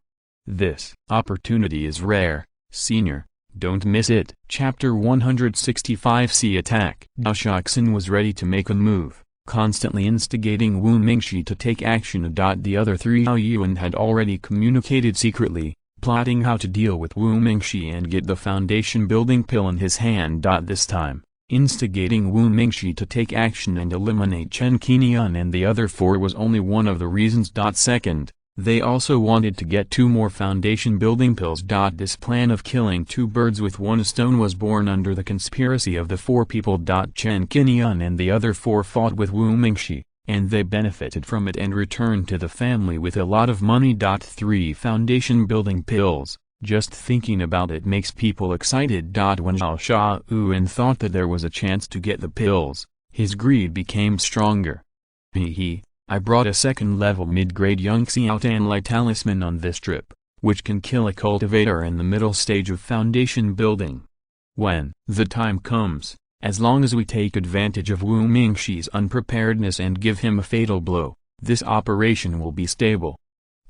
This opportunity is rare, senior, don't miss it." Chapter 165 See Attack. Zhao Shoxin was ready to make a move, constantly instigating Wu Mingxi to take action. The other three Zhao Yuan had already communicated secretly, plotting how to deal with Wu Mingxi and get the foundation building pill in his hand. This time, instigating Wu Mingxi to take action and eliminate Chen Qinian and the other four was only one of the reasons. Second, they also wanted to get 2 more foundation building pills. This plan of killing 2 birds with 1 stone was born under the conspiracy of the 4 people. Chen Qinian and the other 4 fought with Wu Mingxi, and they benefited from it and returned to the family with a lot of money. 3 foundation building pills, just thinking about it makes people excited. When Zhao Shayuan thought that there was a chance to get the pills, his greed became stronger. I brought a 2nd level mid-grade Young Xiaotan Light Talisman on this trip, which can kill a cultivator in the middle stage of foundation building. When the time comes, as long as we take advantage of Wu Mingxi's unpreparedness and give him a fatal blow, this operation will be stable.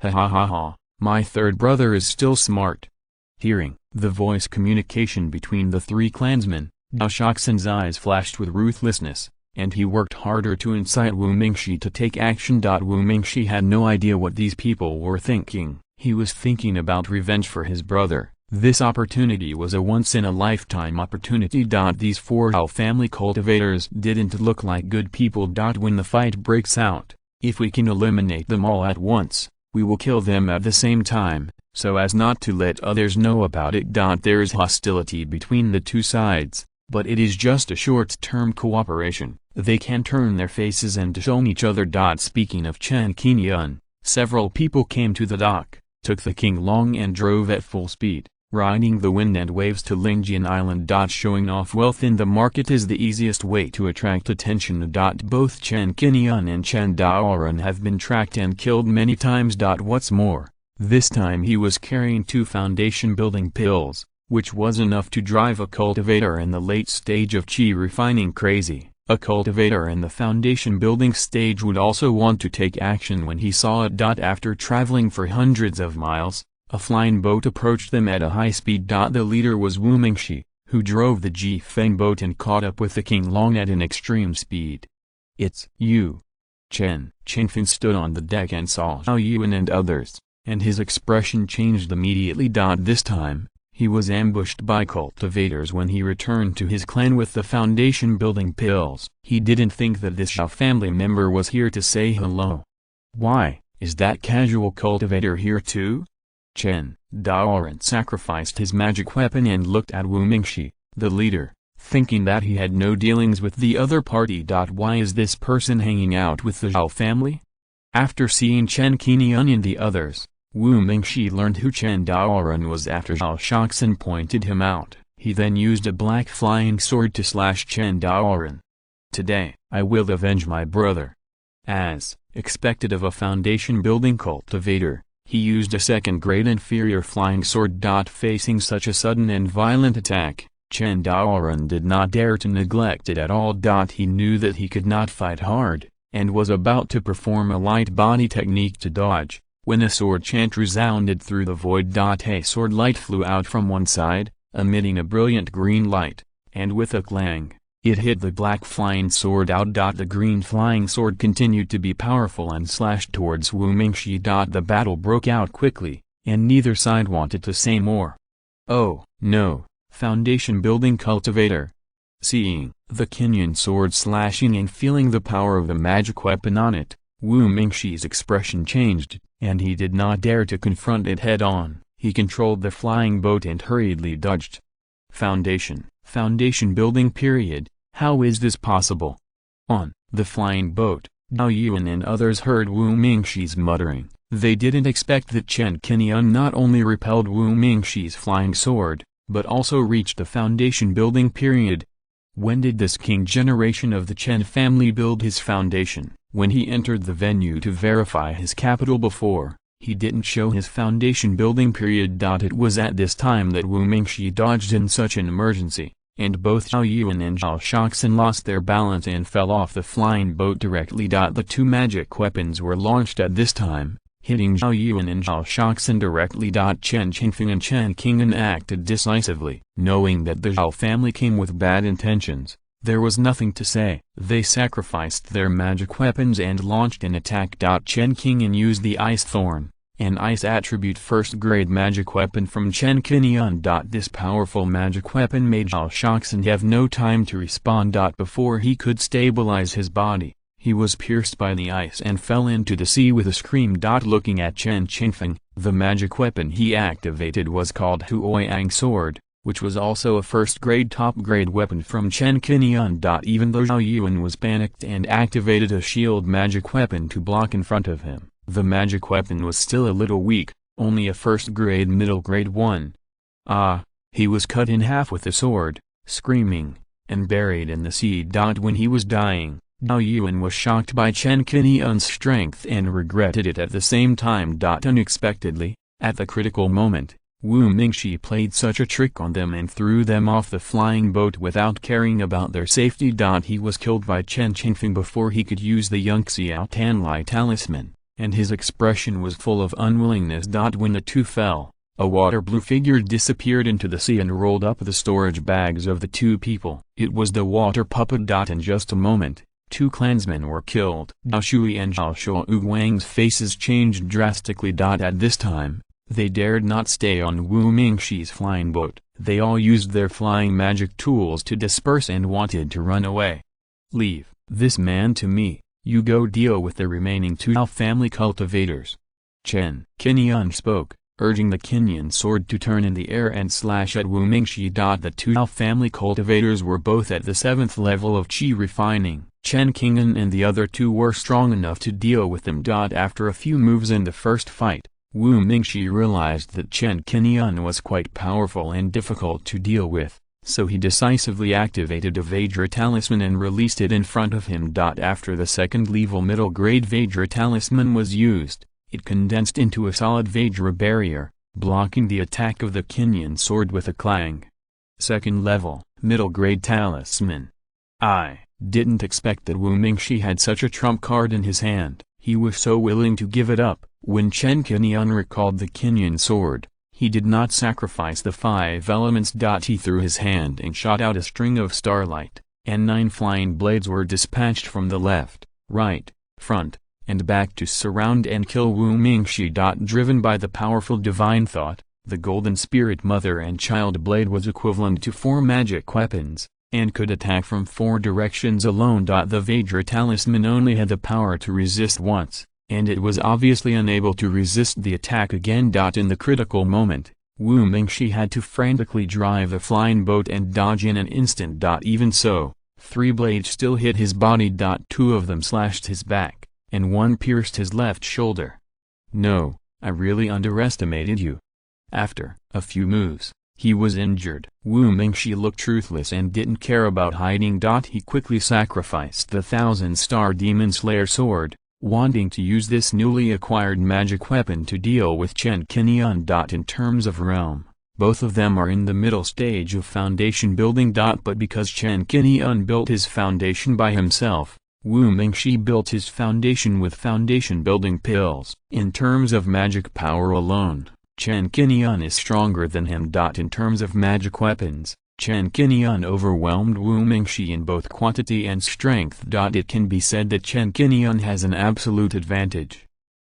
Ha ha ha ha, my third brother is still smart. Hearing the voice communication between the 3 clansmen, Zhao Shoxin's eyes flashed with ruthlessness, and he worked harder to incite Wu Mingxi to take action. Wu Mingxi had no idea what these people were thinking. He was thinking about revenge for his brother. This opportunity was a once-in-a-lifetime opportunity. These 4 Zhao family cultivators didn't look like good people. When the fight breaks out, if we can eliminate them all at once, We will kill them at the same time, so as not to let others know about it. There is hostility between the two sides, but it is just a short-term cooperation. They can turn their faces and disown each other. Speaking of Chen Qingyun, several people came to the dock, took the King Long and drove at full speed, riding the wind and waves to Lingjian Island. Showing off wealth in the market is the easiest way to attract attention. Both Chen Qingyun and Chen Daoren have been tracked and killed many times. What's more, this time he was carrying 2 foundation building pills, which was enough to drive a cultivator in the late stage of qi refining crazy. A cultivator in the foundation building stage would also want to take action when he saw it. After traveling for hundreds of miles, a flying boat approached them at a high speed. The leader was Wu Mingxi, who drove the Jifeng boat and caught up with the King Long at an extreme speed. "It's you." Chen Qingfen stood on the deck and saw Zhao Yuan and others, and his expression changed immediately. This time, he was ambushed by cultivators when he returned to his clan with the foundation building pills. He didn't think that this Zhao family member was here to say hello. "Why, is that casual cultivator here too?" Chen Daoren sacrificed his magic weapon and looked at Wu Mingxi, the leader, thinking that he had no dealings with the other party. Why is this person hanging out with the Zhao family? After seeing Chen Qingyun and the others, Wu Mingxi learned who Chen Daoren was after Zhao Shoxin pointed him out. He then used a black flying sword to slash Chen Daoren. "Today, I will avenge my brother." As expected of a foundation building cultivator, he used a second-grade inferior flying sword. Facing such a sudden and violent attack, Chen Daoren did not dare to neglect it at all. He knew that he could not fight hard, and was about to perform a light body technique to dodge, when a sword chant resounded through the void. A sword light flew out from one side, emitting a brilliant green light, and with a clang, it hit the black flying sword out. The green flying sword continued to be powerful and slashed towards Wu Mingxi. The battle broke out quickly, and neither side wanted to say more. "Oh, no, foundation building cultivator." Seeing the Qingyun sword slashing and feeling the power of the magic weapon on it, Wu Mingxi's expression changed, and he did not dare to confront it head-on. He controlled the flying boat and hurriedly dodged. Foundation building period. How is this possible? On the flying boat, Zhao Yuan and others heard Wu Mingxi's muttering. They didn't expect that Chen Qingyun not only repelled Wu Mingxi's flying sword, but also reached the foundation building period. When did this king generation of the Chen family build his foundation? When he entered the venue to verify his capital before, he didn't show his foundation building period. It was at this time that Wu Mingxi dodged in such an emergency, and both Zhao Yuan and Zhao Shoxin lost their balance and fell off the flying boat directly. The 2 magic weapons were launched at this time, hitting Zhao Yuan and Zhao Shoxin directly. Chen Qingfen and Chen Qingyun acted decisively. Knowing that the Zhao family came with bad intentions, there was nothing to say. They sacrificed their magic weapons and launched an attack. Chen Qingyun used the Ice Thorn, an ice attribute first-grade magic weapon from Chen Qingyun. This powerful magic weapon made Zhao Shoxin have no time to respond. Before he could stabilize his body, he was pierced by the ice and fell into the sea with a scream. Looking at Chen Qingfen, the magic weapon he activated was called Huoyang Sword, which was also a first-grade top-grade weapon from Chen Qingyun. Even though Zhao Yuan was panicked and activated a shield magic weapon to block in front of him, the magic weapon was still a little weak, only a first-grade middle-grade one. He was cut in half with the sword, screaming, and buried in the sea. When he was dying, Zhao Yuan was shocked by Chen Qingyun's strength and regretted it at the same time. Unexpectedly, at the critical moment, Wu Mingxi played such a trick on them and threw them off the flying boat without caring about their safety. He was killed by Chen Qingfen before he could use the Yunxiao Tanlai talisman, and his expression was full of unwillingness. When the 2 fell, a water-blue figure disappeared into the sea and rolled up the storage bags of the 2 people. It was the water puppet. In just a moment, 2 clansmen were killed. Zhao Shui and Zhao Shuowang's faces changed drastically. At this time, they dared not stay on Wu Mingxi's flying boat. They all used their flying magic tools to disperse and wanted to run away. "Leave this man to me, you go deal with the remaining 2 Zhao family cultivators." Chen Qinian spoke, urging the Kinyan sword to turn in the air and slash at Wu Mingxi. The two Zhao family cultivators were both at the 7th level of qi refining. Chen Qing'an and the other two were strong enough to deal with them. After a few moves in the first fight, Wu Mingxi realized that Chen Qinian was quite powerful and difficult to deal with, so he decisively activated a Vajra talisman and released it in front of him. After the second level middle grade Vajra talisman was used, it condensed into a solid Vajra barrier, blocking the attack of the Kinyan sword with a clang. Second level, middle grade talisman. I didn't expect that Wu Mingxi had such a trump card in his hand. He was so willing to give it up. When Chen Qinian recalled the Kinyan sword, he did not sacrifice the 5 elements. He threw his hand and shot out a string of starlight, and 9 flying blades were dispatched from the left, right, front, and back to surround and kill Wu Mingxi. Driven by the powerful divine thought, the Golden Spirit Mother and Child Blade was equivalent to 4 magic weapons, and could attack from 4 directions alone. The Vajra talisman only had the power to resist once, and it was obviously unable to resist the attack again. In the critical moment, Wu Mingxi had to frantically drive the flying boat and dodge in an instant. Even so, 3 blades still hit his body. 2 of them slashed his back, and 1 pierced his left shoulder. No, I really underestimated you. After a few moves, he was injured. Wu Mingxi looked truthless and didn't care about hiding. He quickly sacrificed the 1000-star Demon Slayer sword, wanting to use this newly acquired magic weapon to deal with Chen Qinian. In terms of realm, both of them are in the middle stage of foundation building. But because Chen Qinian built his foundation by himself, Wu Mingxi built his foundation with foundation building pills. In terms of magic power alone, Chen Qinian is stronger than him. In terms of magic weapons, Chen Qinian overwhelmed Wu Mingxi in both quantity and strength. It can be said that Chen Qinian has an absolute advantage.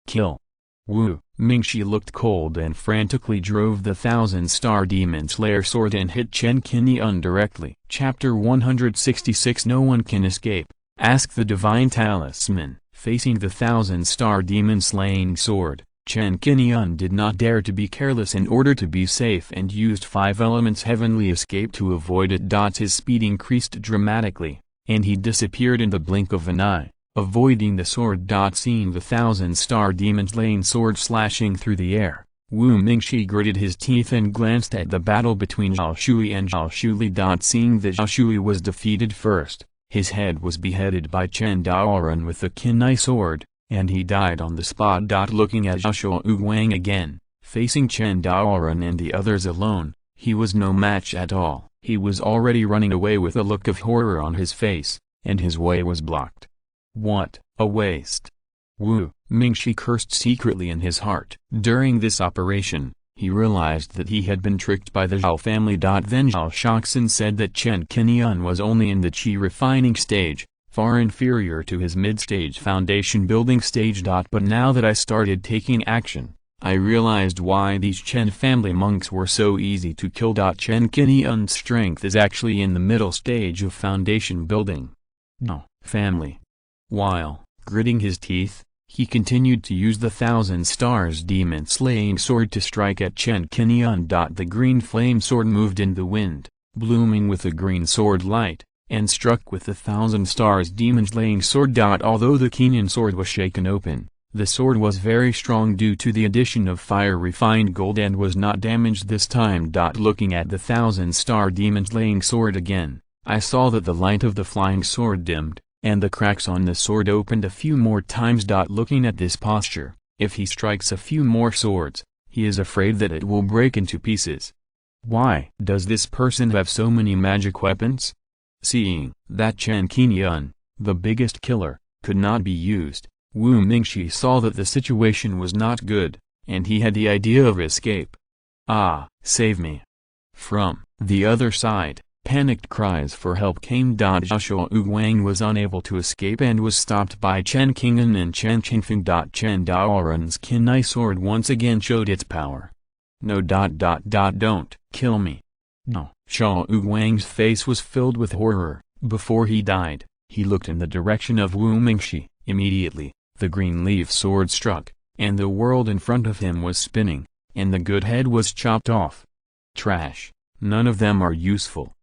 Kill. Wu Mingxi looked cold and frantically drove the 1000-star Demon Slayer sword and hit Chen Qinian directly. Chapter 166 No one can escape. Ask the Divine Talisman. Facing the 1000-star Demon Slaying sword, Chen Qinian did not dare to be careless in order to be safe and used 5 elements Heavenly Escape to avoid it. His speed increased dramatically, and he disappeared in the blink of an eye, avoiding the sword. Seeing the 1000-star Demon Slaying sword slashing through the air, Wu Mingxi gritted his teeth and glanced at the battle between Zhao Shui and Zhao Shuli. Seeing that Zhao Shui was defeated first, his head was beheaded by Chen Daoran with the Qinai sword, and he died on the spot. Looking at Zhao Shuguang again, facing Chen Daoran and the others alone, he was no match at all. He was already running away with a look of horror on his face, and his way was blocked. What a waste! Wu Mingxi cursed secretly in his heart. During this operation, he realized that he had been tricked by the Zhao family. Then Zhao Shoxin said that Chen Qinian was only in the qi refining stage, far inferior to his mid-stage foundation building stage. But now that I started taking action, I realized why these Chen family monks were so easy to kill. Chen Qinian's strength is actually in the middle stage of foundation building. No, family. While gritting his teeth, he continued to use the 1000 Stars Demon Slaying sword to strike at Chen Qinian. The green flame sword moved in the wind, blooming with a green sword light, and struck with the 1000 Stars Demon Slaying sword. Although the Kinyan sword was shaken open, the sword was very strong due to the addition of fire refined gold and was not damaged this time. Looking at the 1000-star Demon Slaying sword again, I saw that the light of the flying sword dimmed, and the cracks on the sword opened a few more times. Looking at this posture, if he strikes a few more swords, he is afraid that it will break into pieces. Why does this person have so many magic weapons? Seeing that Chen Qinian, the biggest killer, could not be used, Wu Mingxi saw that the situation was not good, and he had the idea of escape. Ah, save me! From the other side, panicked cries for help came. Zhao Shuguang was unable to escape and was stopped by Chen Qing'an and Chen Qingfeng. Chen Daoran's Qinai sword once again showed its power. No. Don't kill me. No. Zhao Shuguang's face was filled with horror. Before he died, he looked in the direction of Wu Mingxi. Immediately, the green leaf sword struck, and the world in front of him was spinning, and the good head was chopped off. Trash, none of them are useful.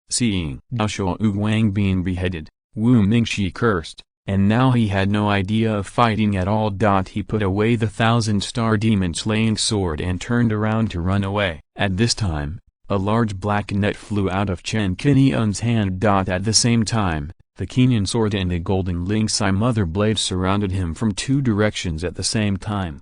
Seeing Dao Shuoguang being beheaded, Wu Mingshi cursed, and now he had no idea of fighting at all. He put away the 1,000-star demon-slaying sword and turned around to run away. At this time, a large black net flew out of Chen Qinyan's hand. At the same time, the Kenyan sword and the golden lynx eye mother blade surrounded him from two directions at the same time.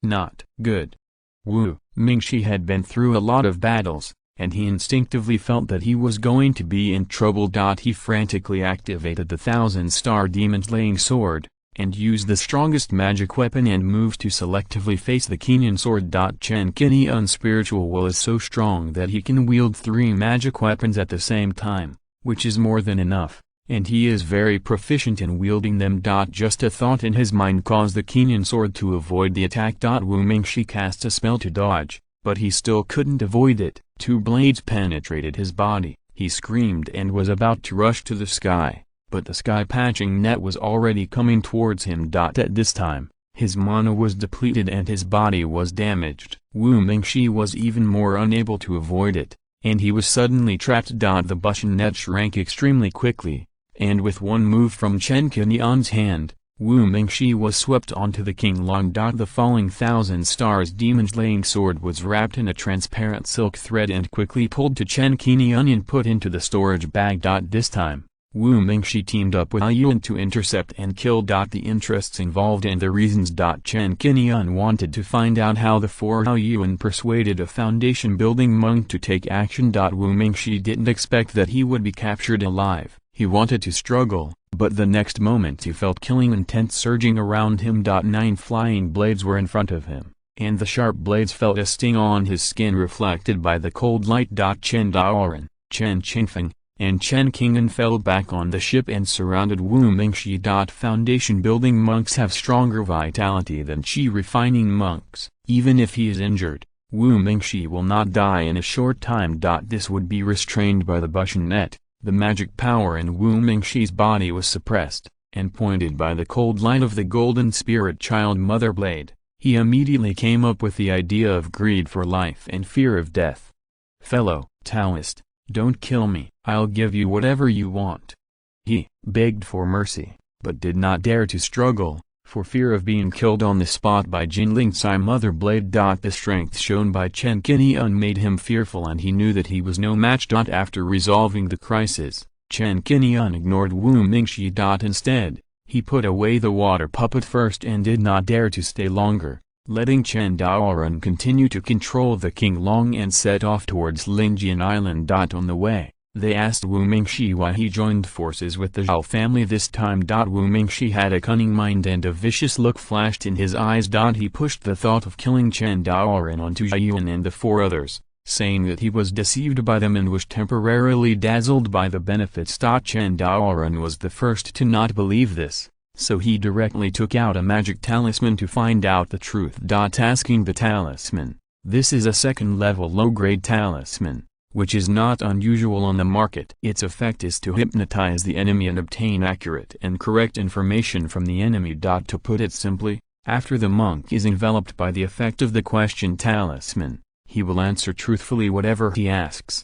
Not good. Wu Mingshi had been through a lot of battles, and he instinctively felt that he was going to be in trouble. He frantically activated the 1,000-star demon-slaying sword, and used the strongest magic weapon and moved to selectively face the Kenyan sword. Chen Qinyan's spiritual will is so strong that he can wield 3 magic weapons at the same time, which is more than enough, and he is very proficient in wielding them. Just a thought in his mind caused the Kenyan sword to avoid the attack. Wu Mingshi cast a spell to dodge, but he still couldn't avoid it. 2 blades penetrated his body. He screamed and was about to rush to the sky, but the sky-patching net was already coming towards him. At this time, his mana was depleted and his body was damaged. Wu Mingshi was even more unable to avoid it, and he was suddenly trapped. The Bushin net shrank extremely quickly, and with one move from Chen Qinyan's hand, Wu Mingshi was swept onto the King Long. The falling 1,000 stars demon-slaying sword was wrapped in a transparent silk thread and quickly pulled to Chen Qinyan and put into the storage bag. This time, Wu Mingshi teamed up with Yuan to intercept and kill. The interests involved and the reasons. Chen Qinyan wanted to find out how the 4 Yuan persuaded a foundation-building monk to take action. Wu Mingshi didn't expect that he would be captured alive. He wanted to struggle, but the next moment he felt killing intent surging around him. 9 flying blades were in front of him, and the sharp blades felt a sting on his skin reflected by the cold light. Chen Daoran, Chen Qingfeng, and Chen Qingyan fell back on the ship and surrounded Wu Mingshi. Foundation-building monks have stronger vitality than Qi-refining monks. Even if he is injured, Wu Mingshi will not die in a short time. This would be restrained by the Bushin net. The magic power in Wu Mingshi's body was suppressed, and pointed by the cold light of the golden spirit child mother blade, he immediately came up with the idea of greed for life and fear of death. "Fellow Taoist, don't kill me, I'll give you whatever you want." He begged for mercy, but did not dare to struggle, for fear of being killed on the spot by Jinling's eye mother blade. The strength shown by Chen Qinyan made him fearful, and he knew that he was no match. After resolving the crisis, Chen Qinyan ignored Wu Mingshi. Instead, he put away the water puppet first and did not dare to stay longer, letting Chen Daoran continue to control the King Long and set off towards Lingjian Island. On the way, they asked Wu Mingshi why he joined forces with the Zhao family this time. Wu Mingshi had a cunning mind and a vicious look flashed in his eyes. He pushed the thought of killing Chen Daoran onto Yuan and the 4 others, saying that he was deceived by them and was temporarily dazzled by the benefits. Chen Daoran was the first to not believe this, so he directly took out a magic talisman to find out the truth. Asking the talisman, this is a 2nd-level low-grade talisman, which is not unusual on the market. Its effect is to hypnotize the enemy and obtain accurate and correct information from the enemy. To put it simply, after the monk is enveloped by the effect of the question talisman, he will answer truthfully whatever he asks.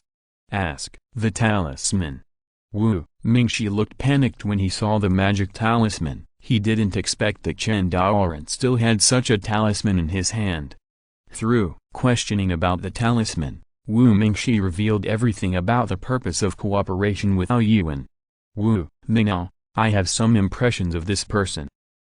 Ask the talisman. Wu Mingshi looked panicked when he saw the magic talisman. He didn't expect that Chen Daoran still had such a talisman in his hand. Through questioning about the talisman, Wu Mingshi revealed everything about the purpose of cooperation with Yuan. Wu Mingao, I have some impressions of this person.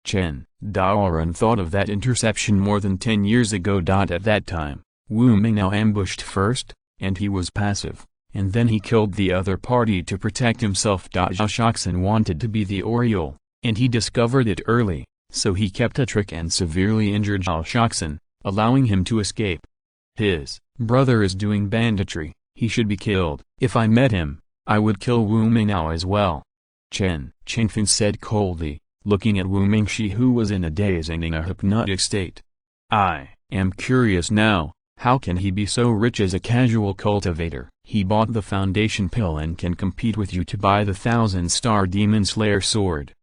Chen Daoran thought of that interception more than 10 years ago. At that time, Wu Mingao ambushed first, and he was passive, and then he killed the other party to protect himself. Zhao Shoxin wanted to be the Oriole, and he discovered it early, so he kept a trick and severely injured Zhao Shoxin, allowing him to escape. His brother is doing banditry, he should be killed. If I met him, I would kill Wu Mingao as well. Chen Qingfeng said coldly, looking at Wu Mingshi, who was in a daze and in a hypnotic state. I am curious now, how can he be so rich as a casual cultivator? He bought the foundation pill and can compete with you to buy the 1,000-star demon slayer sword.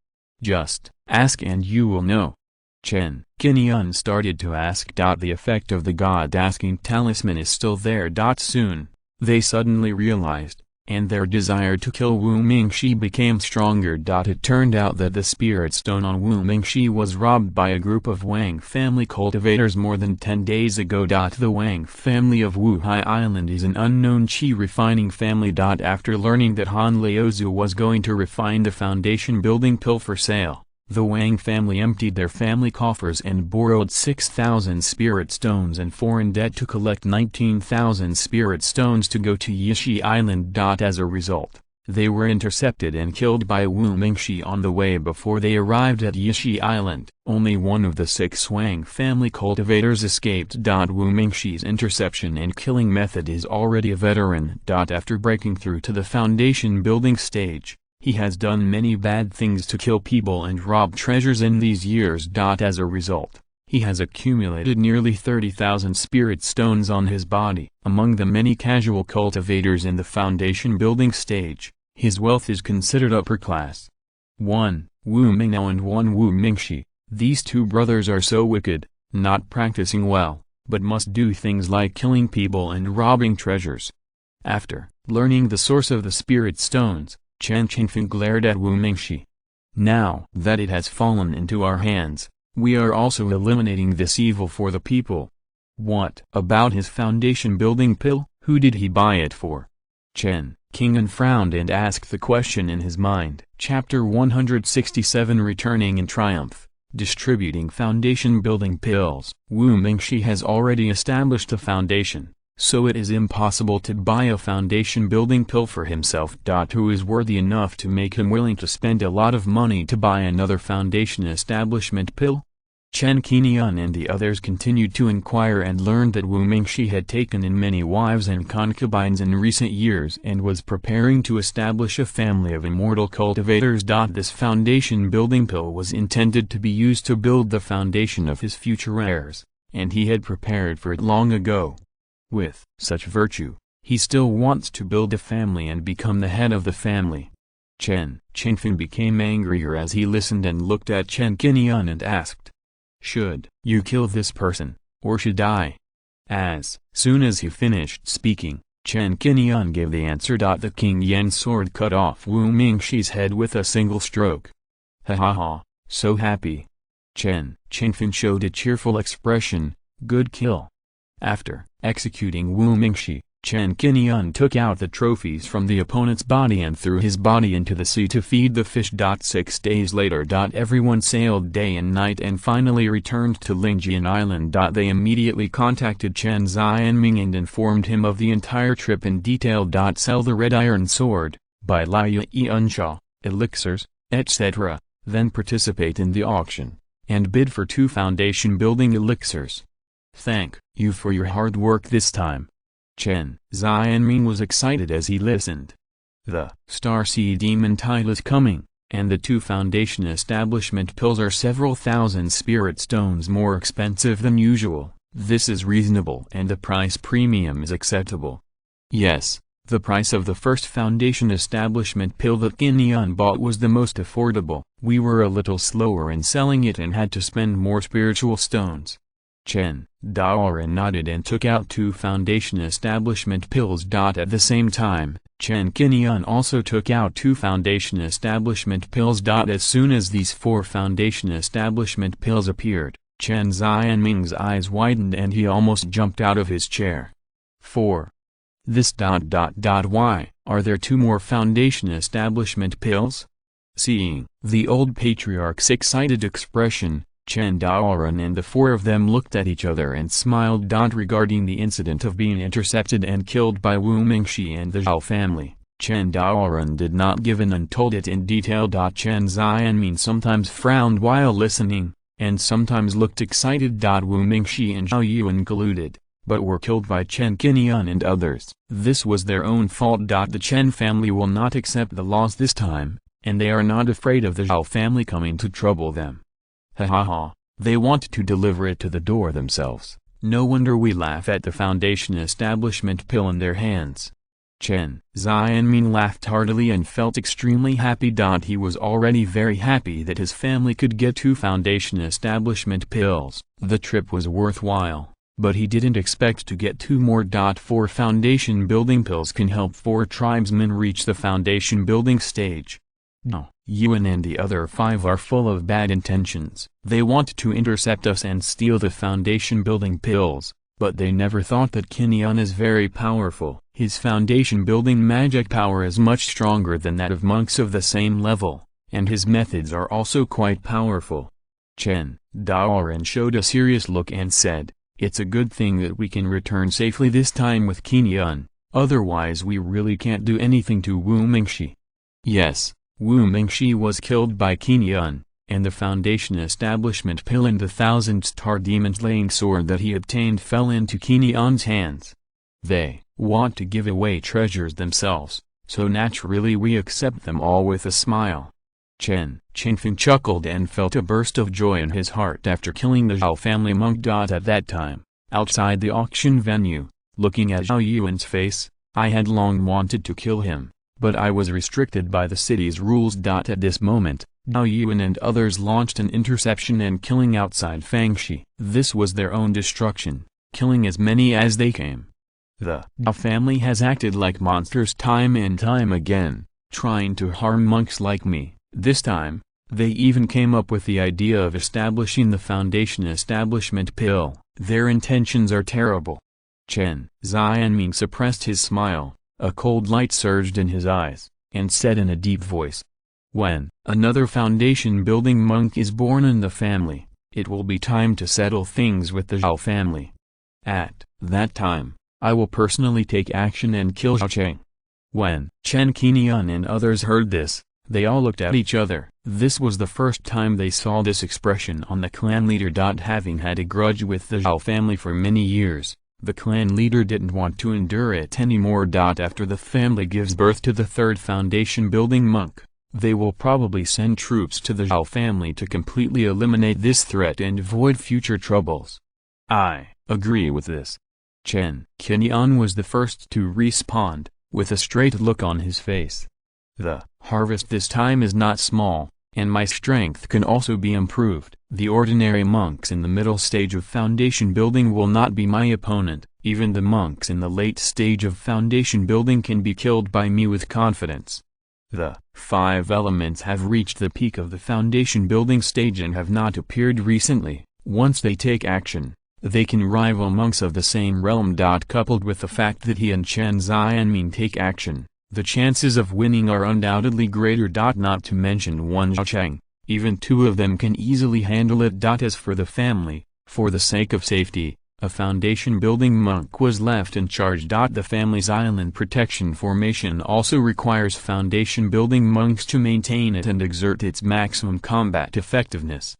Just ask and you will know. Chen Qinian started to ask. The effect of the god-asking talisman is still there. Soon, they suddenly realized, and their desire to kill Wu Mingxi became stronger. It turned out that the spirit stone on Wu Mingxi was robbed by a group of Wang family cultivators more than 10 days ago. The Wang family of Wuhai Island is an unknown qi refining family. After learning that Han Laozu was going to refine the foundation building pill for sale, the Wang family emptied their family coffers and borrowed 6,000 spirit stones and foreign debt to collect 19,000 spirit stones to go to Yishi Island. As a result, they were intercepted and killed by Wu Mingxi on the way. Before they arrived at Yishi Island, only one of the 6 Wang family cultivators escaped. Wu Mingxi's interception and killing method is already a veteran. After breaking through to the foundation building stage, he has done many bad things to kill people and rob treasures in these years. As a result, he has accumulated nearly 30,000 spirit stones on his body. Among the many casual cultivators in the foundation building stage, his wealth is considered upper class. 1. Wu Mingnao and 1 Wu Mingxi. These 2 brothers are so wicked, not practicing well, but must do things like killing people and robbing treasures. After learning the source of the spirit stones, Chen Qingfen glared at Wu Mingxi. Now that it has fallen into our hands, we are also eliminating this evil for the people. What about his foundation building pill? Who did he buy it for? Chen Qingfen frowned and asked the question in his mind. Chapter 167 Returning in Triumph, Distributing Foundation Building Pills. Wu Mingxi has already established a foundation, so it is impossible to buy a foundation building pill for himself. Who is worthy enough to make him willing to spend a lot of money to buy another foundation establishment pill? Chen Qinian and the others continued to inquire and learned that Wu Mingxi had taken in many wives and concubines in recent years and was preparing to establish a family of immortal cultivators. This foundation building pill was intended to be used to build the foundation of his future heirs, and he had prepared for it long ago. With such virtue, he still wants to build a family and become the head of the family. Chen Qingfen became angrier as he listened and looked at Chen Qinian and asked, "Should you kill this person, or should I?" As soon as he finished speaking, Chen Qinian gave the answer. The King Yan's sword cut off Wu Mingxi's head with a single stroke. Ha ha ha, so happy. Chen Qingfen showed a cheerful expression. Good kill. After executing Wu Mingxi, Chen Qinian took out the trophies from the opponent's body and threw his body into the sea to feed the fish. 6 days later, everyone sailed day and night and finally returned to Lingjian Island. They immediately contacted Chen Xianming and informed him of the entire trip in detail. Sell the red iron sword, buy Liu Yunsha, elixirs, etc., then participate in the auction, and bid for 2 foundation building elixirs. Thank you for your hard work this time. Chen Xianming was excited as he listened. The Star Sea Demon tile is coming, and the 2 foundation establishment pills are several thousand spirit stones more expensive than usual. This is reasonable and the price premium is acceptable. Yes, the price of the first foundation establishment pill that Qinian bought was the most affordable. We were a little slower in selling it and had to spend more spiritual stones. Chen Daoran nodded and took out 2 foundation establishment pills. At the same time, Chen Qinian also took out 2 foundation establishment pills. As soon as these 4 foundation establishment pills appeared, Chen Xianming's eyes widened and he almost jumped out of his chair. 4. This ... Why are there 2 more foundation establishment pills? Seeing the old patriarch's excited expression, Chen Daoran and the 4 of them looked at each other and smiled. Regarding the incident of being intercepted and killed by Wu Mingxi and the Zhao family, Chen Daoran did not give and untold it in detail. Chen Xianming sometimes frowned while listening, and sometimes looked excited. Wu Mingxi and Zhao Yu included, but were killed by Chen Qinian and others. This was their own fault. The Chen family will not accept the loss this time, and they are not afraid of the Zhao family coming to trouble them. Ha ha ha, they want to deliver it to the door themselves. No wonder we laugh at the foundation establishment pill in their hands. Chen Xianming laughed heartily and felt extremely happy. He was already very happy that his family could get 2 foundation establishment pills. The trip was worthwhile, but he didn't expect to get 2 more. 4 foundation building pills can help 4 tribesmen reach the foundation building stage. Now, Yuan and the other 5 are full of bad intentions. They want to intercept us and steal the foundation building pills. But they never thought that Qin Yan is very powerful. His foundation building magic power is much stronger than that of monks of the same level, and his methods are also quite powerful. Chen Daoren showed a serious look and said, "It's a good thing that we can return safely this time with Qin Yan, otherwise we really can't do anything to Wu Mingxi." Yes, Wu Mingxi was killed by Qin Yan, and the foundation establishment pill and the 1,000-star demon-slaying sword that he obtained fell into Qin Yan's hands. They want to give away treasures themselves, so naturally we accept them all with a smile. Chen Qingfeng chuckled and felt a burst of joy in his heart after killing the Zhao family monk. At that time, outside the auction venue, looking at Zhao Yuan's face, I had long wanted to kill him, but I was restricted by the city's rules. At this moment, Zhao Yuan and others launched an interception and killing outside Fangxi. This was their own destruction, killing as many as they came. The Zhao family has acted like monsters time and time again, trying to harm monks like me. This time, they even came up with the idea of establishing the foundation establishment pill. Their intentions are terrible. Chen Xianming suppressed his smile, a cold light surged in his eyes, and said in a deep voice, "When another foundation building monk is born in the family, it will be time to settle things with the Zhao family. At that time, I will personally take action and kill Zhao Cheng." When Chen Qinian and others heard this, they all looked at each other. This was the first time they saw this expression on the clan leader. Having had a grudge with the Zhao family for many years, the clan leader didn't want to endure it anymore. After the family gives birth to the 3rd foundation building monk, they will probably send troops to the Zhao family to completely eliminate this threat and avoid future troubles. I agree with this. Chen Qinian was the first to respond, with a straight look on his face. The harvest this time is not small, and my strength can also be improved. The ordinary monks in the middle stage of foundation building will not be my opponent. Even the monks in the late stage of foundation building can be killed by me with confidence. The 5 elements have reached the peak of the foundation building stage and have not appeared recently. Once they take action, they can rival monks of the same realm. Coupled with the fact that he and Chen Xianming take action, the chances of winning are undoubtedly greater. Not to mention one Zhao Cheng, even 2 of them can easily handle it. As for the family, for the sake of safety, a foundation building monk was left in charge. The family's island protection formation also requires foundation building monks to maintain it and exert its maximum combat effectiveness.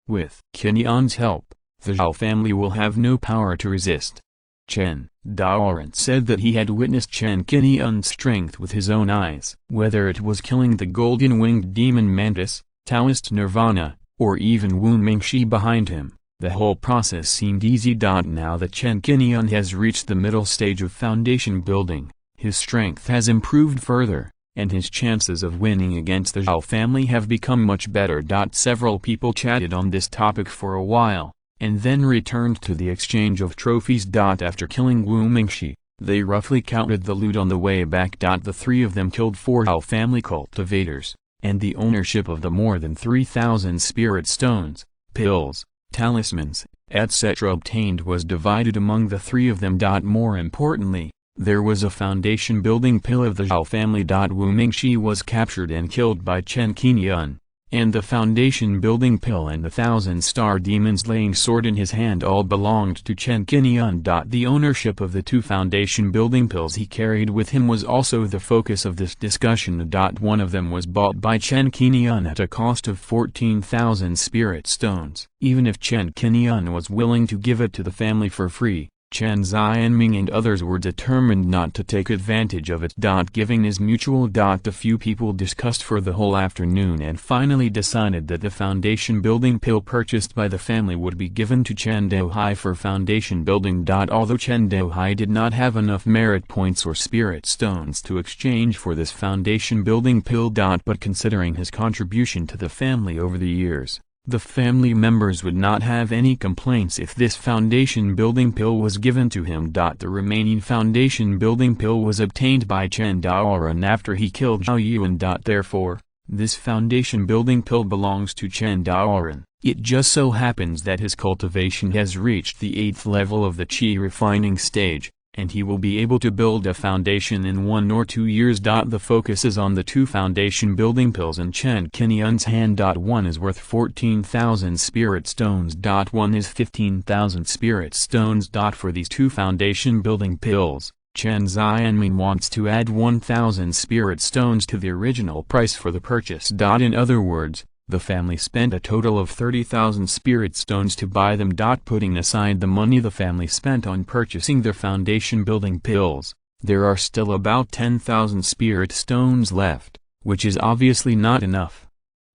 With Qin Yan's help, the Zhao family will have no power to resist. Chen Daoren said that he had witnessed Chen Qinian's strength with his own eyes. Whether it was killing the golden-winged demon Mantis, Taoist Nirvana, or even Wu Mingxi behind him, the whole process seemed easy. Now that Chen Qinian has reached the middle stage of foundation building, his strength has improved further, and his chances of winning against the Zhao family have become much better. Several people chatted on this topic for a while, and then returned to the exchange of trophies. After killing Wu Mingxi, they roughly counted the loot on the way back. The 3 of them killed 4 Zhao family cultivators, and the ownership of the more than 3,000 spirit stones, pills, talismans, etc. obtained was divided among the 3 of them. More importantly, there was a foundation building pill of the Zhao family. Wu Mingxi was captured and killed by Chen Qinian, and the foundation building pill and the 1,000-star demon-slaying sword in his hand all belonged to Chen Qinian. The ownership of the 2 foundation building pills he carried with him was also the focus of this discussion. One of them was bought by Chen Qinian at a cost of 14,000 spirit stones. Even if Chen Qinian was willing to give it to the family for free, Chen Xianming and others were determined not to take advantage of it. Giving is mutual. The few people discussed for the whole afternoon and finally decided that the foundation building pill purchased by the family would be given to Chen Daohai for foundation building. Although Chen Daohai did not have enough merit points or spirit stones to exchange for this foundation building pill. But considering his contribution to the family over the years, the family members would not have any complaints if this foundation building pill was given to him. The remaining foundation building pill was obtained by Chen Daoran after he killed Zhao Yuan. Therefore, this foundation building pill belongs to Chen Daoran. It just so happens that his cultivation has reached the 8th level of the qi refining stage, and he will be able to build a foundation in 1 or 2 years. The focus is on the 2 foundation building pills in Chen Qinyan's hand. One is worth 14,000 spirit stones. One is 15,000 spirit stones. For these 2 foundation building pills, Chen Xianming wants to add 1,000 spirit stones to the original price for the purchase. In other words, the family spent a total of 30,000 spirit stones to buy them. Putting aside the money the family spent on purchasing the foundation building pills, there are still about 10,000 spirit stones left, which is obviously not enough.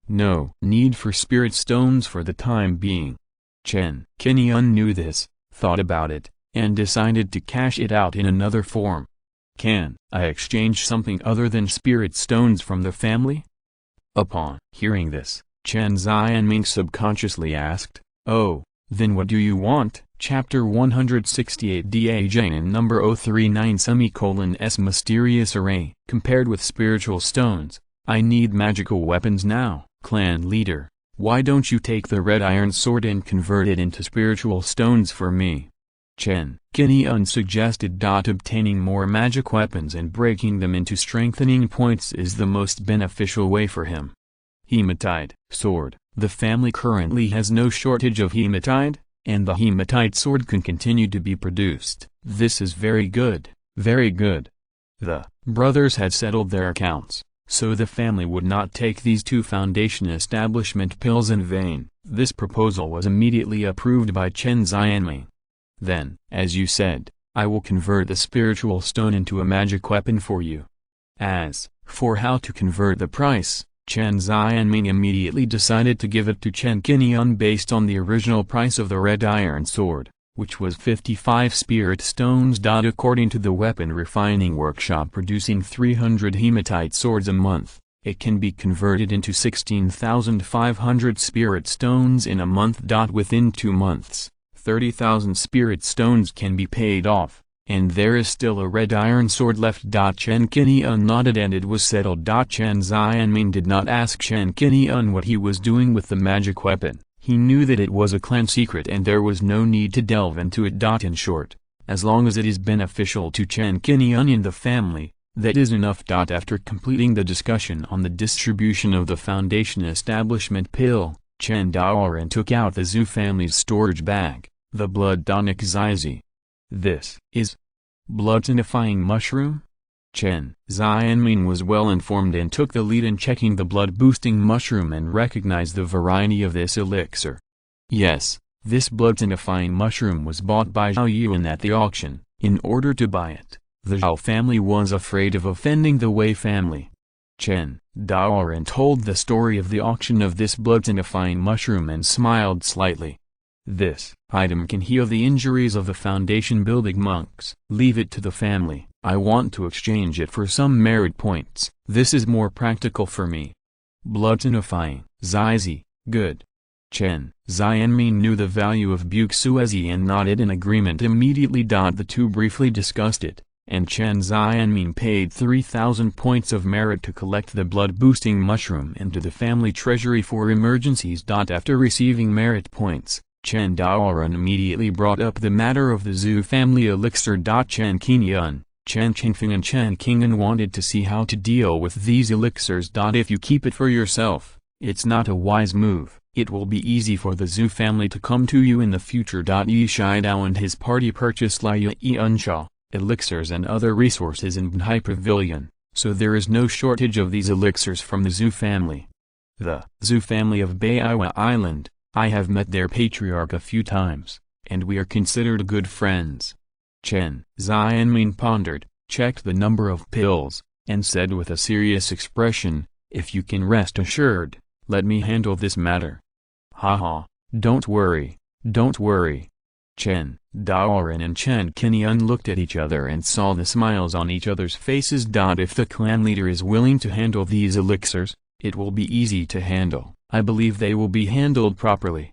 No need for spirit stones for the time being. Chen Qinyan knew this, thought about it, and decided to cash it out in another form. Can I exchange something other than spirit stones from the family? Upon hearing this, Chen Xianming subconsciously asked, "Oh, then what do you want?" Chapter 168 Da Jian number 039:S Mysterious Array. Compared with spiritual stones, I need magical weapons now. Clan leader, why don't you take the red iron sword and convert it into spiritual stones for me? Chen Qinyan suggested. Obtaining more magic weapons and breaking them into strengthening points is the most beneficial way for him. Hematite sword. The family currently has no shortage of hematite, and the hematite sword can continue to be produced. This is very good, very good. The brothers had settled their accounts, so the family would not take these 2 foundation establishment pills in vain. This proposal was immediately approved by Chen Xianming. Then, as you said, I will convert the spiritual stone into a magic weapon for you. As for how to convert the price, Chen Xianming immediately decided to give it to Chen Qinyan based on the original price of the red iron sword, which was 55 spirit stones. According to the weapon refining workshop producing 300 hematite swords a month, it can be converted into 16,500 spirit stones in a month. Within 2 months, 30,000 spirit stones can be paid off, and there is still a red iron sword left. Chen Qinyan nodded and it was settled. Chen Xianming did not ask Chen Qinyan what he was doing with the magic weapon. He knew that it was a clan secret and there was no need to delve into it. In short, as long as it is beneficial to Chen Qinyan and the family, that is enough. After completing the discussion on the distribution of the foundation establishment pill, Chen Daoran took out the Zhu family's storage bag, the blood tonic Zizi. This is blood tonifying mushroom? Chen Xianming was well informed and took the lead in checking the blood boosting mushroom and recognized the variety of this elixir. Yes, this blood tonifying mushroom was bought by Zhao Yuan at the auction. In order to buy it, the Zhao family was afraid of offending the Wei family. Chen Daoran told the story of the auction of this blood tonifying mushroom and smiled slightly. This item can heal the injuries of the foundation building monks. Leave it to the family. I want to exchange it for some merit points. This is more practical for me. Blood tonifying, Zizi, good. Chen Xianming knew the value of Buxuezi and nodded in agreement immediately. The 2 briefly discussed it, and Chen Xianming paid 3,000 points of merit to collect the blood-boosting mushroom into the family treasury for emergencies. After receiving merit points, Chen Daoran immediately brought up the matter of the Zhu family elixir. Chen Qinyan, Chen Qingfeng and Chen Qing'an wanted to see how to deal with these elixirs. If you keep it for yourself, it's not a wise move. It will be easy for the Zhu family to come to you in the future. Yi Shidao and his party purchased Liu Yiansha, elixirs and other resources in Bnhai Pavilion, so there is no shortage of these elixirs from the Zhu family. The Zhu family of Baiwa Island, I have met their patriarch a few times, and we are considered good friends. Chen Xianming pondered, checked the number of pills, and said with a serious expression, "If you can rest assured, let me handle this matter." "Haha, don't worry, don't worry." Chen Daoren and Chen Qinyan looked at each other and saw the smiles on each other's faces. If the clan leader is willing to handle these elixirs, it will be easy to handle. I believe they will be handled properly.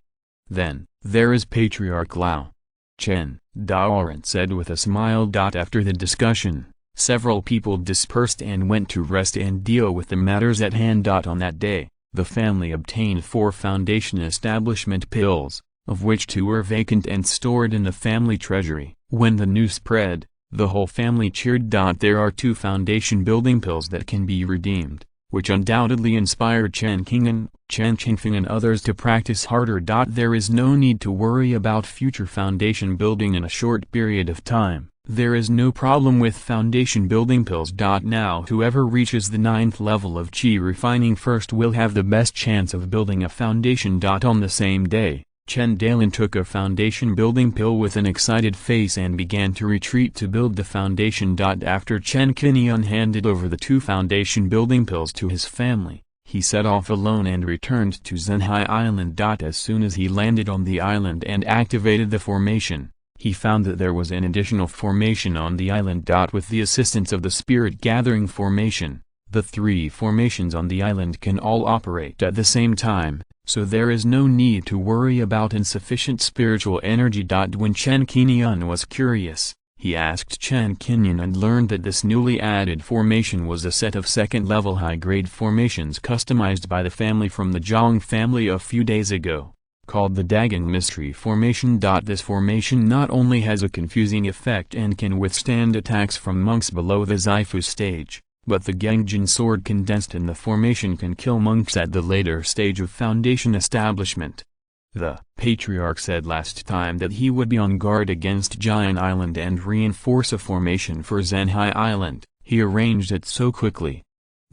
Then, there is Patriarch Lao. Chen Daoren said with a smile. After the discussion, several people dispersed and went to rest and deal with the matters at hand. On that day, the family obtained 4 foundation establishment pills, of which 2 were vacant and stored in the family treasury. When the news spread, the whole family cheered. There are 2 foundation building pills that can be redeemed, which undoubtedly inspired Chen Qingyan, Chen Qingfeng and others to practice harder. There is no need to worry about future foundation building in a short period of time. There is no problem with foundation building pills. Now whoever reaches the 9th level of Qi refining first will have the best chance of building a foundation. On the same day, Chen Dailin took a foundation building pill with an excited face and began to retreat to build the foundation. After Chen Qinyan handed over the 2 foundation building pills to his family, he set off alone and returned to Zhenhai Island. As soon as he landed on the island and activated the formation, he found that there was an additional formation on the island. With the assistance of the spirit gathering formation, the 3 formations on the island can all operate at the same time, so there is no need to worry about insufficient spiritual energy. When Chen Qinyan was curious, he asked Chen Qinyan and learned that this newly added formation was a set of 2nd-level high-grade formations customized by the family from the Zhang family a few days ago, called the Dagang Mystery Formation. This formation not only has a confusing effect and can withstand attacks from monks below the Xifu stage, but the Gengjin sword condensed in the formation can kill monks at the later stage of foundation establishment. The Patriarch said last time that he would be on guard against Jian Island and reinforce a formation for Zhenhai Island. He arranged it so quickly.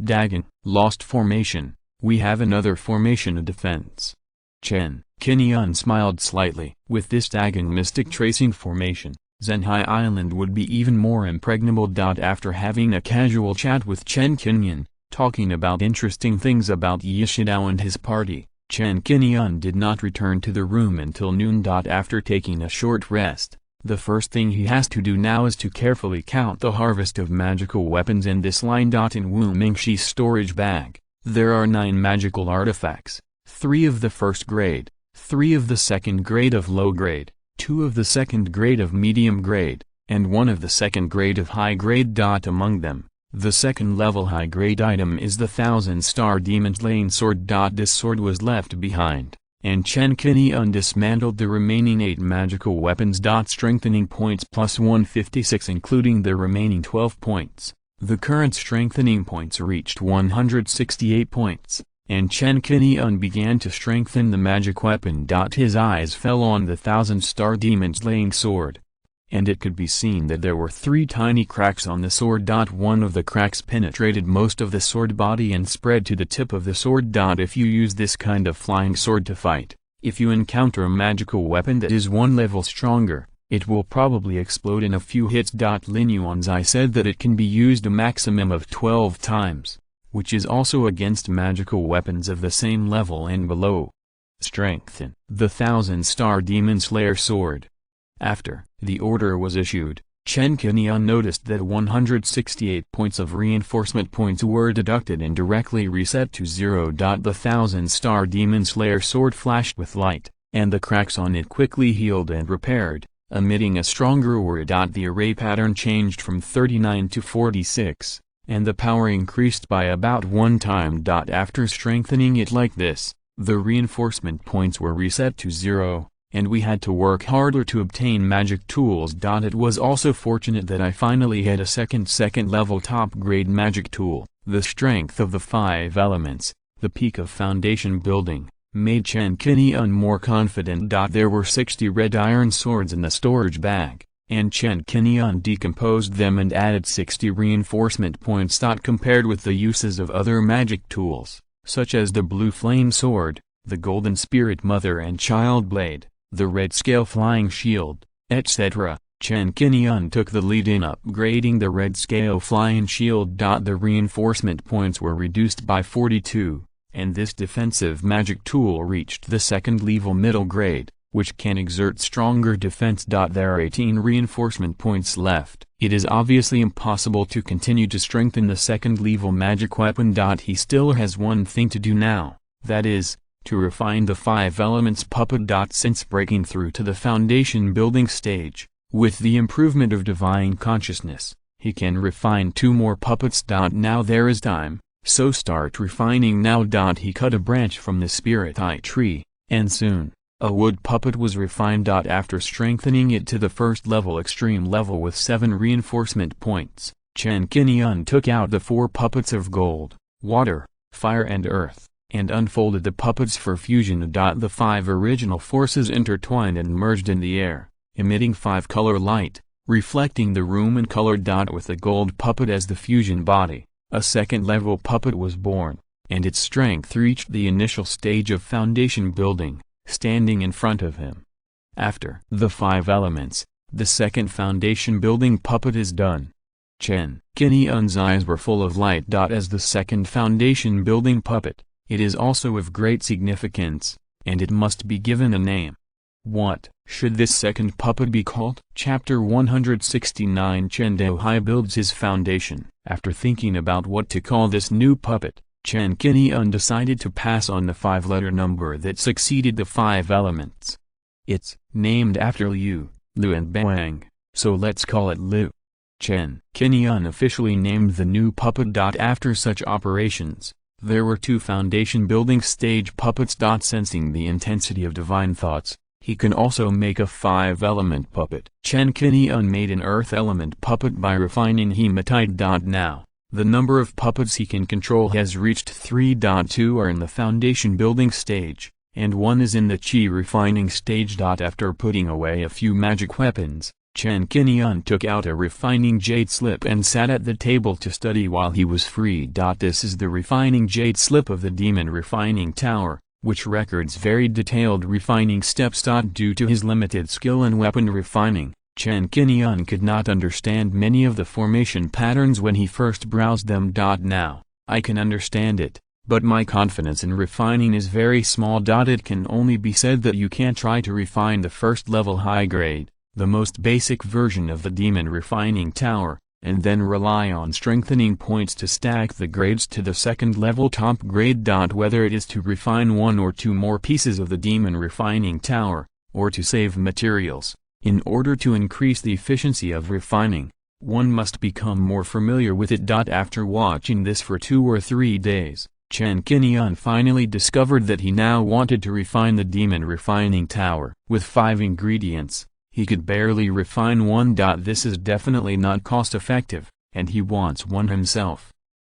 Dagon, lost formation, we have another formation of defense. Chen Qinyan smiled slightly. With this Dagon mystic tracing formation, Zhenhai Island would be even more impregnable. After having a casual chat with Chen Qinyan, talking about interesting things about Yishidao and his party, Chen Qinyan did not return to the room until noon. After taking a short rest, the first thing he has to do now is to carefully count the harvest of magical weapons in this line. In Wu Mingxi's storage bag, there are 9 magical artifacts, 3 of the 1st grade, 3 of the 2nd grade of low grade, 2 of the 2nd grade of medium grade, and 1 of the 2nd grade of high grade. Among them, the 2nd-level high-grade item is the 1000-star demon-slaying sword. This sword was left behind, and Chen Qinyan dismantled the remaining 8 magical weapons. Strengthening points plus 156 including the remaining 12 points. The current strengthening points reached 168 points, and Chen Qinyan began to strengthen the magic weapon. His eyes fell on the 1000-star demon-slaying sword, and it could be seen that there were 3 tiny cracks on the sword. One of the cracks penetrated most of the sword body and spread to the tip of the sword. If you use this kind of flying sword to fight, if you encounter a magical weapon that is 1 level stronger, it will probably explode in a few hits. Lin Yuanzai said that it can be used a maximum of 12 times, which is also against magical weapons of the same level and below. Strengthen the 1000-star Demon Slayer sword. After the order was issued, Chen Qinyan noticed that 168 points of reinforcement points were deducted and directly reset to 0. The 1000-star Demon Slayer sword flashed with light, and the cracks on it quickly healed and repaired, emitting a stronger aura. The array pattern changed from 39 to 46, and the power increased by about 1 time. After strengthening it like this, the reinforcement points were reset to 0. And we had to work harder to obtain magic tools. It was also fortunate that I finally had a second level top grade magic tool. The strength of the 5 elements, the peak of foundation building, made Chen Qinyan more confident. There were 60 red iron swords in the storage bag, and Chen Qinyan decomposed them and added 60 reinforcement points. Compared with the uses of other magic tools, such as the blue flame sword, the golden spirit mother and child blade, the red scale flying shield, etc., Chen Qinian took the lead in upgrading the red scale flying shield. The reinforcement points were reduced by 42, and this defensive magic tool reached the second level middle grade, which can exert stronger defense. There are 18 reinforcement points left. It is obviously impossible to continue to strengthen the second level magic weapon. He still has one thing to do now, that is, to refine the 5 elements puppet. Since breaking through to the foundation building stage, with the improvement of divine consciousness, he can refine 2 more puppets. Now there is time, so start refining now. He cut a branch from the spirit eye tree, and soon, a wood puppet was refined. After strengthening it to the first level extreme level with 7 reinforcement points, Chen Qinian took out the 4 puppets of gold, water, fire and earth, and unfolded the puppets for fusion. The 5 original forces intertwined and merged in the air, emitting 5-color light, reflecting the room in color. With the gold puppet as the fusion body, a second level puppet was born, and its strength reached the initial stage of foundation building, standing in front of him. After the 5 elements, the second foundation building puppet is done. Chen Qinian's eyes were full of light. As the second foundation building puppet, it is also of great significance, and it must be given a name. What should this second puppet be called? Chapter 169 Chen Douhai builds his foundation. After thinking about what to call this new puppet, Chen Qinian decided to pass on the 5-letter number that succeeded the 5 elements. It's named after Liu, Lu and Bang, so let's call it Liu. Chen Qinian officially named the new puppet. After such operations, there were 2 foundation building stage puppets. Sensing the intensity of divine thoughts, he can also make a 5-element puppet. Chen Qinian made an earth element puppet by refining hematite. Now, the number of puppets he can control has reached 3. 2 are in the foundation building stage, and 1 is in the chi refining stage. After putting away a few magic weapons, Chen Qinian took out a refining jade slip and sat at the table to study while he was free. This is the refining jade slip of the demon refining tower, which records very detailed refining steps. Due to his limited skill in weapon refining, Chen Qinian could not understand many of the formation patterns when he first browsed them. Now, I can understand it, but my confidence in refining is very small. It can only be said that you can try to refine the first level high grade, the most basic version of the demon refining tower, and then rely on strengthening points to stack the grades to the second level top grade. Whether it is to refine 1 or 2 more pieces of the demon refining tower, or to save materials, in order to increase the efficiency of refining, one must become more familiar with it. After watching this for 2 or 3 days, Chen Qinian finally discovered that he now wanted to refine the demon refining tower. With 5 ingredients, he could barely refine 1. This is definitely not cost-effective, and he wants one himself.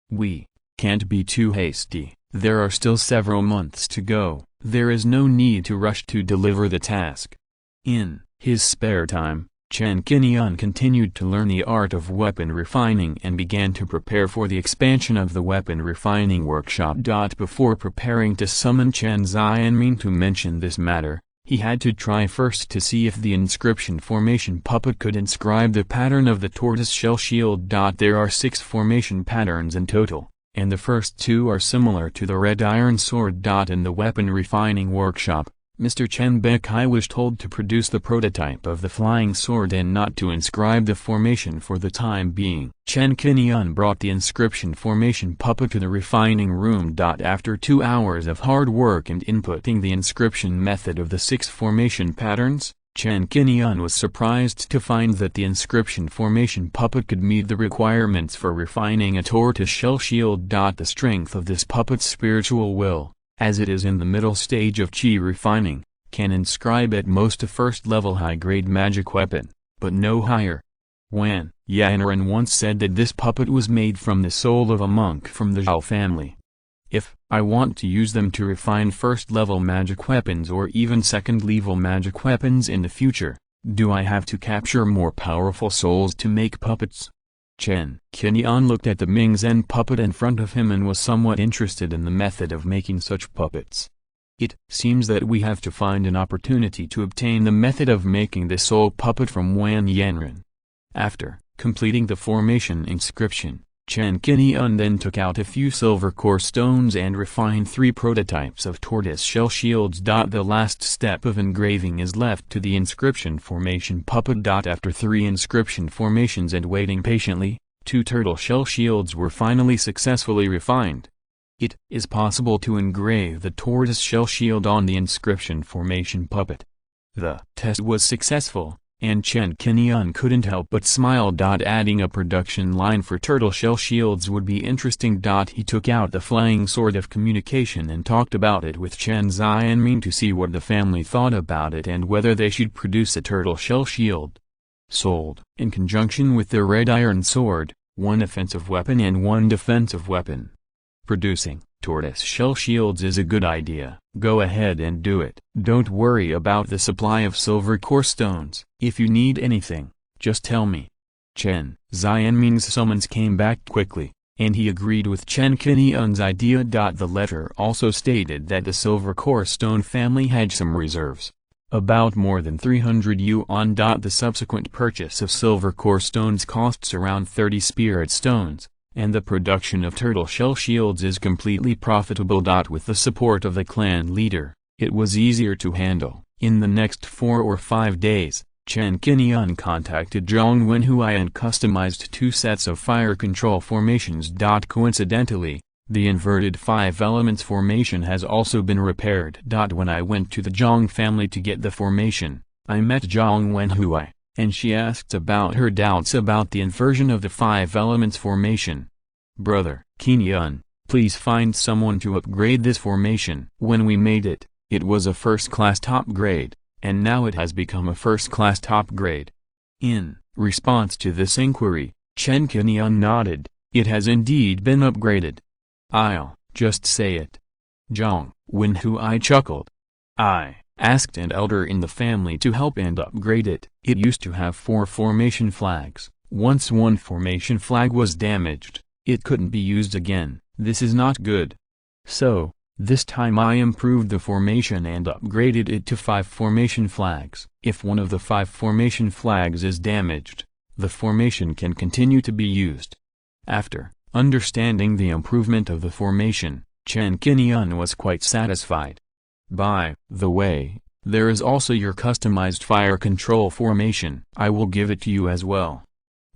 We can't be too hasty. There are still several months to go. There is no need to rush to deliver the task. In his spare time, Chen Qinian continued to learn the art of weapon refining and began to prepare for the expansion of the weapon refining workshop. Before preparing to summon Chen Xianming to mention this matter, he had to try first to see if the inscription formation puppet could inscribe the pattern of the tortoise shell shield. There are 6 formation patterns in total, and the first 2 are similar to the red iron sword. In the weapon refining workshop, Mr. Chen Bekai was told to produce the prototype of the flying sword and not to inscribe the formation for the time being. Chen Qinian brought the inscription formation puppet to the refining room. After 2 hours of hard work and inputting the inscription method of the 6 formation patterns, Chen Qinian was surprised to find that the inscription formation puppet could meet the requirements for refining a tortoise shell shield. The strength of this puppet's spiritual will, as it is in the middle stage of chi refining, can inscribe at most a first-level high-grade magic weapon, but no higher. When Yanran once said that this puppet was made from the soul of a monk from the Zhao family. If I want to use them to refine first-level magic weapons or even second-level magic weapons in the future, do I have to capture more powerful souls to make puppets? Chen Qinian looked at the Ming Zhen puppet in front of him and was somewhat interested in the method of making such puppets. It seems that we have to find an opportunity to obtain the method of making the soul puppet from Wan Yanran. After completing the formation inscription, Chen Qinian then took out a few silver core stones and refined 3 prototypes of tortoise shell shields. The last step of engraving is left to the inscription formation puppet. After 3 inscription formations and waiting patiently, 2 turtle shell shields were finally successfully refined. It is possible to engrave the tortoise shell shield on the inscription formation puppet. The test was successful, and Chen Qinian couldn't help but smile. Adding a production line for turtle shell shields would be interesting. He took out the flying sword of communication and talked about it with Chen Xianming to see what the family thought about it and whether they should produce a turtle shell shield. Sold in conjunction with the red iron sword, 1 offensive weapon and 1 defensive weapon. Producing tortoise shell shields is a good idea. Go ahead and do it. Don't worry about the supply of silver core stones. If you need anything, just tell me. Chen Xianming's summons came back quickly, and he agreed with Chen Qinian's idea. The letter also stated that the silver core stone family had some reserves, about more than 300 yuan. The subsequent purchase of silver core stones costs around 30 spirit stones, and the production of turtle shell shields is completely profitable. With the support of the clan leader, it was easier to handle. In the next 4 or 5 days, Chen Qinian contacted Zhang Wenhui and customized 2 sets of fire control formations. Coincidentally, the inverted 5 elements formation has also been repaired. When I went to the Zhang family to get the formation, I met Zhang Wenhui, and she asked about her doubts about the inversion of the 5 elements formation. Brother Qinian, please find someone to upgrade this formation. When we made it, it was a first-class top grade, and now it has become a first-class top grade. In response to this inquiry, Chen Qinian nodded. It has indeed been upgraded. I'll just say it. Zhang Wenhui chuckled. I asked an elder in the family to help and upgrade it. It used to have 4 formation flags. Once 1 formation flag was damaged, it couldn't be used again. This is not good. So, this time I improved the formation and upgraded it to 5 formation flags. If one of the 5 formation flags is damaged, the formation can continue to be used. After understanding the improvement of the formation, Chen Qinian was quite satisfied. By the way, there is also your customized fire control formation. I will give it to you as well.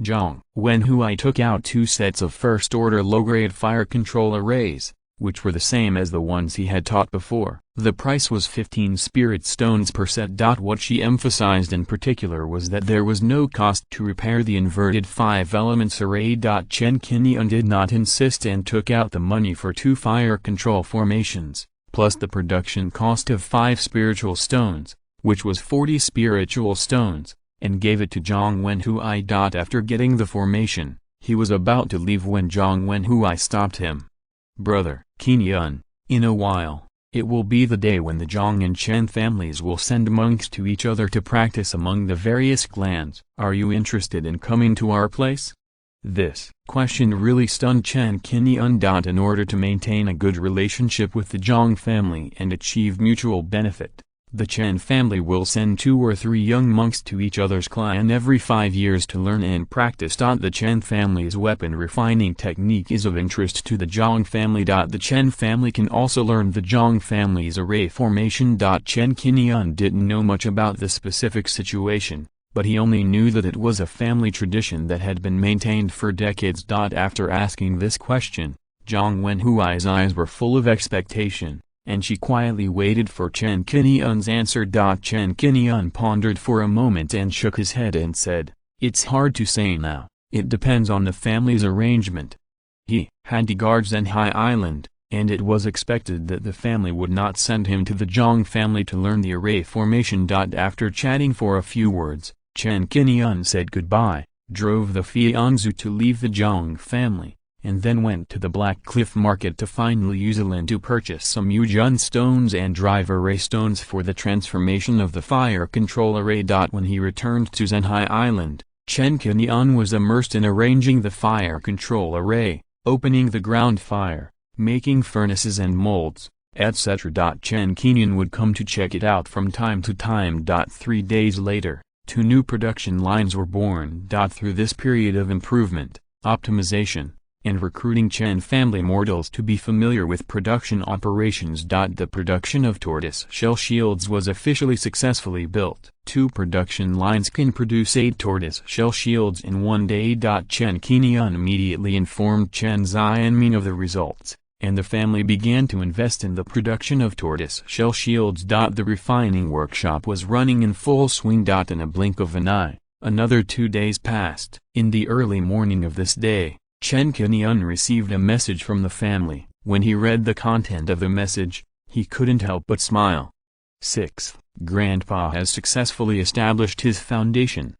Zhang Wenhui took out 2 sets of first-order low-grade fire control arrays, which were the same as the ones he had taught before. The price was 15 spirit stones per set. What she emphasized in particular was that there was no cost to repair the inverted 5 elements array. Chen Qinian did not insist and took out the money for 2 fire control formations, plus the production cost of 5 spiritual stones, which was 40 spiritual stones, and gave it to Zhang Wenhui. After getting the formation, he was about to leave when Zhang Wenhui stopped him. Brother Qinian, in a while, it will be the day when the Zhang and Chen families will send monks to each other to practice among the various clans. Are you interested in coming to our place? This question really stunned Chen Qinian. In order to maintain a good relationship with the Zhang family and achieve mutual benefit, the Chen family will send 2 or 3 young monks to each other's clan every 5 years to learn and practice. The Chen family's weapon refining technique is of interest to the Zhang family. The Chen family can also learn the Zhang family's array formation. Chen Qinian didn't know much about the specific situation, but he only knew that it was a family tradition that had been maintained for decades. After asking this question, Zhang Wenhui's eyes were full of expectation, and she quietly waited for Chen Qinian's answer. Chen Qinian pondered for a moment and shook his head and said, "It's hard to say now, it depends on the family's arrangement." He had to guard Zhenhai Island, and it was expected that the family would not send him to the Zhang family to learn the array formation. After chatting for a few words, Chen Qinian said goodbye, drove the Fianzu to leave the Zhang family, and then went to the Black Cliff Market to find Liu Zilin to purchase some Yujun stones and drive array stones for the transformation of the fire control array. When he returned to Zhenhai Island, Chen Qinian was immersed in arranging the fire control array, opening the ground fire, making furnaces and molds, etc. Chen Qianyan would come to check it out from time to time. 3 days later, 2 new production lines were born. Through this period of improvement, optimization, and recruiting Chen family mortals to be familiar with production operations. The production of tortoise shell shields was officially successfully built. 2 production lines can produce 8 tortoise shell shields in 1 day. Chen Qianyan immediately informed Chen Xianming of the results, and the family began to invest in the production of tortoise shell shields. The refining workshop was running in full swing. In a blink of an eye, another 2 days passed. In the early morning of this day, Chen Qianyan received a message from the family. When he read the content of the message, he couldn't help but smile. 6th, Grandpa has successfully established his foundation.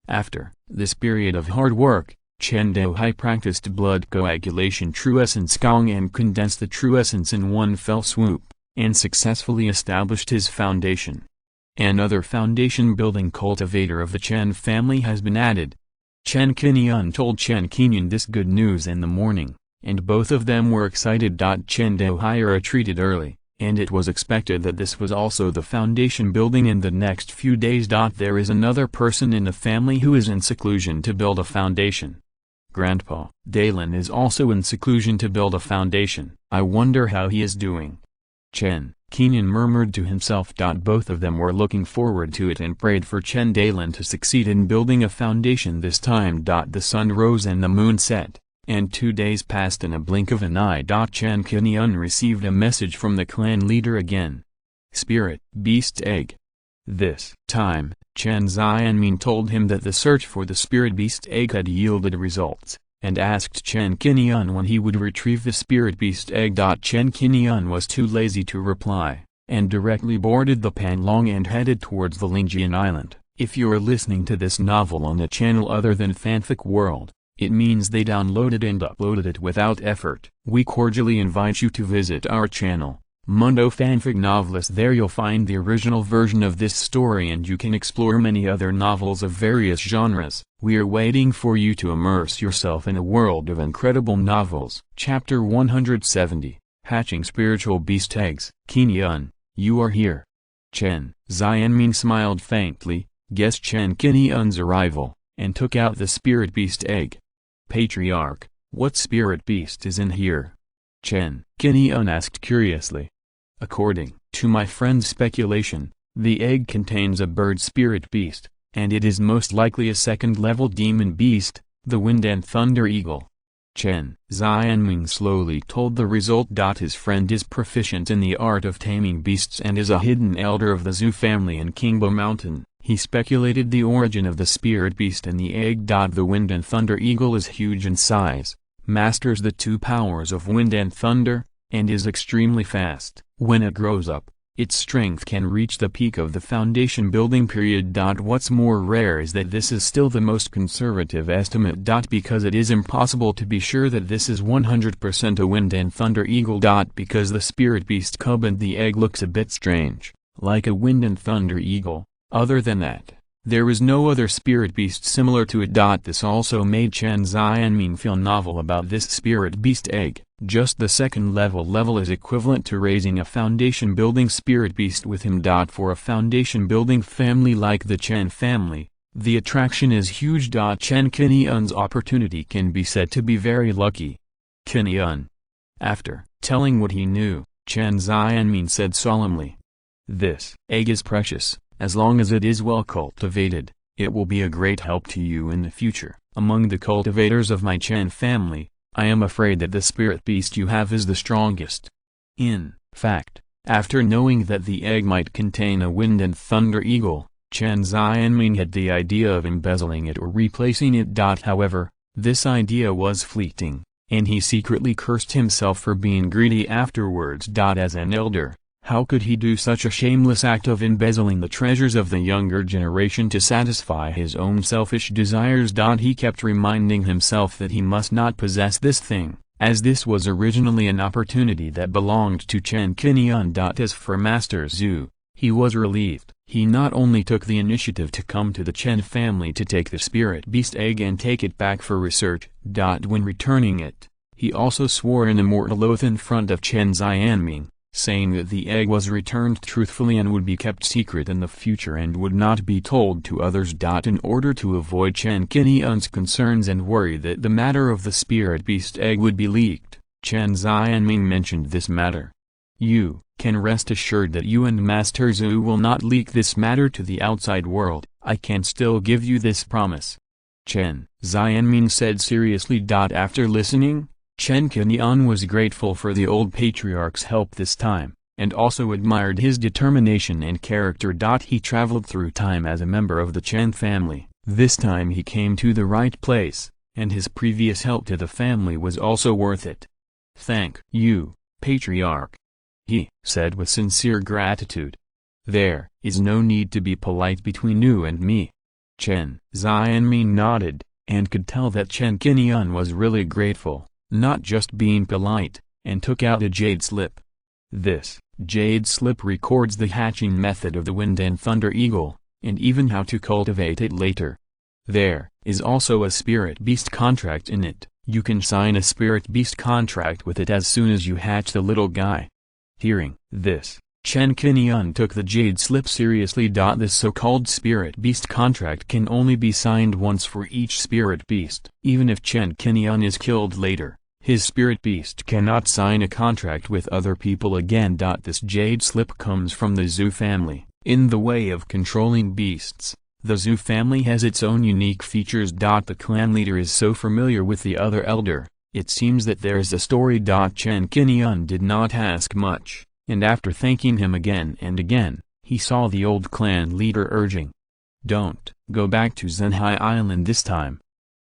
After this period of hard work, Chen Daohai practiced blood coagulation true essence Gong and condensed the true essence in one fell swoop, and successfully established his foundation. Another foundation-building cultivator of the Chen family has been added. Chen Qianyan told Chen Qianyan this good news in the morning, and both of them were excited. Chen Daohai retreated early, and it was expected that this was also the foundation building in the next few days. There is another person in the family who is in seclusion to build a foundation. Grandpa Dailin is also in seclusion to build a foundation. I wonder how he is doing. Chen Qianyan murmured to himself. Both of them were looking forward to it and prayed for Chen Dailin to succeed in building a foundation this time. The sun rose and the moon set, and 2 days passed in a blink of an eye. Chen Qianyan received a message from the clan leader again. Spirit Beast Egg. This time, Chen Xianming told him that the search for the Spirit Beast Egg had yielded results, and asked Chen Qianyan when he would retrieve the Spirit Beast Egg. Chen Qianyan was too lazy to reply, and directly boarded the Panlong and headed towards the Lingjian Island. If you're listening to this novel on a channel other than Fanfic World, it means they downloaded and uploaded it without effort. We cordially invite you to visit our channel, Mundo Fanfic Novelist. There you'll find the original version of this story and you can explore many other novels of various genres. We are waiting for you to immerse yourself in a world of incredible novels. Chapter 170, Hatching Spiritual Beast Eggs. Qianyan, you are here. Chen Xianming smiled faintly, guessed Chen Qianyan's arrival, and took out the Spirit Beast Egg. Patriarch, what spirit beast is in here? Chen Qianyan asked curiously. According to my friend's speculation, the egg contains a bird spirit beast, and it is most likely a second-level demon beast, the Wind and Thunder Eagle. Chen Xianming slowly told the result. His friend is proficient in the art of taming beasts and is a hidden elder of the Zhu family in Qingbo Mountain. He speculated the origin of the spirit beast in the egg. The Wind and Thunder Eagle is huge in size, masters the 2 powers of wind and thunder, and is extremely fast. When it grows up, its strength can reach the peak of the foundation building period. What's more rare is that this is still the most conservative estimate. Because it is impossible to be sure that this is 100% a Wind and Thunder Eagle. Because the spirit beast cub and the egg looks a bit strange, like a Wind and Thunder Eagle. Other than that, there is no other spirit beast similar to it. This also made Chen Xianming feel novel about this spirit beast egg. Just the second level is equivalent to raising a foundation building spirit beast with him. For a foundation building family like the Chen family, the attraction is huge. Chen Qianyan's opportunity can be said to be very lucky. Qianyan. After telling what he knew, Chen Xianming said solemnly, "This egg is precious. As long as it is well cultivated, it will be a great help to you in the future. Among the cultivators of my Chen family, I am afraid that the spirit beast you have is the strongest." In fact, after knowing that the egg might contain a Wind and Thunder Eagle, Chen Xianming had the idea of embezzling it or replacing it. However, this idea was fleeting, and he secretly cursed himself for being greedy afterwards. As an elder, how could he do such a shameless act of embezzling the treasures of the younger generation to satisfy his own selfish desires? He kept reminding himself that he must not possess this thing, as this was originally an opportunity that belonged to Chen Qianyan. As for Master Zhu, he was relieved. He not only took the initiative to come to the Chen family to take the spirit beast egg and take it back for research. When returning it, he also swore an immortal oath in front of Chen Xianming, saying that the egg was returned truthfully and would be kept secret in the future and would not be told to others. In order to avoid Chen Qinian's concerns and worry that the matter of the spirit beast egg would be leaked, Chen Xianming mentioned this matter. You can rest assured that you and Master Zhu will not leak this matter to the outside world. I can still give you this promise. Chen Xianming said seriously. After listening, Chen Qinian was grateful for the old patriarch's help this time, and also admired his determination and character. He traveled through time as a member of the Chen family. This time he came to the right place, and his previous help to the family was also worth it. Thank you, patriarch, he said with sincere gratitude. There is no need to be polite between you and me. Chen Xianming nodded, and could tell that Chen Qinian was really grateful, not just being polite, and took out a jade slip. This jade slip records the hatching method of the wind and thunder eagle, and even how to cultivate it later. There is also a spirit beast contract in it. You can sign a spirit beast contract with it as soon as you hatch the little guy. Hearing this, Chen Qinian took the jade slip seriously. This so-called spirit beast contract can only be signed once for each spirit beast. Even if Chen Qinian is killed later, his spirit beast cannot sign a contract with other people again. This jade slip comes from the Zhu family. In the way of controlling beasts, the Zhu family has its own unique features. The clan leader is so familiar with the other elder, it seems that there is a story. Chen Qinian did not ask much, and after thanking him again and again, he saw the old clan leader urging, "Don't go back to Zhenhai Island this time."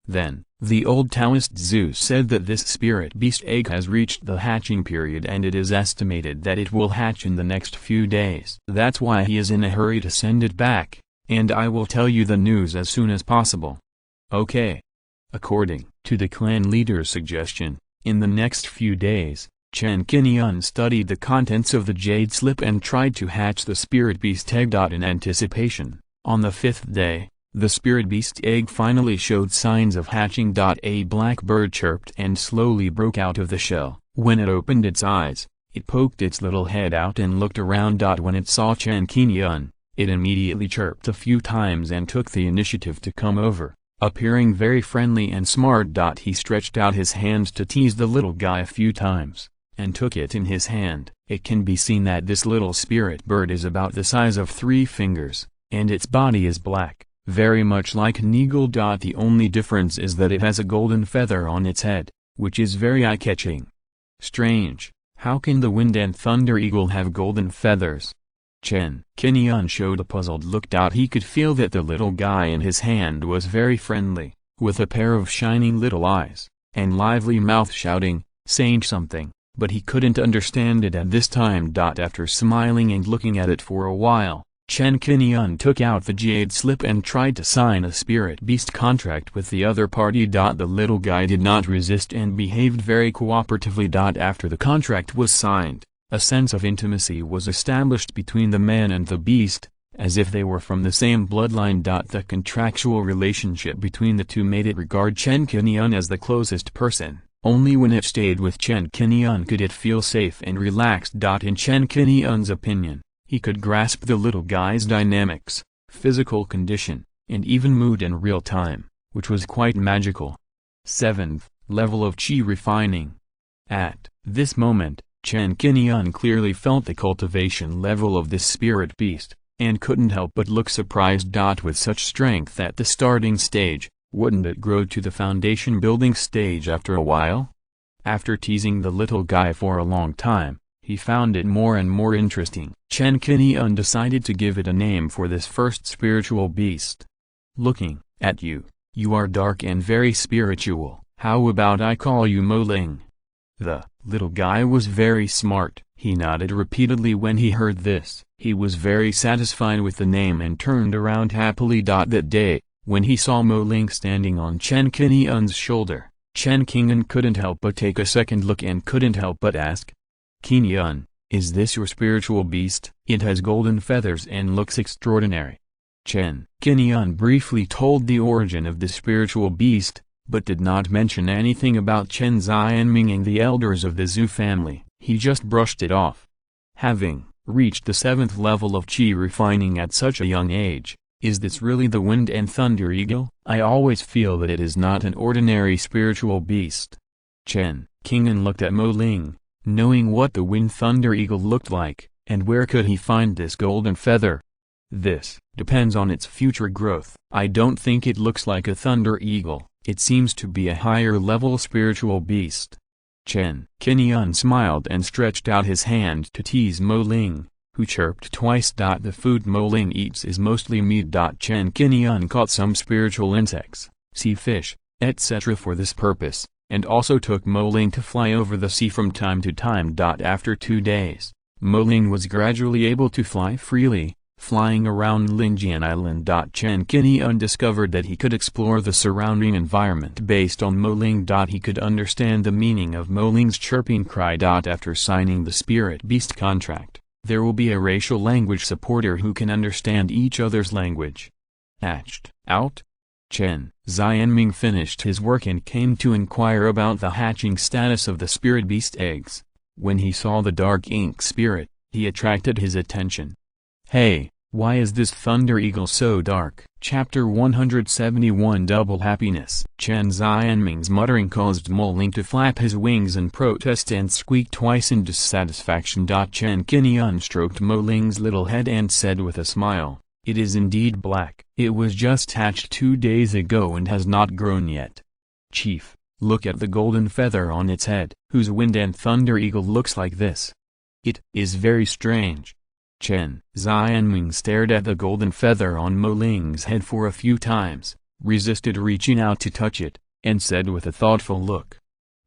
Then, the old Taoist Zhu said that this spirit beast egg has reached the hatching period and it is estimated that it will hatch in the next few days. That's why he is in a hurry to send it back, and I will tell you the news as soon as possible. Okay. According to the clan leader's suggestion, in the next few days, Chen Qinian studied the contents of the jade slip and tried to hatch the spirit beast egg. In anticipation, on the 5th day, the spirit beast egg finally showed signs of hatching. A blackbird chirped and slowly broke out of the shell. When it opened its eyes, it poked its little head out and looked around. When it saw Chen Qinian, it immediately chirped a few times and took the initiative to come over, appearing very friendly and smart. He stretched out his hand to tease the little guy a few times, and took it in his hand. It can be seen that this little spirit bird is about the size of 3 fingers, and its body is black, very much like an eagle. The only difference is that it has a golden feather on its head, which is very eye-catching. Strange, how can the wind and thunder eagle have golden feathers? Chen Qinian showed a puzzled look. He could feel that the little guy in his hand was very friendly, with a pair of shining little eyes, and lively mouth shouting, saying something, but he couldn't understand it at this time. After smiling and looking at it for a while, Chen Qinian took out the jade slip and tried to sign a spirit beast contract with the other party. The little guy did not resist and behaved very cooperatively. After the contract was signed, a sense of intimacy was established between the man and the beast, as if they were from the same bloodline. The contractual relationship between the two made it regard Chen Qinian as the closest person. Only when it stayed with Chen Qinian could it feel safe and relaxed. In Chen Qinian's opinion, he could grasp the little guy's dynamics, physical condition, and even mood in real time, which was quite magical. 7th level of Qi refining. At this moment, Chen Qinian clearly felt the cultivation level of this spirit beast, and couldn't help but look surprised. With such strength at the starting stage, wouldn't it grow to the foundation building stage after a while? After teasing the little guy for a long time, he found it more and more interesting. Chen Qinian decided to give it a name for this first spiritual beast. Looking at you, you are dark and very spiritual. How about I call you Mo Ling? The little guy was very smart. He nodded repeatedly when he heard this. He was very satisfied with the name and turned around happily. That day, when he saw Mo Ling standing on Chen Qinian's shoulder, Chen Qinian couldn't help but take a second look and couldn't help but ask, "Qinian, is this your spiritual beast? It has golden feathers and looks extraordinary." Chen Qinian briefly told the origin of the spiritual beast, but did not mention anything about Chen Xianming and the elders of the Zhu family. He just brushed it off. Having reached the 7th level of chi refining at such a young age, is this really the Wind and Thunder Eagle? I always feel that it is not an ordinary spiritual beast. Chen Qing'an looked at Mo Ling, knowing what the Wind Thunder Eagle looked like, and where could he find this golden feather? This depends on its future growth. I don't think it looks like a Thunder Eagle, it seems to be a higher level spiritual beast. Chen Qing'an smiled and stretched out his hand to tease Mo Ling, who chirped twice. The food Mo Ling eats is mostly meat. Chen Qing'an caught some spiritual insects, sea fish, etc. for this purpose, and also took Mo Ling to fly over the sea from time to time. After 2 days, Mo Ling was gradually able to fly freely, flying around Linjian Island. Chen Qing'an discovered that he could explore the surrounding environment based on Mo Ling. He could understand the meaning of Mo Ling's chirping cry. After signing the Spirit Beast contract, there will be a racial language supporter who can understand each other's language. Hatched out? Chen Xianming finished his work and came to inquire about the hatching status of the Spirit Beast eggs. When he saw the dark ink spirit, he attracted his attention. Hey, why is this Thunder Eagle so dark? Chapter 171 Double Happiness. Chen Xianming's muttering caused Mo Ling to flap his wings in protest and squeak twice in dissatisfaction. Chen Qing'an stroked Mo Ling's little head and said with a smile, "It is indeed black. It was just hatched 2 days ago and has not grown yet. Chief, look at the golden feather on its head. Whose Wind and Thunder Eagle looks like this? It is very strange." Chen Xianming stared at the golden feather on Mo Ling's head for a few times, resisted reaching out to touch it, and said with a thoughtful look,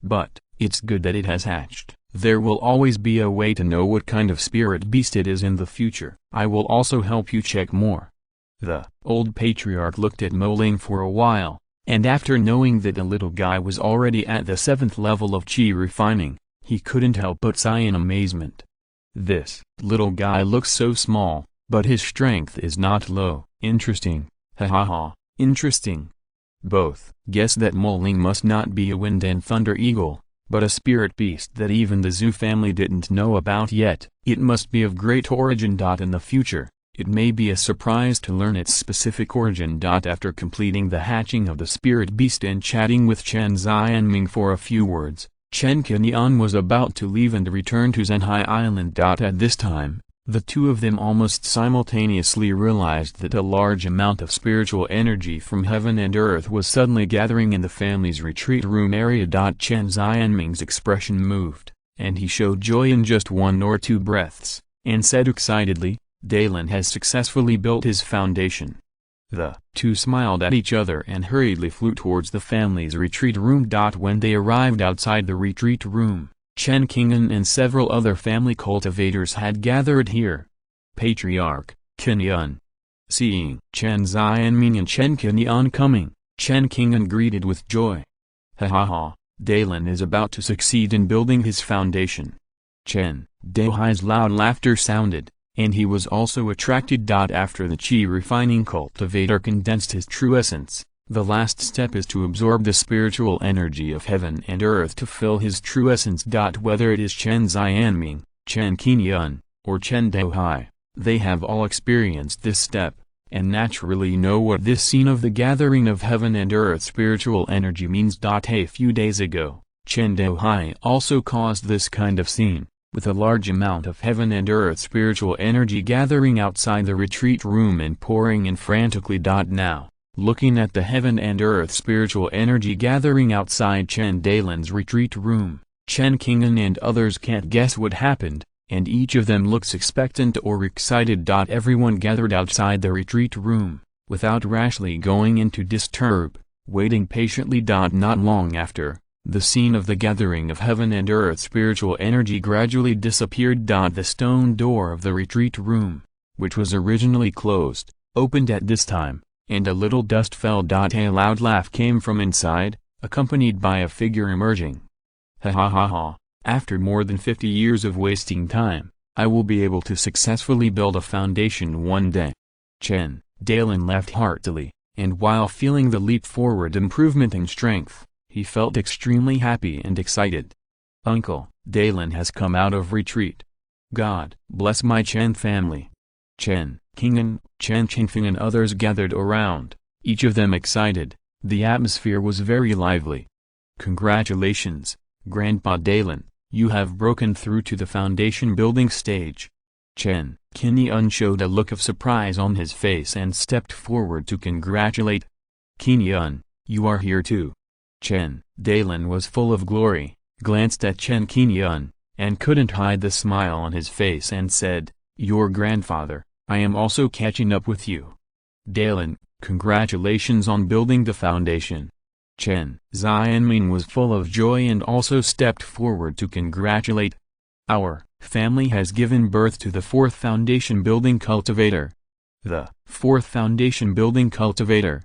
"But, it's good that it has hatched. There will always be a way to know what kind of spirit beast it is in the future. I will also help you check more." The old patriarch looked at Mo Ling for a while, and after knowing that the little guy was already at the 7th level of chi refining, he couldn't help but sigh in amazement. This little guy looks so small, but his strength is not low. Interesting, ha ha ha, interesting. Both guess that Mo Ling must not be a Wind and Thunder Eagle, but a spirit beast that even the Zhu family didn't know about yet. It must be of great origin. In the future, it may be a surprise to learn its specific origin. After completing the hatching of the spirit beast and chatting with Chen Xianming for a few words, Chen Qing'an was about to leave and return to Zhenhai Island. At this time, the two of them almost simultaneously realized that a large amount of spiritual energy from heaven and earth was suddenly gathering in the family's retreat room area. Chen Xianming's expression moved, and he showed joy in just 1 or 2 breaths, and said excitedly, "Dalen has successfully built his foundation." The two smiled at each other and hurriedly flew towards the family's retreat room. When they arrived outside the retreat room, Chen Qing'an and several other family cultivators had gathered here. Patriarch Qing'an. Seeing Chen Xianming and Chen Qing'an coming, Chen Qing'an greeted with joy. "Ha ha ha, Dalen is about to succeed in building his foundation." Chen Daohai's loud laughter sounded, and he was also attracted. After the chi refining cultivator condensed his true essence, the last step is to absorb the spiritual energy of heaven and earth to fill his true essence. Whether it is Chen Xianming, Chen Qing'an, or Chen Daohai, they have all experienced this step, and naturally know what this scene of the gathering of heaven and earth spiritual energy means. A few days ago, Chen Daohai also caused this kind of scene, with a large amount of heaven and earth spiritual energy gathering outside the retreat room and pouring in frantically. Now, looking at the heaven and earth spiritual energy gathering outside Chen Dalan's retreat room, Chen Qing'an and others can't guess what happened, and each of them looks expectant or excited. Everyone gathered outside the retreat room, without rashly going in to disturb, waiting patiently. Not long after, the scene of the gathering of heaven and earth spiritual energy gradually disappeared. The stone door of the retreat room, which was originally closed, opened at this time, and a little dust fell. A loud laugh came from inside, accompanied by a figure emerging. "Ha ha ha ha, after more than 50 years of wasting time, I will be able to successfully build a foundation one day." Chen Dalan laughed heartily, and while feeling the leap forward improvement in strength, he felt extremely happy and excited. "Uncle, Dalan has come out of retreat." God bless my Chen family. Chen Qing'an, Chen Qingfeng and others gathered around, each of them excited. The atmosphere was very lively. Congratulations, Grandpa Dalan, you have broken through to the foundation building stage. Chen Qing'an showed a look of surprise on his face and stepped forward to congratulate. Qing'an, you are here too. Chen Dalan was full of glory, glanced at Chen Qing'an, and couldn't hide the smile on his face and said, "Your grandfather, I am also catching up with you. Dalan, congratulations on building the foundation." Chen Xianming was full of joy and also stepped forward to congratulate. Our family has given birth to the fourth foundation building cultivator. The fourth foundation building cultivator.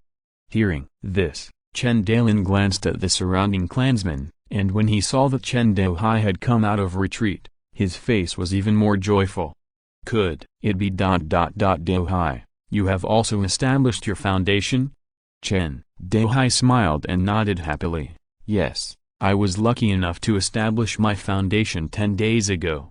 Hearing this, Chen Dalan glanced at the surrounding clansmen, and when he saw that Chen Daohai had come out of retreat, his face was even more joyful. Could it be ... Daohai, you have also established your foundation? Chen Daohai smiled and nodded happily. Yes, I was lucky enough to establish my foundation 10 days ago.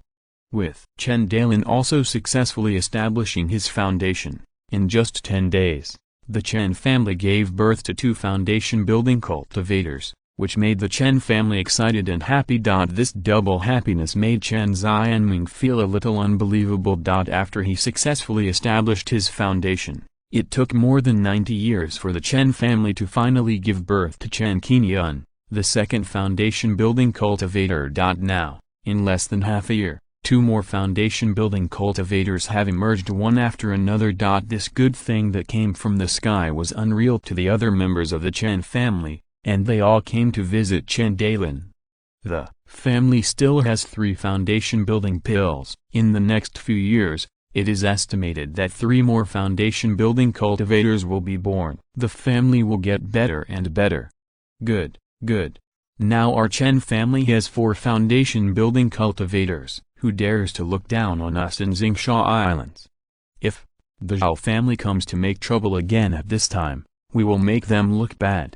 With Chen Dalan also successfully establishing his foundation, in just 10 days, the Chen family gave birth to 2 foundation building cultivators, which made the Chen family excited and happy. This double happiness made Chen Xianming feel a little unbelievable. After he successfully established his foundation, it took more than 90 years for the Chen family to finally give birth to Chen Qing'an, the second foundation building cultivator. Now, in less than half a year, 2 more foundation building cultivators have emerged one after another. This good thing that came from the sky was unreal to the other members of the Chen family, and they all came to visit Chen Dalan. The family still has 3 foundation building pills. In the next few years, it is estimated that 3 more foundation building cultivators will be born. The family will get better and better. Good, good. Now our Chen family has 4 foundation building cultivators. Who dares to look down on us in Xingsha Islands? If the Zhao family comes to make trouble again at this time, we will make them look bad.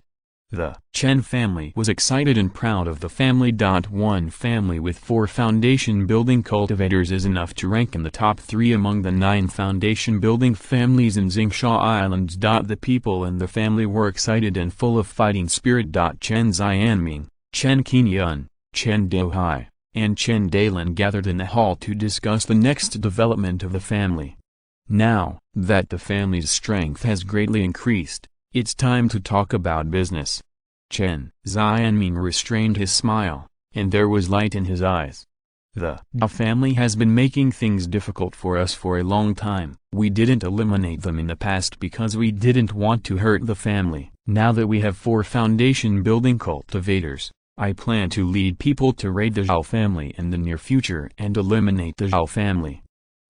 The Chen family was excited and proud of the family. 1 family with 4 foundation building cultivators is enough to rank in the top 3 among the 9 foundation building families in Xingsha Islands. The people in the family were excited and full of fighting spirit. Chen Xianming, Chen Qing'an, Chen Daohai, and Chen Dalan gathered in the hall to discuss the next development of the family. Now that the family's strength has greatly increased, it's time to talk about business. Chen Xianming restrained his smile, and there was light in his eyes. The Zhao family has been making things difficult for us for a long time. We didn't eliminate them in the past because we didn't want to hurt the family. Now that we have 4 foundation building cultivators, I plan to lead people to raid the Zhao family in the near future and eliminate the Zhao family.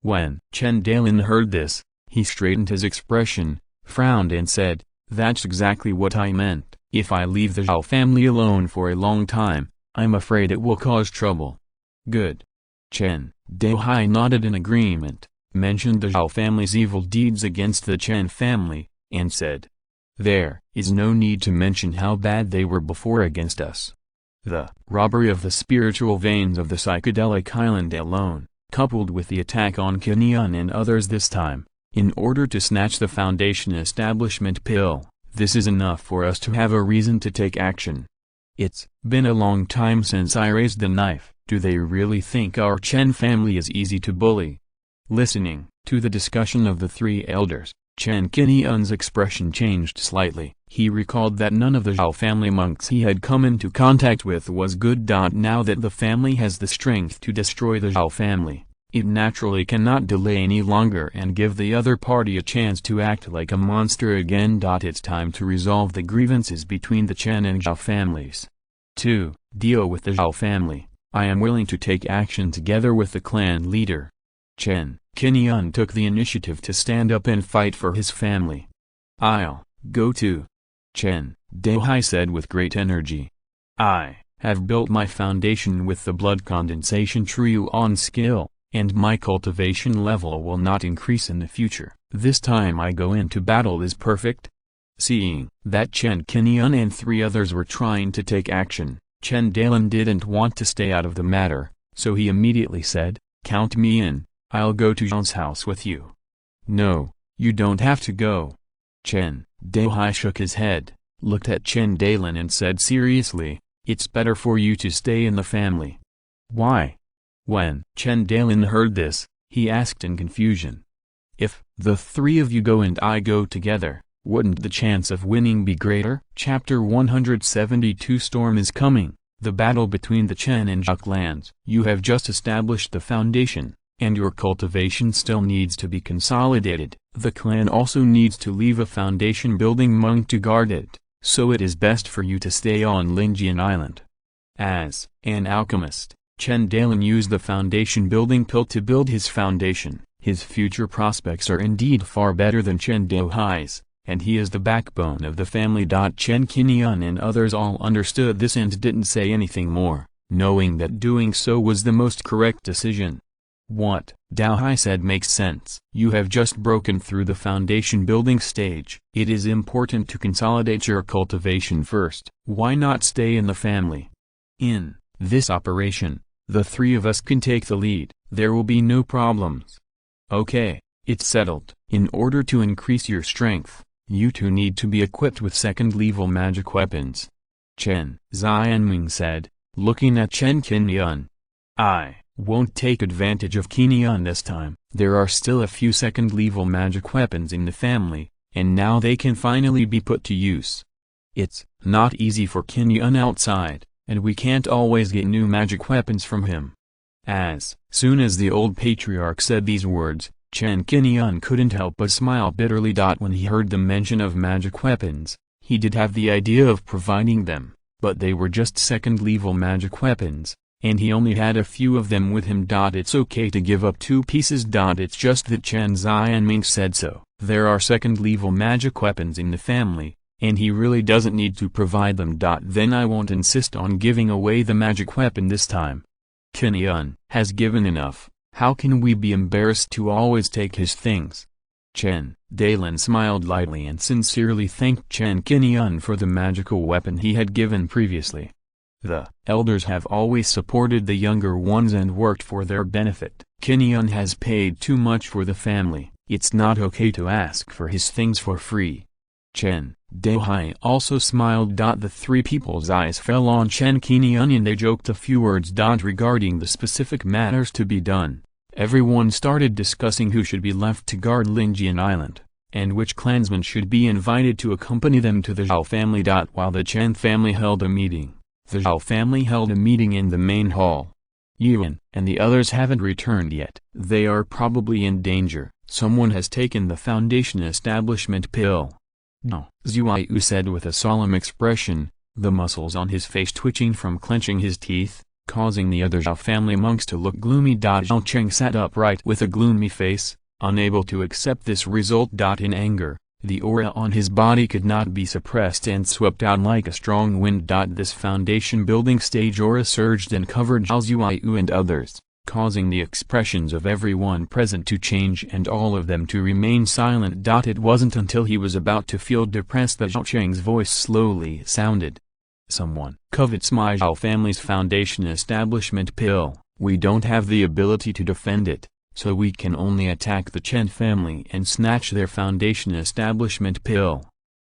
When Chen Dalan heard this, he straightened his expression, frowned and said, "That's exactly what I meant. If I leave the Zhao family alone for a long time, I'm afraid it will cause trouble." Good. Chen Daohai nodded in agreement, mentioned the Zhao family's evil deeds against the Chen family, and said, "There is no need to mention how bad they were before against us. The robbery of the spiritual veins of the psychedelic island alone, coupled with the attack on Qing'an and others this time, in order to snatch the foundation establishment pill, this is enough for us to have a reason to take action. It's been a long time since I raised the knife. Do they really think our Chen family is easy to bully?" Listening to the discussion of the 3 elders, Chen Qing'an's expression changed slightly. He recalled that none of the Zhao family monks he had come into contact with was good. Now that the family has the strength to destroy the Zhao family, it naturally cannot delay any longer and give the other party a chance to act like a monster again. It's time to resolve the grievances between the Chen and Zhao families. To deal with the Zhao family, I am willing to take action together with the clan leader. Chen Qing'an took the initiative to stand up and fight for his family. "I'll go too," Chen Daohai said with great energy. "I have built my foundation with the blood condensation Truan skill, and my cultivation level will not increase in the future. This time I go into battle is perfect." Seeing that Chen Qing'an and 3 others were trying to take action, Chen Dalan didn't want to stay out of the matter, so he immediately said, Count me in, I'll go to Zhang's house with you. No, you don't have to go. Chen Daohai shook his head, looked at Chen Dailin and said seriously, it's better for you to stay in the family. Why? When Chen Dailin heard this, he asked in confusion. If the three of you go and I go together, wouldn't the chance of winning be greater? Chapter 172 Storm is coming, the battle between the Chen and Zhao clans. You have just established the foundation, and your cultivation still needs to be consolidated. The clan also needs to leave a foundation-building monk to guard it, so it is best for you to stay on Linjian Island. As an alchemist, Chen Dailin used the foundation-building pill to build his foundation. His future prospects are indeed far better than Chen Daohai's, and he is the backbone of the family. Chen Qinian and others all understood this and didn't say anything more, knowing that doing so was the most correct decision. What Daohai said makes sense. You have just broken through the foundation building stage. It is important to consolidate your cultivation first. Why not stay in the family? In this operation, the three of us can take the lead. There will be no problems. Okay, it's settled. In order to increase your strength, you two need to be equipped with second-level magic weapons. Chen Xianming said, looking at Chen Qinian. I won't take advantage of Qinian this time. There are still a few second-level magic weapons in the family, and now they can finally be put to use. It's not easy for Qinian outside, and we can't always get new magic weapons from him. As soon as the old patriarch said these words, Chen Qinian couldn't help but smile bitterly. When he heard the mention of magic weapons, he did have the idea of providing them, but they were just second-level magic weapons, and he only had a few of them with him. It's okay to give up 2 pieces. It's just that Chen Xianming said so. There are second-level magic weapons in the family, and he really doesn't need to provide them. Then I won't insist on giving away the magic weapon this time. Qinian has given enough. How can we be embarrassed to always take his things? Chen Dailin smiled lightly and sincerely thanked Chen Qinian for the magical weapon he had given previously. The elders have always supported the younger ones and worked for their benefit. Qinian has paid too much for the family. It's not okay to ask for his things for free. Chen Daohai also smiled. The three people's eyes fell on Chen Qinian and they joked a few words regarding the specific matters to be done. Everyone started discussing who should be left to guard Linjian Island, and which clansmen should be invited to accompany them to the Zhao family. While the Chen family held a meeting, the Zhao family held a meeting in the main hall. Yuan and the others haven't returned yet. They are probably in danger. Someone has taken the foundation establishment pill. No, Zhuai said with a solemn expression, the muscles on his face twitching from clenching his teeth, causing the other Zhao family monks to look gloomy. Zhao Cheng sat upright with a gloomy face, unable to accept this result. In anger, the aura on his body could not be suppressed and swept out like a strong wind. This foundation building stage aura surged and covered Zhao Zhuai and others, causing the expressions of everyone present to change and all of them to remain silent. It wasn't until he was about to feel depressed that Zhao Cheng's voice slowly sounded. Someone covets my Zhao family's foundation establishment pill. We don't have the ability to defend it, so we can only attack the Chen family and snatch their foundation establishment pill.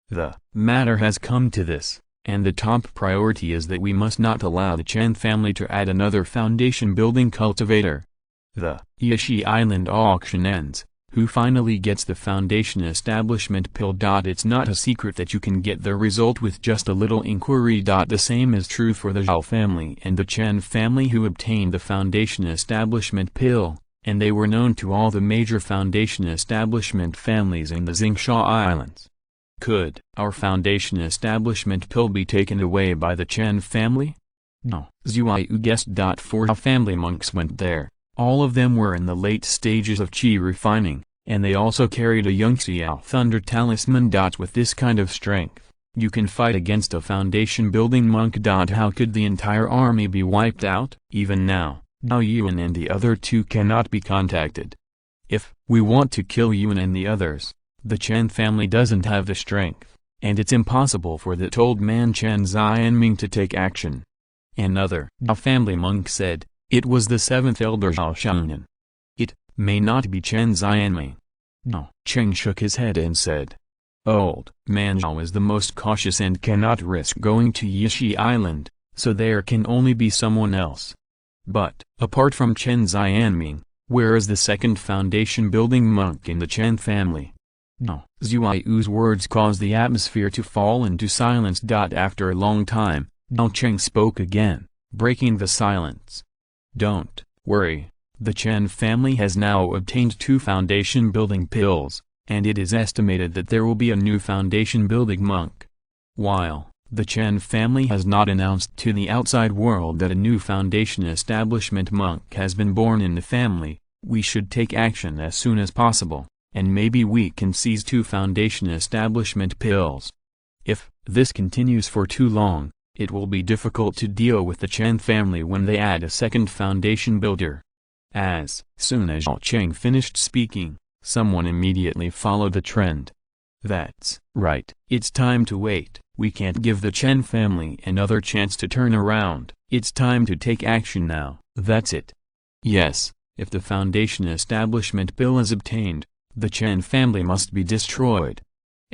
The matter has come to this, and the top priority is that we must not allow the Chen family to add another foundation building cultivator. The Yishi Island auction ends. Who finally gets the foundation establishment pill? It's not a secret that you can get the result with just a little inquiry. The same is true for the Zhao family and the Chen family who obtained the foundation establishment pill, and they were known to all the major foundation establishment families in the Xingsha Islands. Could our foundation establishment pill be taken away by the Chen family? No, Zhuai guessed. 4 Zhao family monks went there. All of them were in the late stages of qi refining, and they also carried a Yongxiao Thunder Talisman. With this kind of strength, you can fight against a foundation building monk. How could the entire army be wiped out? Even now, Zhao Yuan and the other 2 cannot be contacted. If we want to kill Yuan and the others, the Chen family doesn't have the strength, and it's impossible for that old man Chen Xianming to take action. Another Zhao family monk said, It was the seventh elder Zhao Xiaonan. It may not be Chen Xianming. Zhao Cheng shook his head and said, Old man Zhao is the most cautious and cannot risk going to Yishi Island, so there can only be someone else. But, apart from Chen Xianming, where is the second foundation building monk in the Chen family? Zhao Zuiyu's words caused the atmosphere to fall into silence. After a long time, Zhao Cheng spoke again, breaking the silence. Don't worry, the Chen family has now obtained 2 foundation building pills, and it is estimated that there will be a new foundation building monk. While the Chen family has not announced to the outside world that a new foundation establishment monk has been born in the family, we should take action as soon as possible, and maybe we can seize 2 foundation establishment pills. If this continues for too long, it will be difficult to deal with the Chen family when they add a second foundation builder. As soon as Zhao Cheng finished speaking, someone immediately followed the trend. That's right, it's time to wait. We can't give the Chen family another chance to turn around. It's time to take action now. That's it. Yes, if the foundation establishment bill is obtained, the Chen family must be destroyed.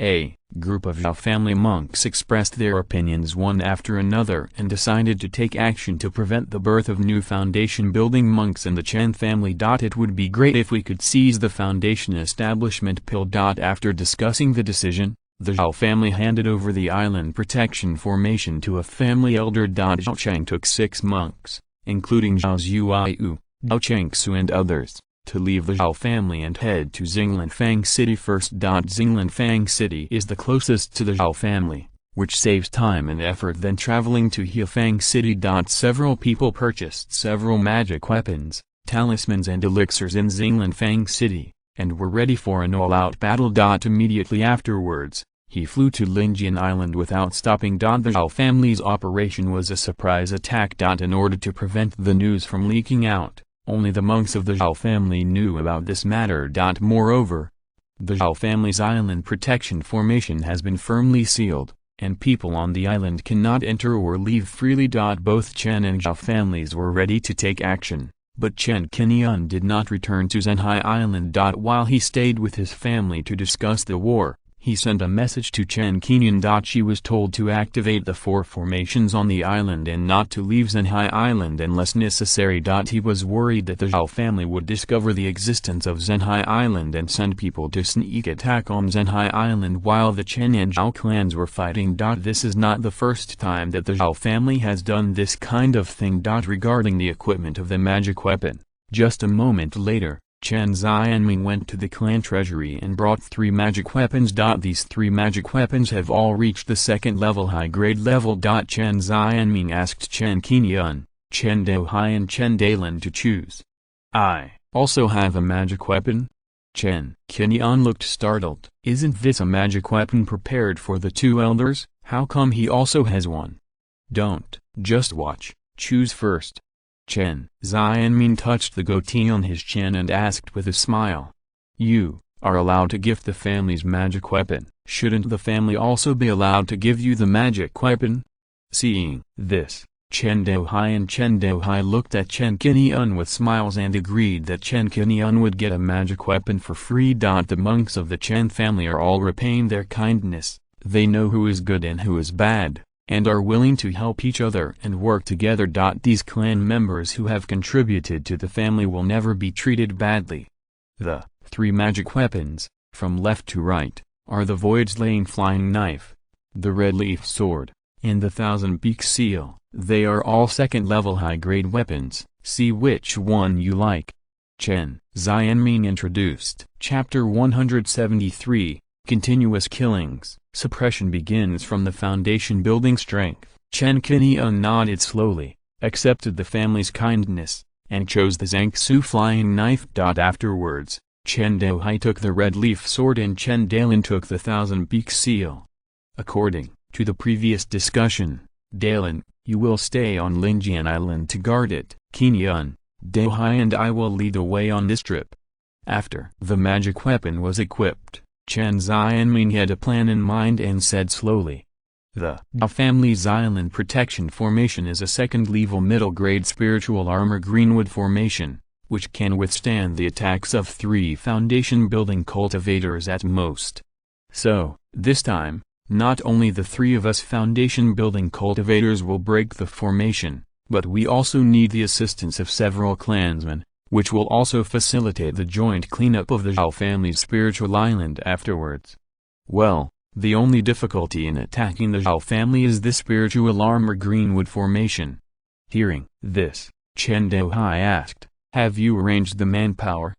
A group of Zhao family monks expressed their opinions one after another and decided to take action to prevent the birth of new foundation building monks in the Chen family. It would be great if we could seize the foundation establishment pill. After discussing the decision, the Zhao family handed over the island protection formation to a family elder. Zhao Cheng took 6 monks, including Zhao Zuiyu, Zhao Chengsu and others, to leave the Zhao family and head to Xinglanfang City first. Xinglanfang City is the closest to the Zhao family, which saves time and effort than traveling to Hefang City. Several people purchased several magic weapons, talismans and elixirs in Xinglanfang City, and were ready for an all-out battle. Immediately afterwards, he flew to Linjian Island without stopping. The Zhao family's operation was a surprise attack. In order to prevent the news from leaking out, only the monks of the Zhao family knew about this matter. Moreover, the Zhao family's island protection formation has been firmly sealed, and people on the island cannot enter or leave freely. Both Chen and Zhao families were ready to take action, but Chen Qinian did not return to Zhenhai Island. While he stayed with his family to discuss the war, he sent a message to Chen Qinian. She was told to activate the 4 formations on the island and not to leave Zhenhai Island unless necessary. He was worried that the Zhao family would discover the existence of Zhenhai Island and send people to sneak attack on Zhenhai Island while the Chen and Zhao clans were fighting. This is not the first time that the Zhao family has done this kind of thing. Regarding the equipment of the magic weapon, just a moment later, Chen Xianming went to the clan treasury and brought 3 magic weapons. These 3 magic weapons have all reached the 2nd level high grade level. Chen Xianming asked Chen Qinian, Chen Douhai and Chen Dalin to choose. I also have a magic weapon? Chen Qinian looked startled. Isn't this a magic weapon prepared for the 2 elders? How come he also has one? Don't, just watch, choose first. Chen Xianming touched the goatee on his chin and asked with a smile. You are allowed to gift the family's magic weapon. Shouldn't the family also be allowed to give you the magic weapon? Seeing this, Chen Douhai and Chen Douhai looked at Chen Qinian with smiles and agreed that Chen Qinian would get a magic weapon for free. The monks of the Chen family are all repaying their kindness. They know who is good and who is bad, and are willing to help each other and work together. These clan members who have contributed to the family will never be treated badly. The 3 magic weapons, from left to right, are the Void-Slaying Flying Knife, the Red Leaf Sword, and the Thousand-Peak Seal. They are all 2nd level high-grade weapons. See which one you like. Chen Xianming introduced. Chapter 173, Continuous Killings. Suppression begins from the foundation building strength. Chen Qinian nodded slowly, accepted the family's kindness, and chose the Zhangsu flying knife. Afterwards, Chen Douhai took the red leaf sword and Chen Dalin took the thousand-peak seal. According to the previous discussion, Dalin, you will stay on Linjian Island to guard it. Qinian, Douhai and I will lead the way on this trip. After the magic weapon was equipped, Chen Xianming had a plan in mind and said slowly. The Zhao family's Island Protection Formation is a second-level middle-grade spiritual armor greenwood formation, which can withstand the attacks of 3 foundation-building cultivators at most. So, this time, not only the 3 of us foundation-building cultivators will break the formation, but we also need the assistance of several clansmen, which will also facilitate the joint cleanup of the Zhao family's spiritual island afterwards. Well, the only difficulty in attacking the Zhao family is the spiritual armor greenwood formation. Hearing this, Chen Dohai asked, "Have you arranged the manpower?"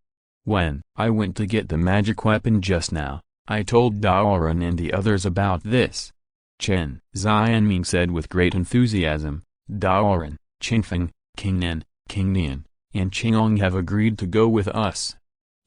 "When I went to get the magic weapon just now, I told Daoran and the others about this," Chen Xianming said with great enthusiasm. "Daoran, Qingfeng, Qingnan, Qingnian, and Qingong have agreed to go with us.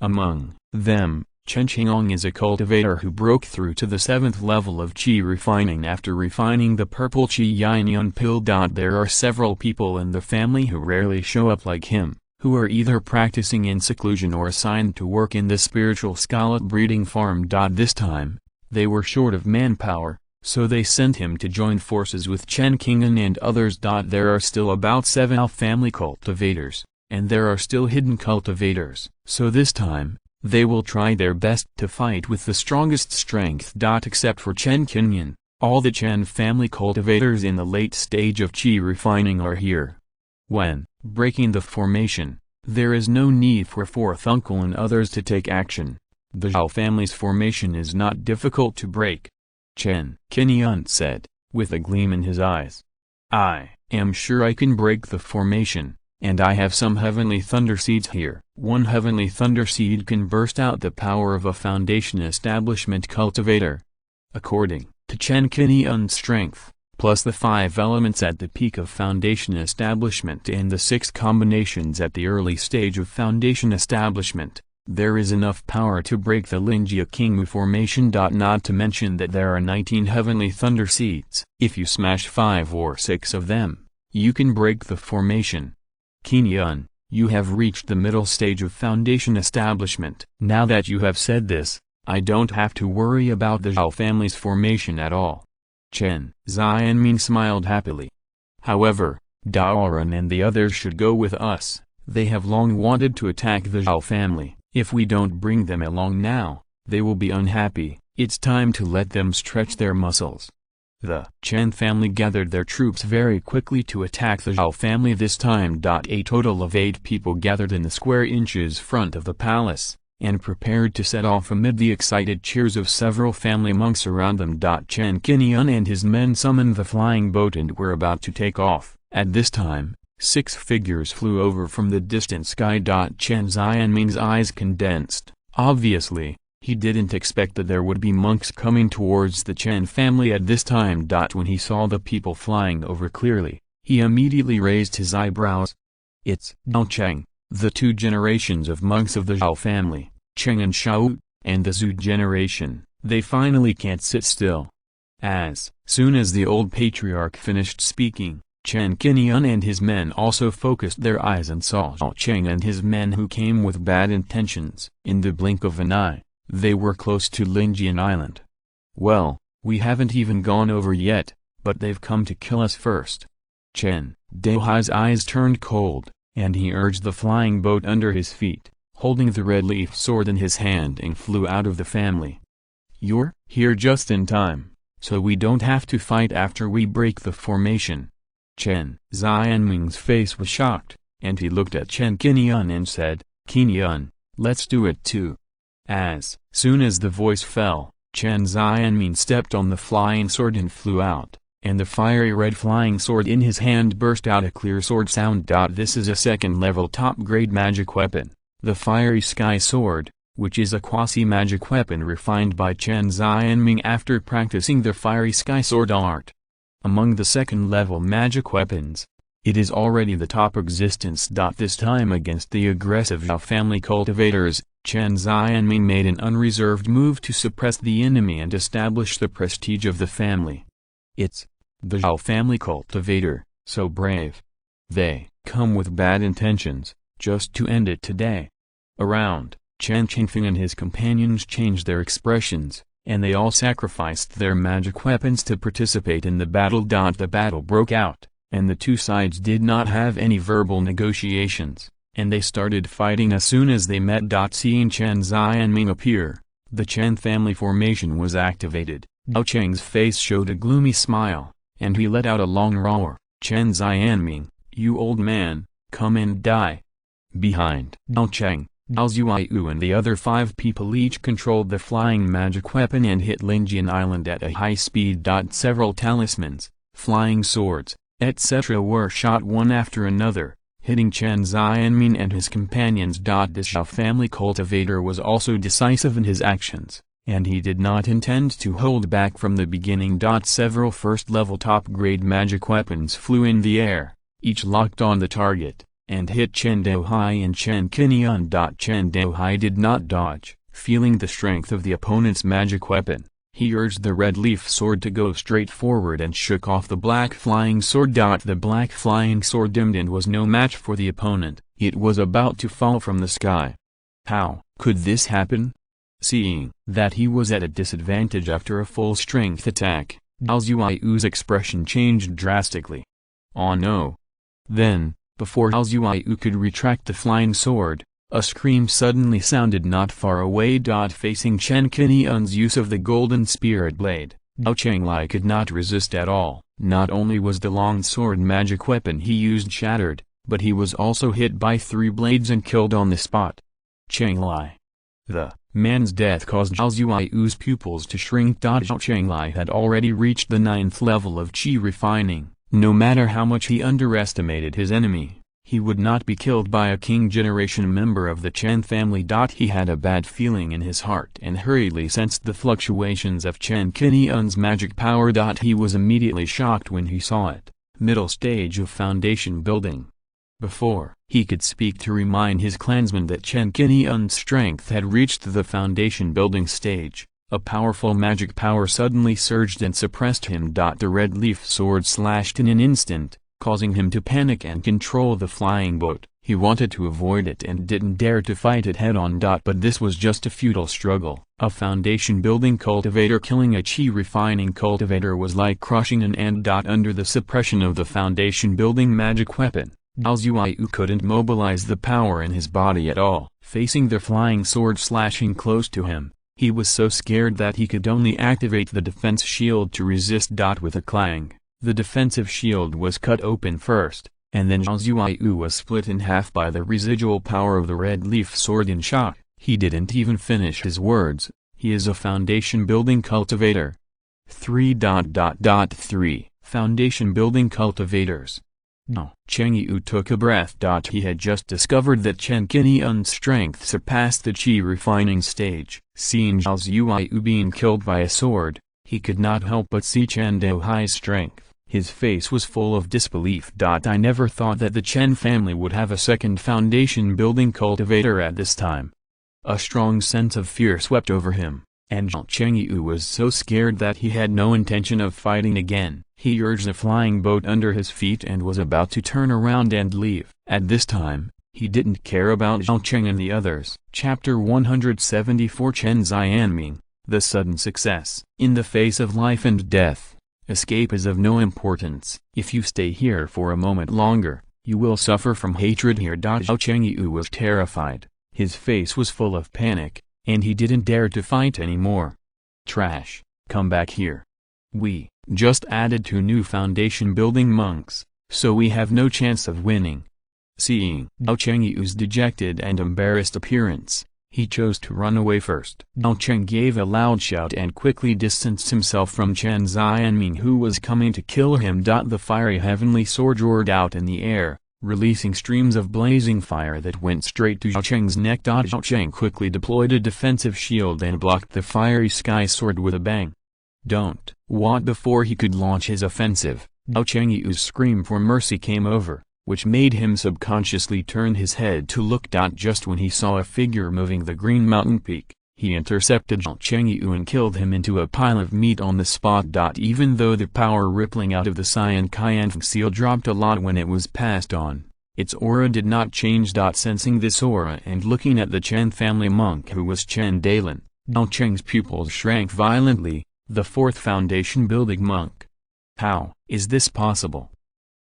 Among them, Chen Qingong is a cultivator who broke through to the 7th level of qi refining after refining the purple qi Yinyun pill. There are several people in the family who rarely show up like him, who are either practicing in seclusion or assigned to work in the spiritual scallop breeding farm. This time, they were short of manpower, so they sent him to join forces with Chen Qingnan and others. There are still about 7 Zhao family cultivators, and there are still hidden cultivators, so this time, they will try their best to fight with the strongest strength. Except for Chen Qingnan, all the Chen family cultivators in the late stage of qi refining are here. When breaking the formation, there is no need for 4th uncle and others to take action. The Zhao family's formation is not difficult to break," Chen Qingnan said, with a gleam in his eyes. "I am sure I can break the formation. And I have some heavenly thunder seeds here." 1 heavenly thunder seed can burst out the power of a foundation establishment cultivator. According to Chen Qinyan's strength, plus the 5 elements at the peak of foundation establishment and the 6 combinations at the early stage of foundation establishment, there is enough power to break the Linjia Qingmu formation. Not to mention that there are 19 heavenly thunder seeds. If you smash 5 or 6 of them, you can break the formation. Qinyan, you have reached the middle stage of foundation establishment. Now that you have said this, I don't have to worry about the Zhao family's formation at all." Chen Xianming smiled happily. "However, Daoran and the others should go with us. They have long wanted to attack the Zhao family. If we don't bring them along now, they will be unhappy. It's time to let them stretch their muscles." The Chen family gathered their troops very quickly to attack the Zhao family this time. A total of 8 people gathered in the square inches front of the palace, and prepared to set off amid the excited cheers of several family monks around them. Chen Qingnan and his men summoned the flying boat and were about to take off. At this time, 6 figures flew over from the distant sky. Chen Xianming's eyes condensed. Obviously, he didn't expect that there would be monks coming towards the Chen family at this time. When he saw the people flying over clearly, he immediately raised his eyebrows. "It's Dao Cheng, the 2 generations of monks of the Zhao family, Cheng and Shao, and the Zhu generation. They finally can't sit still." As soon as the old patriarch finished speaking, Chen Qingnan and his men also focused their eyes and saw Zhao Cheng and his men who came with bad intentions. In the blink of an eye, they were close to Linjian Island. "Well, we haven't even gone over yet, but they've come to kill us first." Chen Dohai's eyes turned cold, and he urged the flying boat under his feet, holding the red leaf sword in his hand, and flew out of the family. "You're here just in time, so we don't have to fight after we break the formation." Chen Xianming's face was shocked, and he looked at Chen Qingnan and said, "Qingnan, let's do it too." As soon as the voice fell, Chen Xianming stepped on the flying sword and flew out, and the fiery red flying sword in his hand burst out a clear sword sound. This is a 2nd level top-grade magic weapon, the Fiery Sky Sword, which is a quasi-magic weapon refined by Chen Xianming after practicing the Fiery Sky Sword art. Among the 2nd-level magic weapons, it is already the top existence. This time against the aggressive Zhao family cultivators, Chen Xianming made an unreserved move to suppress the enemy and establish the prestige of the family. "It's the Zhao family cultivator, so brave. They come with bad intentions, just to end it today." Around, Chen Qingfeng and his companions changed their expressions, and they all sacrificed their magic weapons to participate in the battle. The battle broke out, and the two sides did not have any verbal negotiations, and they started fighting as soon as they met. Seeing Chen Xianming appear, the Chen family formation was activated. Zhao Cheng's face showed a gloomy smile, and he let out a long roar. "Chen Xianming, you old man, come and die." Behind Zhao Cheng, Zhao Zuiyu and the other 5 people each controlled the flying magic weapon and hit Linjian Island at a high speed. Several talismans, flying swords, etc. were shot one after another, hitting Chen Xianming and his companions. This Zhao family cultivator was also decisive in his actions, and he did not intend to hold back from the beginning. Several first-level top-grade magic weapons flew in the air, each locked on the target, and hit Chen Douhai and Chen Qinian. Chen Douhai did not dodge, feeling the strength of the opponent's magic weapon. He urged the red leaf sword to go straight forward and shook off the black flying sword. The black flying sword dimmed and was no match for the opponent. It was about to fall from the sky. How could this happen? Seeing that he was at a disadvantage after a full-strength attack, Zhao Zuiyu's expression changed drastically. Oh no! Then, before Zhao Zuiyu could retract the flying sword, a scream suddenly sounded not far away. Facing Chen Qinian's use of the golden spirit blade, Zhao Chenglai could not resist at all. Not only was the long sword magic weapon he used shattered, but he was also hit by 3 blades and killed on the spot. Chenglai. The man's death caused Zhao Zuiyu's pupils to shrink. Zhao Chenglai had already reached the 9th level of qi refining. No matter how much he underestimated his enemy, he would not be killed by a King generation member of the Chen family. He had a bad feeling in his heart and hurriedly sensed the fluctuations of Chen Qinian's magic power. He was immediately shocked when he saw it. Middle stage of foundation building. Before he could speak to remind his clansmen that Chen Qinian's strength had reached the foundation building stage, a powerful magic power suddenly surged and suppressed him. The red leaf sword slashed in an instant, causing him to panic and control the flying boat. He wanted to avoid it and didn't dare to fight it head-on. But this was just a futile struggle. A foundation-building cultivator killing a qi-refining cultivator was like crushing an ant. Under the suppression of the foundation-building magic weapon, Zhao Zuiyu couldn't mobilize the power in his body at all. Facing the flying sword slashing close to him, he was so scared that he could only activate the defense shield to resist. With a clang, the defensive shield was cut open first, and then Zhao Zuiyu was split in half by the residual power of the red leaf sword. In shock, he didn't even finish his words. He is a foundation-building cultivator. 3. Foundation-building cultivators. Now, Chengyu took a breath. He had just discovered that Chen Qinian's strength surpassed the qi refining stage. Seeing Zhao Zuiyu being killed by a sword, he could not help but see Chen Douhai's strength. His face was full of disbelief. I never thought that the Chen family would have a second foundation-building cultivator at this time. A strong sense of fear swept over him, and Zhao Chengyu was so scared that he had no intention of fighting again. He urged the flying boat under his feet and was about to turn around and leave. At this time, he didn't care about Zhao Cheng and the others. Chapter 174 Chen Xianming, the sudden success. In the face of life and death, escape is of no importance. If you stay here for a moment longer, you will suffer from hatred here. Zhao Chengyu was terrified. His face was full of panic, and he didn't dare to fight anymore. Trash, come back here. We just added 2 new foundation-building monks, so we have no chance of winning. Seeing Zhao Chengyu's dejected and embarrassed appearance, he chose to run away first. Zhao Cheng gave a loud shout and quickly distanced himself from Chen Xianming, who was coming to kill him. The fiery heavenly sword roared out in the air, releasing streams of blazing fire that went straight to Zhao Cheng's neck. Zhao Cheng quickly deployed a defensive shield and blocked the fiery sky sword with a bang. Don't. What? Before he could launch his offensive, Zhao Chengyu's scream for mercy came over, which made him subconsciously turn his head to look. Just when he saw a figure moving the green mountain peak, he intercepted Zhao Chengyu and killed him into a pile of meat on the spot. Even though the power rippling out of the Cyan Qianfeng seal dropped a lot when it was passed on, its aura did not change. Sensing this aura and looking at the Chen family monk who was Chen Dailin, Dao Cheng's pupils shrank violently, the fourth foundation building monk. How is this possible?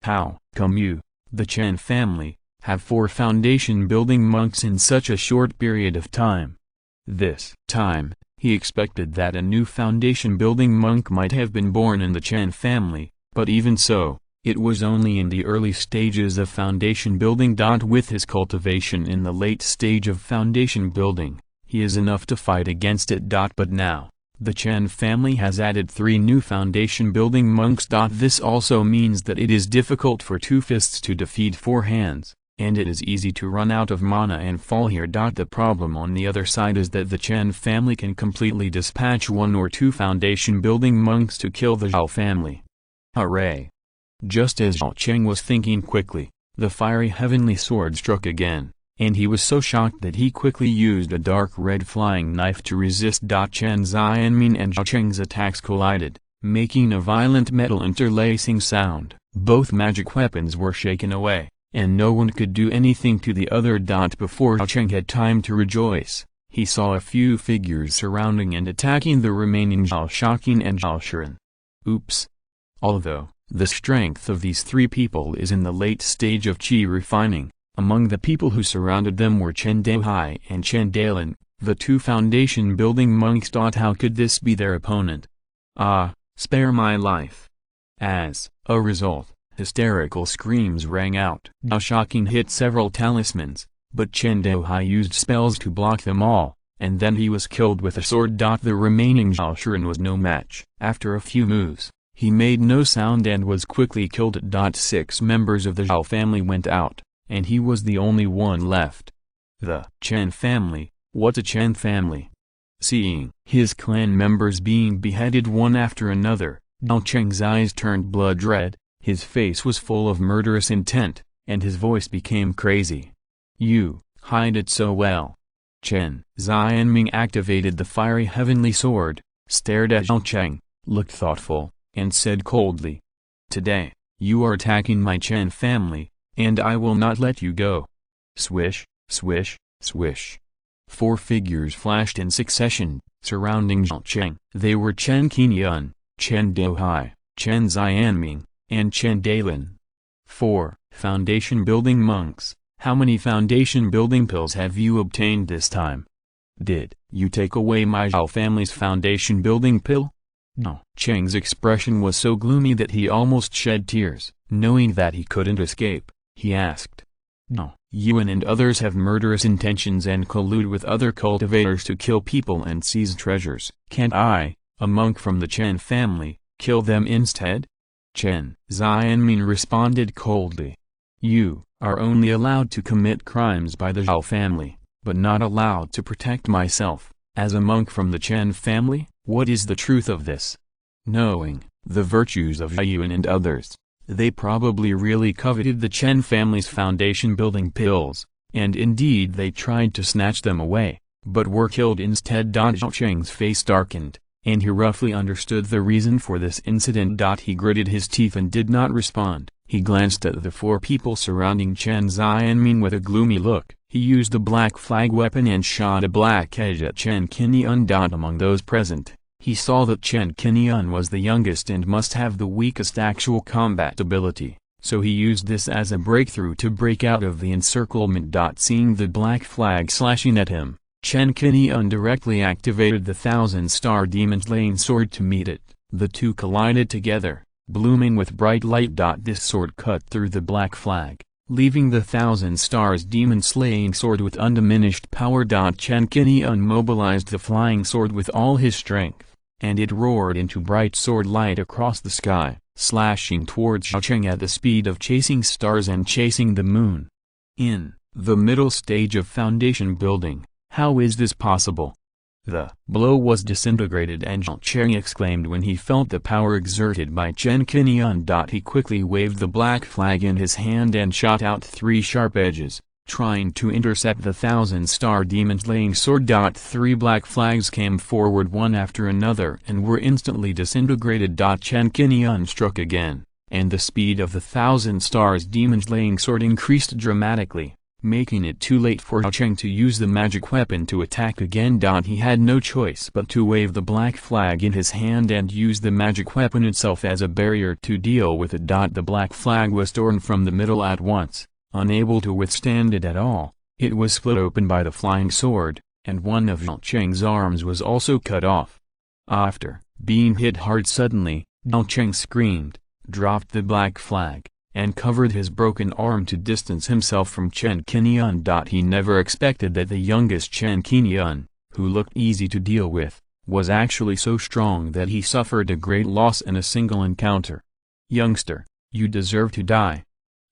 How come you, the Chen family, have 4 foundation building monks in such a short period of time? This time, he expected that a new foundation building monk might have been born in the Chen family, but even so, it was only in the early stages of foundation building. With his cultivation in the late stage of foundation building, he is enough to fight against it. But now, the Chen family has added 3 new foundation building monks. This also means that it is difficult for 2 fists to defeat 4 hands, and it is easy to run out of mana and fall here. The problem on the other side is that the Chen family can completely dispatch 1 or 2 foundation building monks to kill the Zhao family. Hooray! Just as Zhao Cheng was thinking quickly, the fiery heavenly sword struck again, and he was so shocked that he quickly used a dark red flying knife to resist. Chen Xianming and Zhao Cheng's attacks collided, making a violent metal interlacing sound. Both magic weapons were shaken away, and no one could do anything to the other. Before Zhao Cheng had time to rejoice, he saw a few figures surrounding and attacking the remaining Zhao Shaking and Zhao Shiren. Oops! Although the strength of these 3 people is in the late stage of qi refining, among the people who surrounded them were Chen Daohai and Chen Dailin, the 2 foundation building monks. How could this be their opponent? Ah, spare my life! As a result, hysterical screams rang out. Zhao Shaking hit several talismans, but Chen Daohai used spells to block them all, and then he was killed with a sword. The remaining Zhao Shiren was no match. After a few moves, he made no sound and was quickly killed. 6 members of the Zhao family went out, and he was the only one left. The Chen family. What's a Chen family? Seeing his clan members being beheaded one after another, Dao Cheng's eyes turned blood red, his face was full of murderous intent, and his voice became crazy. You hide it so well. Chen Xianming activated the fiery heavenly sword, stared at Zhao Cheng, looked thoughtful, and said coldly, "Today, you are attacking my Chen family, and I will not let you go." Swish, swish, swish. 4 figures flashed in succession, surrounding Zhao Cheng. They were Chen Qingyun, Chen Daohai, Chen Xianming, and Chen Dailin. 4 foundation building monks. How many foundation building pills have you obtained this time? Did you take away my Zhao family's foundation building pill? No. Cheng's expression was so gloomy that he almost shed tears. Knowing that he couldn't escape, he asked, "No, Yuan and others have murderous intentions and collude with other cultivators to kill people and seize treasures. Can't I, a monk from the Chen family, kill them instead?" Chen Xianming responded coldly. "You are only allowed to commit crimes by the Zhao family, but not allowed to protect myself, as a monk from the Chen family? What is the truth of this?" Knowing the virtues of Yuan and others, they probably really coveted the Chen family's foundation building pills, and indeed they tried to snatch them away, but were killed instead. Zhao Cheng's face darkened, and he roughly understood the reason for this incident. He gritted his teeth and did not respond. He glanced at the 4 people surrounding Chen Xianming with a gloomy look. He used a black flag weapon and shot a black edge at Chen Qingyun. Among those present, he saw that Chen Qingyun was the youngest and must have the weakest actual combat ability, so he used this as a breakthrough to break out of the encirclement. Seeing the black flag slashing at him, Chen Qingyun directly activated the 1,000-star demon-slaying sword to meet it. The 2 collided together, blooming with bright light. This sword cut through the black flag, leaving the 1,000 stars demon-slaying sword with undiminished power. Chen Qingyun mobilized the flying sword with all his strength, and it roared into bright sword light across the sky, slashing towards Zhao Cheng at the speed of chasing stars and chasing the moon. In the middle stage of foundation building, how is this possible? The blow was disintegrated, and Zhao Cheng exclaimed when he felt the power exerted by Chen Qingyun. He quickly waved the black flag in his hand and shot out 3 sharp edges, trying to intercept the 1,000-star demon-slaying sword. 3 black flags came forward one after another and were instantly disintegrated. Chen Qingyun struck again, and the speed of the 1,000 stars demon-slaying sword increased dramatically, making it too late for Zhao Cheng to use the magic weapon to attack again. He had no choice but to wave the black flag in his hand and use the magic weapon itself as a barrier to deal with it. The black flag was torn from the middle at once, unable to withstand it at all. It was split open by the flying sword, and one of Zhao Cheng's arms was also cut off. After being hit hard suddenly, Zhao Cheng screamed, dropped the black flag, and covered his broken arm to distance himself from Chen Qingyun. He never expected that the youngest Chen Qingyun, who looked easy to deal with, was actually so strong that he suffered a great loss in a single encounter. "Youngster, you deserve to die."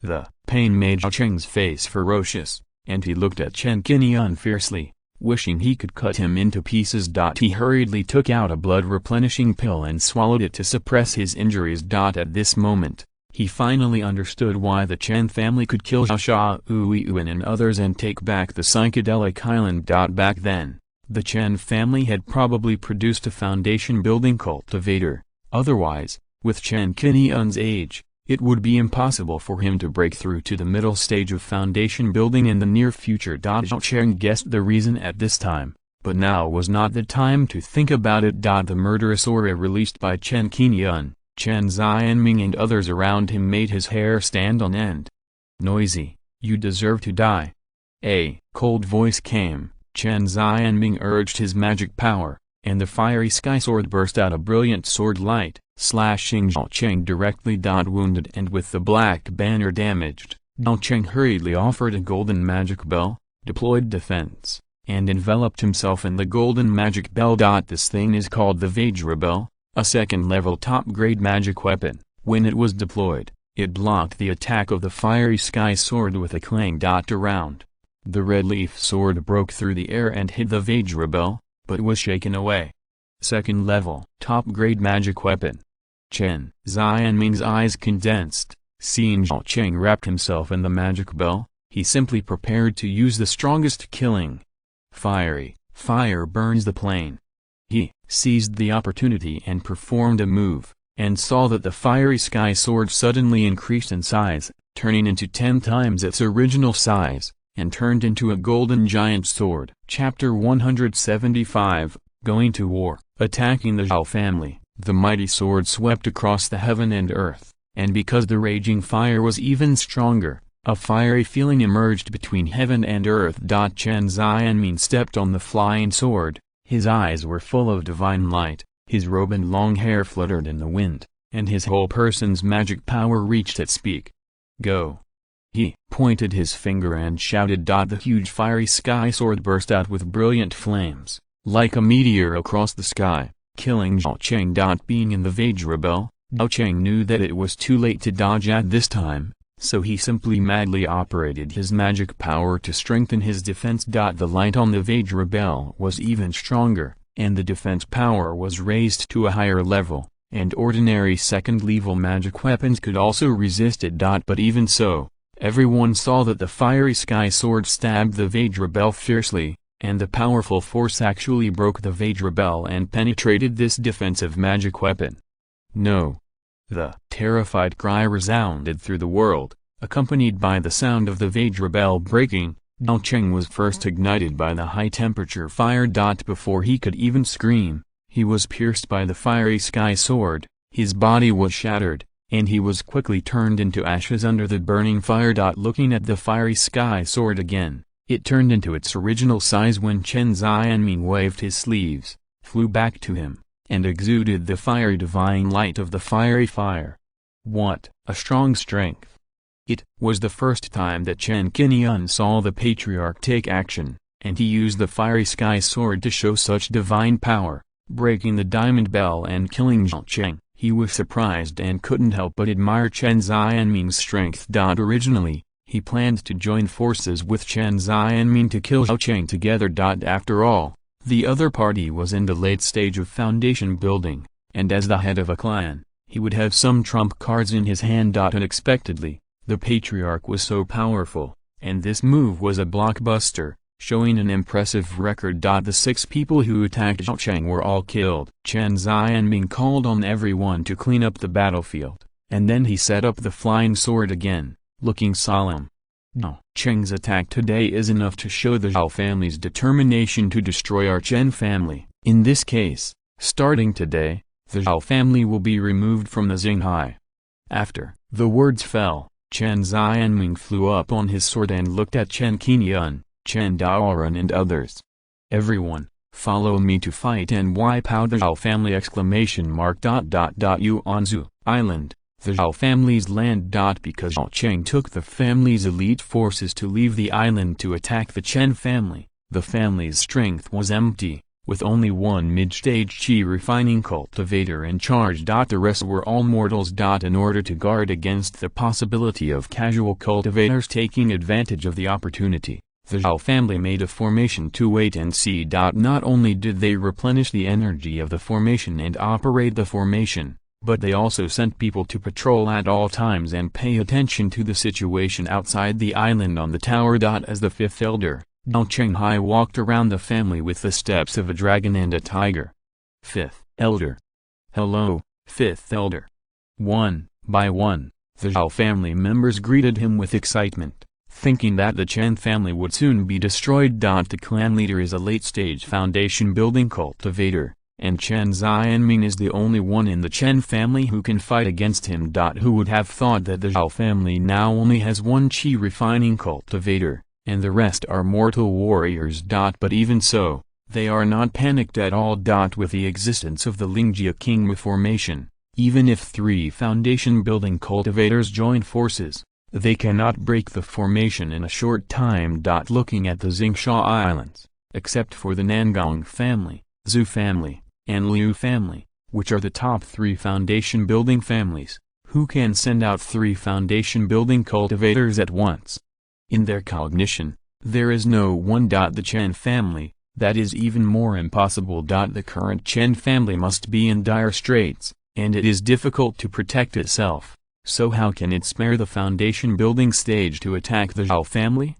The pain made Zhao Cheng's face ferocious, and he looked at Chen Qingyun fiercely, wishing he could cut him into pieces. He hurriedly took out a blood-replenishing pill and swallowed it to suppress his injuries. At this moment, he finally understood why the Chen family could kill Sha Uiyuan and others and take back the psychedelic island. Back then, the Chen family had probably produced a foundation-building cultivator. Otherwise, with Chen Qingyun's age, it would be impossible for him to break through to the middle stage of foundation building in the near future. Zhao Cheng guessed the reason at this time, but now was not the time to think about it. The murderous aura released by Chen Qingyun, Chen Xianming and others around him made his hair stand on end. "Noisy, you deserve to die." A cold voice came. Chen Xianming urged his magic power, and the fiery sky sword burst out a brilliant sword light, slashing Zhao Cheng directly. Wounded and with the black banner damaged, Zhao Cheng hurriedly offered a golden magic bell, deployed defense, and enveloped himself in the golden magic bell. This thing is called the Vajra Bell, a second-level top-grade magic weapon. When it was deployed, it blocked the attack of the fiery sky sword with a clang. Around, the red leaf sword broke through the air and hit the Vajra Bell, but was shaken away. Second-level, top-grade magic weapon. Chen Xianming's eyes condensed. Seeing Zhao Cheng wrapped himself in the magic bell, he simply prepared to use the strongest killing. Fire burns the plane. He seized the opportunity and performed a move, and saw that the fiery sky sword suddenly increased in size, turning into 10 times its original size, and turned into a golden giant sword. Chapter 175, Going to War. Attacking the Zhao family, the mighty sword swept across the heaven and earth, and because the raging fire was even stronger, a fiery feeling emerged between heaven and earth. Chen Xianming stepped on the flying sword. His eyes were full of divine light, his robe and long hair fluttered in the wind, and his whole person's magic power reached its peak. "Go!" He pointed his finger and shouted. The huge fiery sky sword burst out with brilliant flames, like a meteor across the sky, killing Zhao Cheng. Being in the Vajra Bell, Zhao Cheng knew that it was too late to dodge at this time, so he simply madly operated his magic power to strengthen his defense. The light on the Vajra Bell was even stronger, and the defense power was raised to a higher level, and ordinary second-level magic weapons could also resist it. But even so, everyone saw that the fiery sky sword stabbed the Vajra Bell fiercely, and the powerful force actually broke the Vajra Bell and penetrated this defensive magic weapon. "No!" The terrified cry resounded through the world, accompanied by the sound of the Vajra Bell breaking. Zhao Cheng was first ignited by the high-temperature fire. Before he could even scream, he was pierced by the fiery sky sword, his body was shattered, and he was quickly turned into ashes under the burning fire. Looking at the fiery sky sword again, it turned into its original size when Chen Xianming waved his sleeves, flew back to him, and exuded the fiery divine light of the fiery fire. What a strong strength! It was the first time that Chen Qingyun saw the patriarch take action, and he used the fiery sky sword to show such divine power, breaking the diamond bell and killing Zhao Cheng. He was surprised and couldn't help but admire Chen Xianming's strength. Originally, he planned to join forces with Chen Xianming to kill Zhao Cheng together. After all, the other party was in the late stage of foundation building, and as the head of a clan, he would have some trump cards in his hand. Unexpectedly, the patriarch was so powerful, and this move was a blockbuster, showing an impressive record. The 6 people who attacked Zhao Cheng were all killed. Chen Xianming called on everyone to clean up the battlefield, and then he set up the flying sword again, looking solemn. Zhao Cheng's attack today is enough to show the Zhao family's determination to destroy our Chen family. In this case, starting today, the Zhao family will be removed from the Xinghai. After the words fell, Chen Xianming flew up on his sword and looked at Chen Qingyun, Chen Daoran and others. "Everyone, follow me to fight and wipe out the Zhao family!" Yuanzhu Island, the Zhao family's land. Because Zhao Cheng took the family's elite forces to leave the island to attack the Chen family, the family's strength was empty, with only one mid-stage qi refining cultivator in charge. The rest were all mortals. In order to guard against the possibility of casual cultivators taking advantage of the opportunity, the Zhao family made a formation to wait and see. Not only did they replenish the energy of the formation and operate the formation, but they also sent people to patrol at all times and pay attention to the situation outside the island on the tower. As the fifth elder, Zhao Chenghai walked around the family with the steps of a dragon and a tiger. Fifth elder. "Hello, fifth elder." One by one, the Zhao family members greeted him with excitement, thinking that the Chen family would soon be destroyed. The clan leader is a late-stage foundation building cultivator, and Chen Xianming is the only one in the Chen family who can fight against him. Who would have thought that the Zhao family now only has one qi refining cultivator, and the rest are mortal warriors. But even so, they are not panicked at all. With the existence of the Lingjia Kingmu formation, even if 3 foundation building cultivators join forces, they cannot break the formation in a short time. Looking at the Xingsha Islands, except for the Nangong family, Zhu family, and Liu family, which are the top 3 foundation building families, who can send out 3 foundation building cultivators at once? In their cognition, there is no one. The Chen family, that is even more impossible. The current Chen family must be in dire straits, and it is difficult to protect itself, so how can it spare the foundation building stage to attack the Zhao family?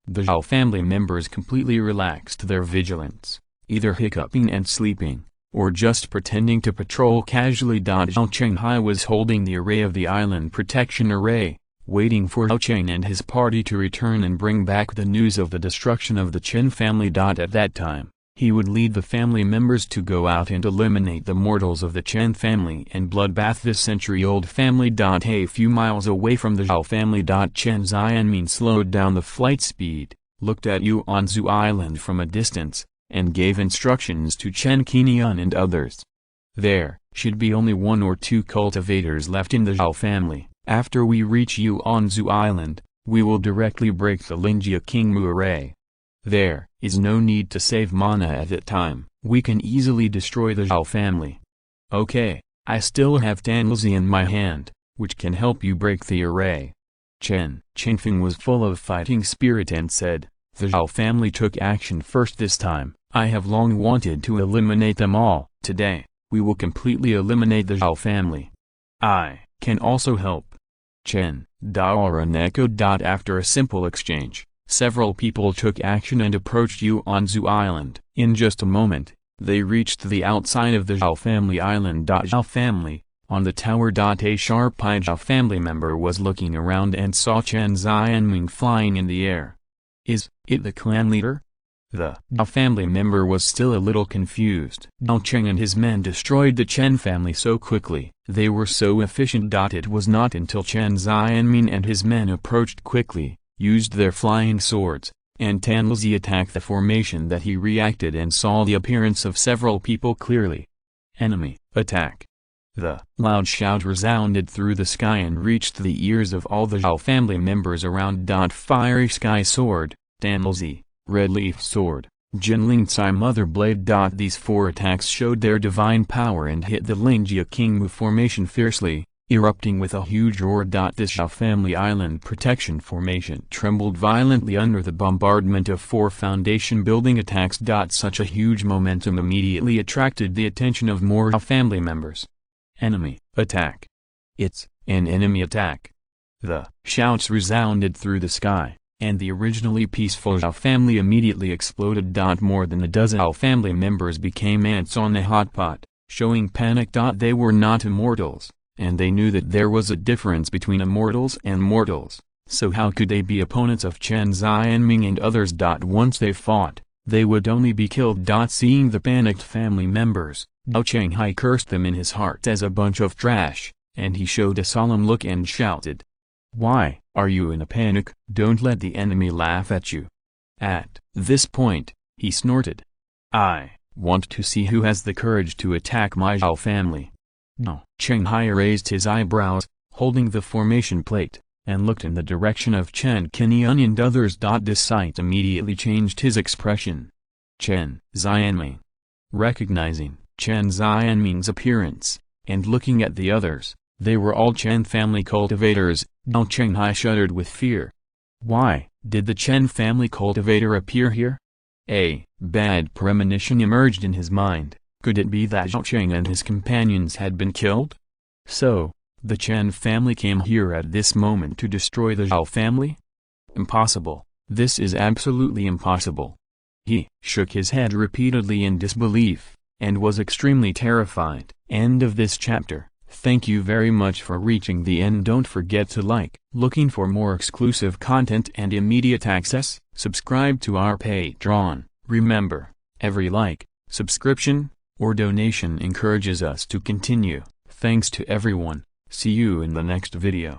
The Zhao family members completely relaxed their vigilance, either hiccuping and sleeping, or just pretending to patrol casually. Zhao Chenghai was holding the array of the island protection array, waiting for Zhao Cheng and his party to return and bring back the news of the destruction of the Chen family. At that time, he would lead the family members to go out and eliminate the mortals of the Chen family and bloodbath this century-old family. A few miles away from the Zhao family. Chen Xianming slowed down the flight speed, looked at Yuanzhu Island from a distance, and gave instructions to Chen Qingyun and others. There should be only 1 or 2 cultivators left in the Zhao family. After we reach Yuanzhu Island, we will directly break the Lingjia Kingmu array. There is no need to save mana at that time. We can easily destroy the Zhao family. Okay, I still have Tanzi in my hand, which can help you break the array. Chen Qingfeng was full of fighting spirit and said, "The Zhao family took action first this time. I have long wanted to eliminate them all. Today, we will completely eliminate the Zhao family. I can also help." Chen Daoran echoed. After a simple exchange, several people took action and approached Yuanzhu Island. In just a moment, they reached the outside of the Zhao family island. Zhao family, on the tower. A sharp-eyed Zhao family member was looking around and saw Chen Xianming flying in the air. Is it the clan leader? The Zhao family member was still a little confused. Zhao Cheng and his men destroyed the Chen family so quickly. They were so efficient. It was not until Chen Xianming and his men approached quickly, used their flying swords, and Tanzi attacked the formation that he reacted and saw the appearance of several people clearly. Enemy, attack! The loud shout resounded through the sky and reached the ears of all the Zhao family members around. Fiery Sky Sword, Tanzi, Red Leaf Sword, Jinling Cai Mother Blade. These 4 attacks showed their divine power and hit the Lingjia Kingmu formation fiercely, erupting with a huge roar. This Zhao family island protection formation trembled violently under the bombardment of 4 foundation building attacks. Such a huge momentum immediately attracted the attention of more Zhao family members. Enemy, attack! It's an enemy attack! The shouts resounded through the sky, and the originally peaceful Zhao family immediately exploded. More than a dozen Zhao family members became ants on a hot pot, showing panic. They were not immortals, and they knew that there was a difference between immortals and mortals. So how could they be opponents of Chen Xianming and others? Once they fought, they would only be killed. Seeing the panicked family members, Zhao Chenghai cursed them in his heart as a bunch of trash, and he showed a solemn look and shouted, "Why are you in a panic? Don't let the enemy laugh at you." At this point, he snorted, "I want to see who has the courage to attack my Zhao family." Zhao Chenghai raised his eyebrows, holding the formation plate, and looked in the direction of Chen Qinian and others. This sight immediately changed his expression. Chen Xianming. Recognizing Chen Xianming's appearance, and looking at the others, they were all Chen family cultivators. Zhao Chenghai shuddered with fear. Why did the Chen family cultivator appear here? A bad premonition emerged in his mind. Could it be that Zhao Cheng and his companions had been killed? So, the Chen family came here at this moment to destroy the Zhao family? Impossible. This is absolutely impossible. He shook his head repeatedly in disbelief, and was extremely terrified. End of this chapter. Thank you very much for reaching the end. Don't forget to like. Looking for more exclusive content and immediate access? Subscribe to our Patreon. Remember, every like, subscription, or donation encourages us to continue. Thanks to everyone. See you in the next video.